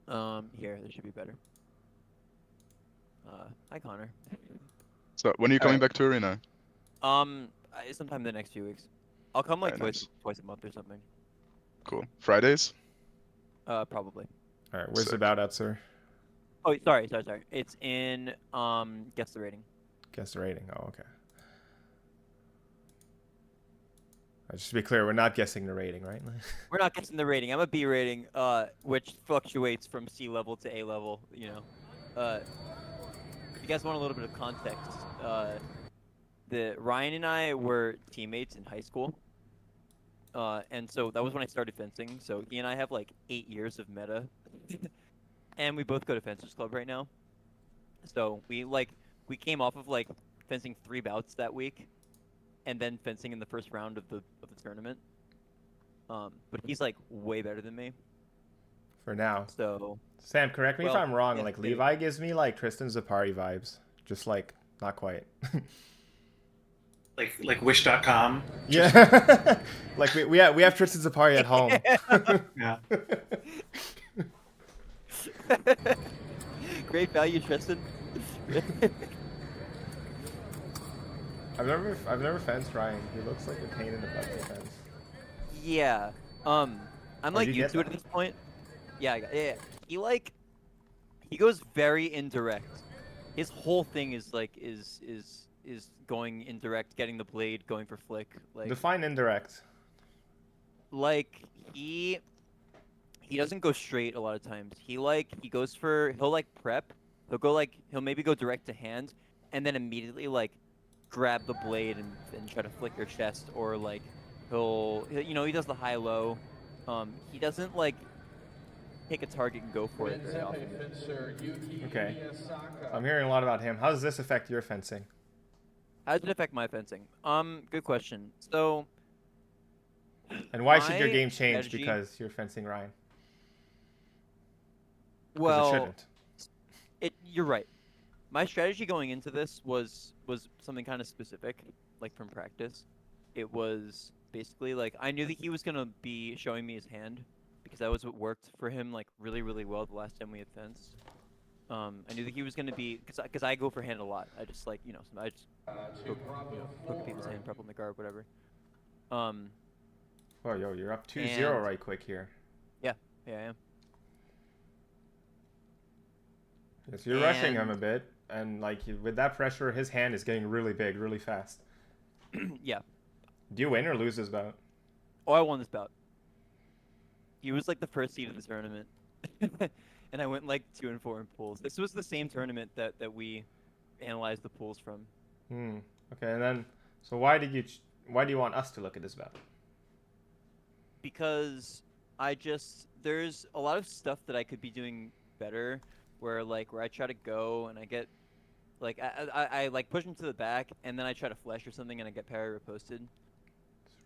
Here, this should be better. Hi, Connor. So, when are you coming back to Arena? Sometime in the next few weeks. I'll come like Alright, twice a month or something. Cool. Fridays? Probably. All right, where's Sick. the bout at, sir? Oh, sorry. It's in guess the rating. Guess the rating. Oh, okay. Just to be clear, we're not guessing the rating, right? We're not guessing the rating. I'm a B rating, which fluctuates from C level to A level. You know, if you guys want a little bit of context, Ryan and I were teammates in high school, and so that was when I started fencing. So he and I have like 8 years of meta, and we both go to Fencers Club right now. So we came off of like fencing 3 bouts that week, and then fencing in the first round of the tournament. But he's like way better than me. For now. So Sam, correct me if I'm wrong. yeah, Like maybe. Levi gives me like Tristan Zapari vibes, just like not quite. Like Wish.com. Yeah. Like we have Tristan Zapari at home. Yeah. Great value, Tristan. I've never fenced Ryan. He looks like a pain in the butt to fence. Yeah. I'm like you used get to it at this point. Yeah, He goes very indirect. His whole thing is like is going indirect, getting the blade, going for flick. Like Define indirect. Like he doesn't go straight a lot of times. He'll prep. He'll maybe go direct to hand, and then immediately like grab the blade and try to flick your chest, or like he does the high low. He doesn't like pick a target and go for it very often. Okay. I'm hearing a lot about him. How does this affect your fencing? How does it affect my fencing? Good question. So And why should your my game change strategy- because you're fencing Ryan? 'Cause Well, it shouldn't. You're right. My strategy going into this was something kind of specific, like from practice. It was basically like I knew that he was gonna be showing me his hand, because that was what worked for him like really well the last time we had fenced. I knew that he was gonna be because I go for hand a lot. I just like I just poke people's hand, prep on the guard, whatever. Oh, yo, you're up 2-0 right quick here. Yeah, I am. Yes, you're rushing him a bit, and like with that pressure, his hand is getting really big, really fast. Yeah. Do you win or lose this bout? Oh, I won this bout. He was like the first seed of the tournament, and I went like 2-4 in pools. This was the same tournament that we analyzed the pools from. Okay, and then so why do you want us to look at this bout? Because there's a lot of stuff that I could be doing better, where I try to go and I get like I like push him to the back, and then I try to flesh or something and I get parry reposted.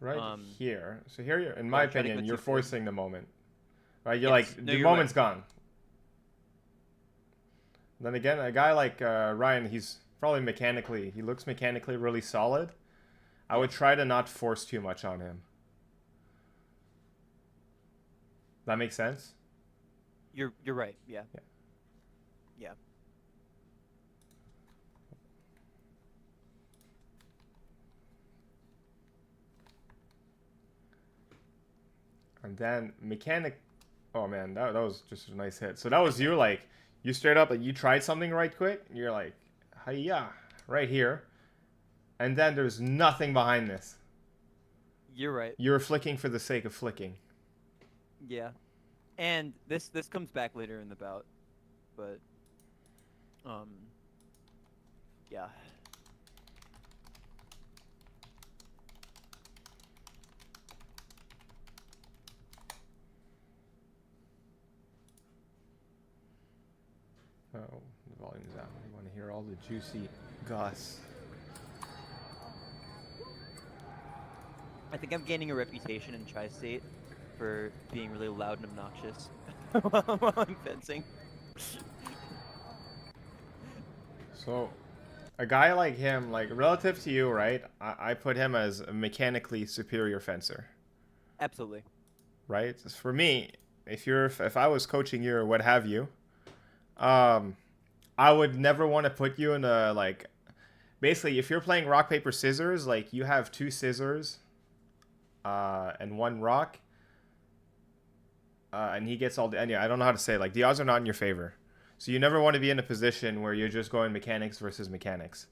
Right here. So here, in my I try to opinion, go you're too far. forcing the moment. Right? You're Yes. like, No, the you're moment's right. gone. Then again, a guy like Ryan, he's probably he looks mechanically really solid. I would try to not force too much on him. That makes sense? You're right. Yeah. And then oh man, that was just a nice hit. So that was you, like, you straight up, like, you tried something right quick, and you're like, hiya, right here. And then there's nothing behind this. You're right. You're flicking for the sake of flicking. Yeah. And this comes back later in the bout. But yeah. Oh, the volume's out. You want to hear all the juicy goss. I think I'm gaining a reputation in Tri-State for being really loud and obnoxious while I'm fencing. So, a guy like him, like relative to you, right? I put him as a mechanically superior fencer. Absolutely. Right? For me, if I was coaching you or what have you, I would never want to put you in a, like, basically if you're playing rock paper scissors, like you have 2 scissors and 1 rock, and he gets all the, and yeah, I don't know how to say it, like the odds are not in your favor. So you never want to be in a position where you're just going mechanics versus mechanics.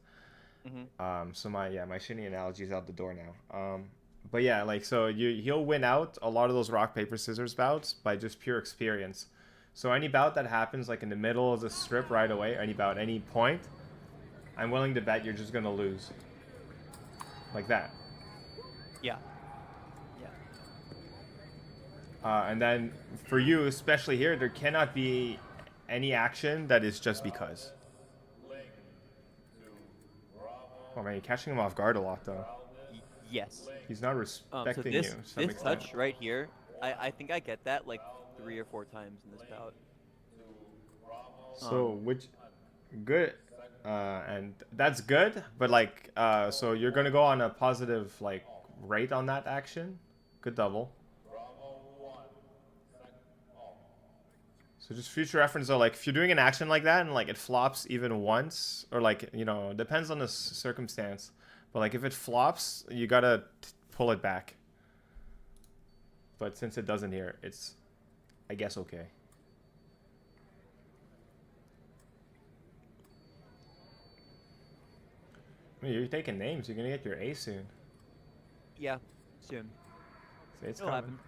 Mm-hmm. So my shinny analogy is out the door now. But yeah, like, so he'll win out a lot of those rock paper scissors bouts by just pure experience. So any bout that happens like in the middle of the strip right away, any bout, any point, I'm willing to bet you're just gonna lose. Like that. Yeah. And then for you, especially here, there cannot be any action that is just because. Oh man, you're catching him off guard a lot though. Yes. He's not respecting so you. To some this extent. touch right here, I think I get that like 3 or 4 times in this bout. So which good, and that's good, but like so you're gonna go on a positive like rate on that action. Good double. So just future reference though, like if you're doing an action like that and like it flops even once, or like, you know, depends on the circumstance, but like if it flops, you gotta pull it back. But since it doesn't here, it's, I guess, okay. I mean, you're taking names. You're gonna get your A soon. Yeah, soon. See, it's It'll coming. happen.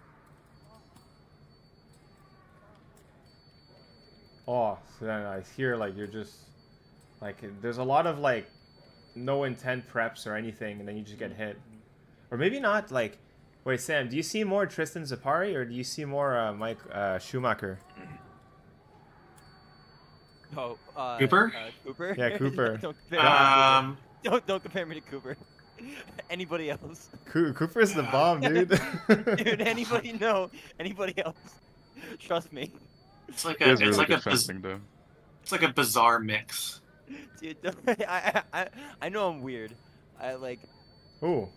Oh, so then I hear like you're just like there's a lot of like no intent preps or anything, and then you just get hit, or maybe not. Like, wait, Sam, do you see more Tristan Zapari or do you see more Mike Schumacher? Oh, Cooper? Cooper? Yeah, Cooper. Don't compare me to Cooper. Anybody else? Cooper's the bomb, dude. Dude, anybody else? Trust me. It's like He a has it's really like good a fencing, though. it's like a bizarre mix. Dude, I know I'm weird. I like. Ooh,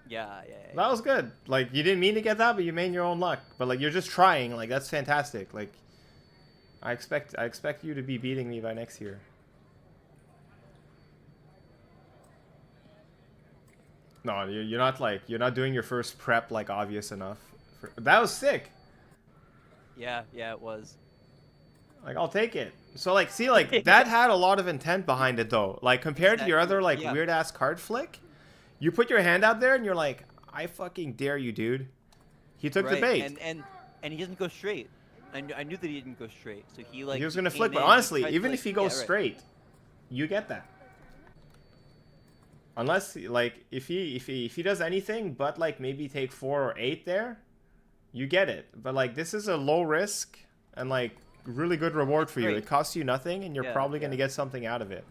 Yeah. that was good. Like you didn't mean to get that, but you made your own luck. But like you're just trying. Like that's fantastic. Like I expect you to be beating me by next year. No, you're not doing your first prep like obvious enough. That was sick. Yeah, it was. Like I'll take it. So like see like that had a lot of intent behind it though. Like compared to your other like weird ass card flick, you put your hand out there and you're like, I fucking dare you, dude. He took the bait. And he doesn't go straight. I knew that he didn't go straight. So he like He was gonna came flick, but in, honestly, tried to, even like, if he goes yeah, right. straight, you get that. Unless like if he does anything but like maybe take 4 or 8 there, you get it. But like this is a low risk and like really good reward for you. Great. It costs you nothing and you're Yeah, probably gonna get something out of it.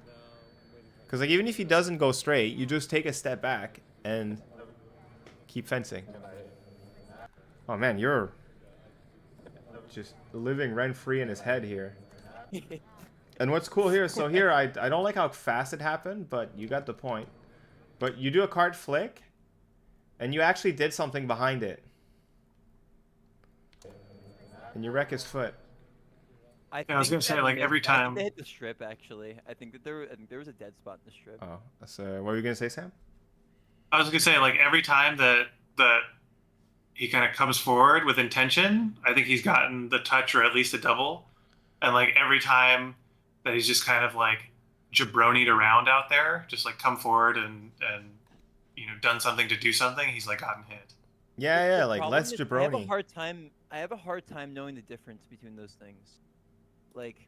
Because like even if he doesn't go straight, you just take a step back and keep fencing. Oh man, you're just living rent free in his head here. And what's cool here, so here I don't like how fast it happened, but you got the point. But you do a card flick, and you actually did something behind it. And you wreck his foot. I was gonna say, like, every time- they hit the strip. Actually, I think there was a dead spot in the strip. Oh, so what were you gonna say, Sam? I was gonna say, like, every time that he kind of comes forward with intention, I think he's gotten the touch or at least a double. And like every time that he's just kind of like jabronied around out there, just like come forward and done something to do something, he's like gotten hit. Yeah, The like problem less is jabroni. I have a hard time knowing the difference between those things. Like,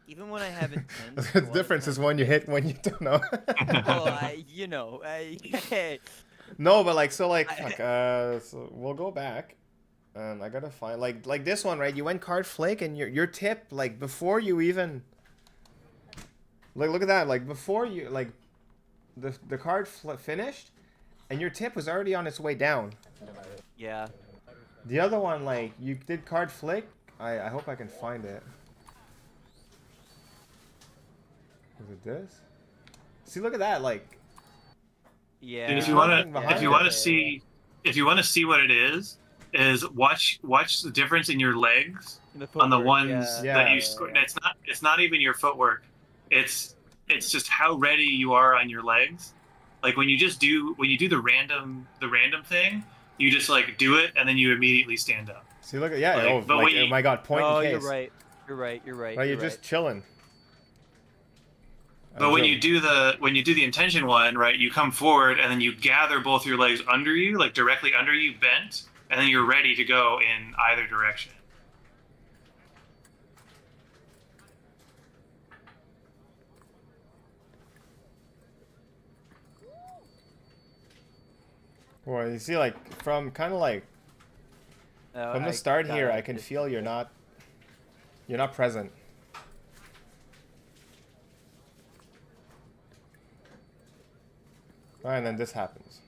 even when I have intense. The difference is when you hit, when you don't know. Well, No, but like, so like, fuck, so we'll go back. I gotta find like this one, right? You went card flick, and your tip, like before you even, like, look at that, like before you, like, the card finished, and your tip was already on its way down. Yeah. The other one, like, you did card flick. I hope I can find it. Is it this? See, look at that, like. Yeah. Dude, if you want to see what it is watch the difference in your legs on the ones that you score. It's not even your footwork. It's just how ready you are on your legs. Like when you do the random thing, you just like do it and then you immediately stand up. See, look at oh my god, point in case. You're right. Right, you're just chilling. But when you do the intention one, right, you come forward and then you gather both your legs under you, like directly under you, bent, and then you're ready to go in either direction. Well, you see, like, from kind of like from the start here, I can feel you're not present. All right, and then this happens.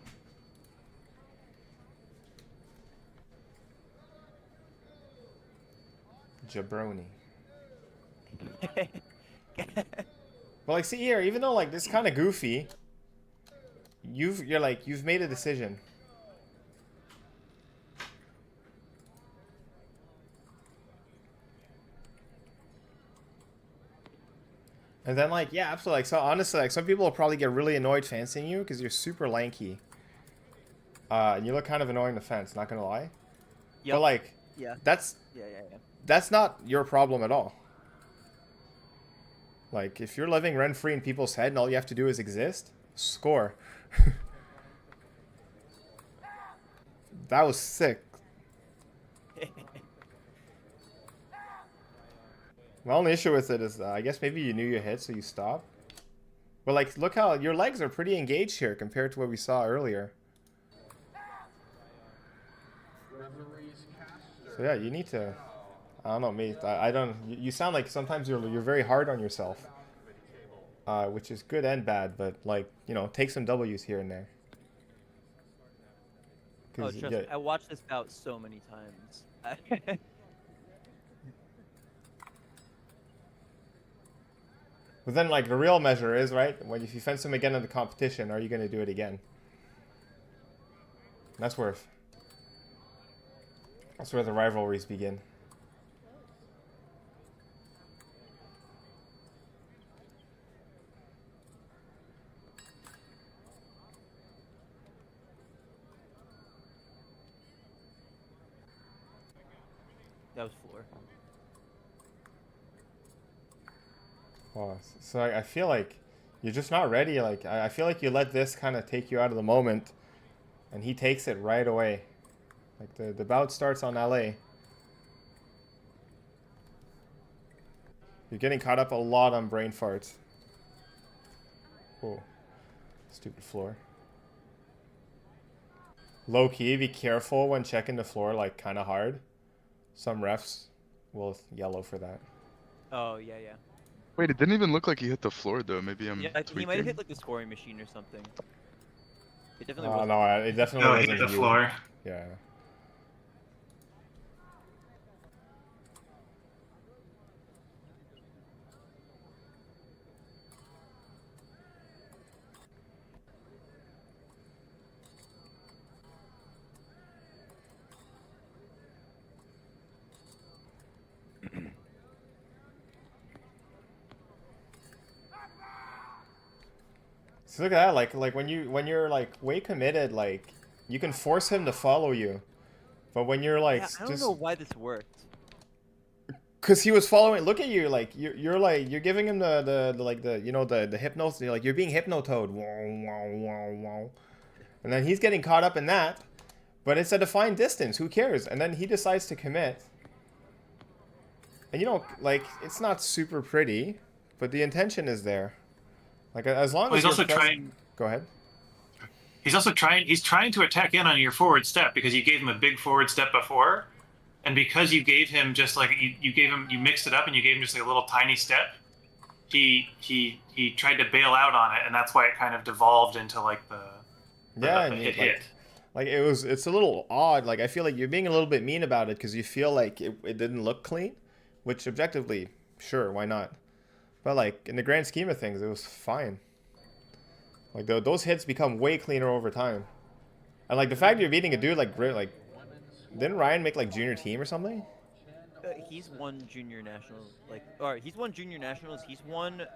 Jabroni. But like, see here, even though like this kind of goofy, you've made a decision. And then like, yeah, absolutely. Like, so honestly, like some people will probably get really annoyed fancying you because you're super lanky. And you look kind of annoying in the fence, not gonna lie. Yep. But like, that's not your problem at all. Like, if you're living rent-free in people's head and all you have to do is exist, score. That was sick. My only issue with it is, I guess maybe you knew you hit, so you stopped. But like, look how your legs are pretty engaged here compared to what we saw earlier. So yeah, you need to. I don't know, mate. I don't. You sound like sometimes you're very hard on yourself, which is good and bad. But like, you know, take some W's here and there. Oh, trust me, I watched this bout so many times. But then, like, the real measure is, right, when if you fence him again in the competition, are you going to do it again? That's where the rivalries begin. That was floor. Oh, so I feel like you're just not ready. Like, I feel like you let this kind of take you out of the moment, and he takes it right away. Like, the bout starts on LA. You're getting caught up a lot on brain farts. Oh, stupid floor. Low key, be careful when checking the floor, like, kind of hard. Some refs will yellow for that. Oh, yeah. Wait, it didn't even look like he hit the floor though. Maybe I'm. Yeah, he might have hit like the scoring machine or something. It definitely Oh wasn't. no, it definitely No, wasn't he hit the you. floor. Yeah. So look at that, like when you're like way committed, like you can force him to follow you, but when you're like Yeah, I don't know why this worked. Cause he was following. Look at you, like you're giving him the like the the hypnos. You're like you're being hypnotoed. Wow, wow, wow, wow. And then he's getting caught up in that. But it's a defined distance. Who cares? And then he decides to commit. And like it's not super pretty, but the intention is there. Like as long as he's also trying. Go ahead. He's also trying. He's trying to attack in on your forward step because you gave him a big forward step before. And because you gave him just like you mixed it up and you gave him just like a little tiny step, he tried to bail out on it, and that's why it kind of devolved into like the hit. Like it's a little odd. Like I feel like you're being a little bit mean about it because you feel like it didn't look clean, which objectively, sure, why not? But like in the grand scheme of things, it was fine. Like those hits become way cleaner over time, and like the fact that you're beating a dude like didn't Ryan make like junior team or something? He's won junior nationals, he's won junior nationals. He's won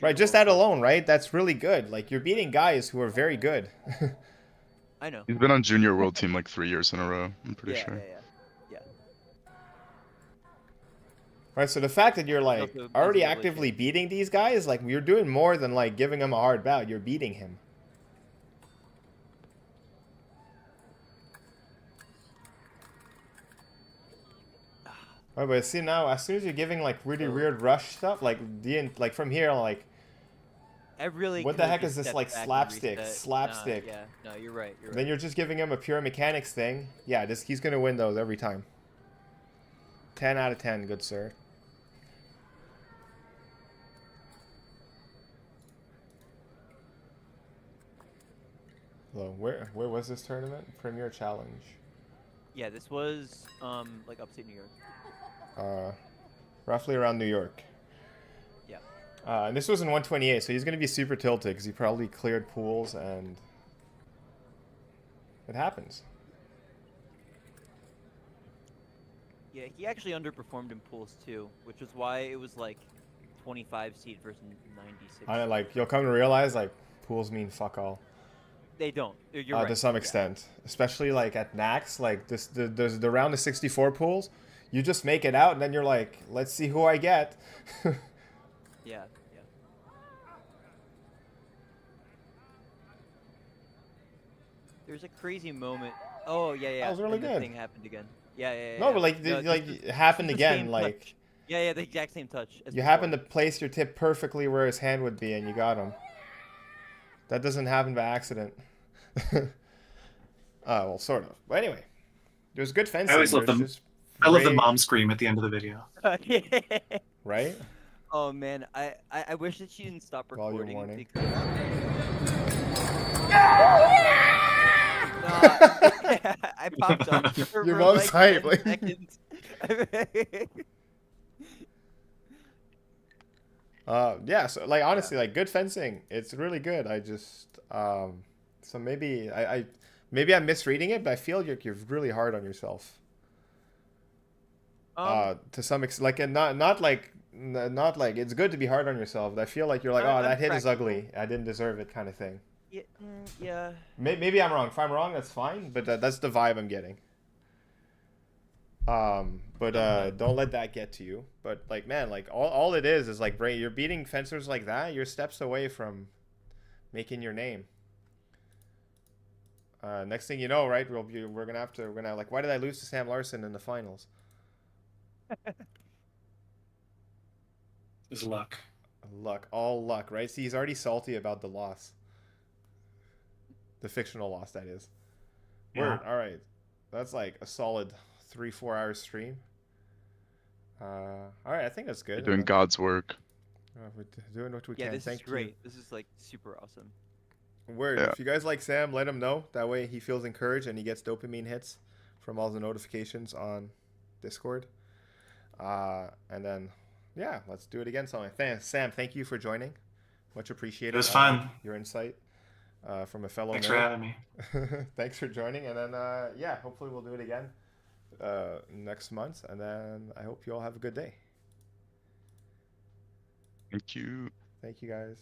right, just that alone, right? That's really good. Like you're beating guys who are very good. I know. He's been on junior world team like 3 years in a row. I'm pretty sure. Yeah. Right, so the fact that you're like already actively beating these guys, like you're doing more than like giving him a hard bout. You're beating him. Right, but see now, as soon as you're giving like really weird rush stuff, like from here, like I really. What the heck is this like slapstick? Yeah, no, you're right. Then you're just giving him a pure mechanics thing. Yeah, he's gonna win those every time. 10 out of 10, good sir. Hello, where was this tournament? Premier Challenge. Yeah, this was like upstate New York. Roughly around New York. Yeah. And this was in 128, so he's going to be super tilted because he probably cleared pools and it happens. Yeah, he actually underperformed in pools too, which is why it was like 25 seed versus 96. I like you'll come to realize like pools mean fuck all. They don't. You're right. To some extent, especially like at Nax, like there's the round of 64 pools. You just make it out, and then you're like, let's see who I get. Yeah. There's a crazy moment. Oh yeah. That was really and good. The thing happened again. Yeah. No, but like it happened again. Like. Touch. Yeah, the exact same touch. You happen to place your tip perfectly where his hand would be, and you got him. That doesn't happen by accident. Well, sort of. But anyway, there's good fencing. I always love them. I love the mom scream at the end of the video. Right? Oh man, I wish that she didn't stop recording. Volume warning. I popped up. Your mom's hype. Yeah, so like honestly, like good fencing, it's really good. I just so maybe I'm misreading it, but I feel you're really hard on yourself. To some extent, like, and not like it's good to be hard on yourself. But I feel like you're like, oh, that hit is ugly. I didn't deserve it, kind of thing. Yeah. Maybe I'm wrong. If I'm wrong, that's fine. But that's the vibe I'm getting. But don't let that get to you. But like, man, like all it is like you're beating fencers like that. You're steps away from making your name. Next thing you know, right? We're gonna like, why did I lose to Sam Larsen in the finals? It's luck. All luck, right? See, he's already salty about the loss. The fictional loss, that is. Yeah. Word. All right. That's like a solid 3-4 hour stream. All right, I think that's good. You're doing God's work. We're doing what we can. Yeah, this Thank is great. you. This is like super awesome. Word. Yeah. If you guys like Sam, let him know. That way he feels encouraged and he gets dopamine hits from all the notifications on Discord. And then, yeah, let's do it again. So, Sam, thank you for joining. Much appreciated. It was fun. Your insight from a fellow. Thanks nerd. for having me. Thanks for joining. And then, yeah, hopefully we'll do it again next month. And then I hope you all have a good day. Thank you. Thank you, guys.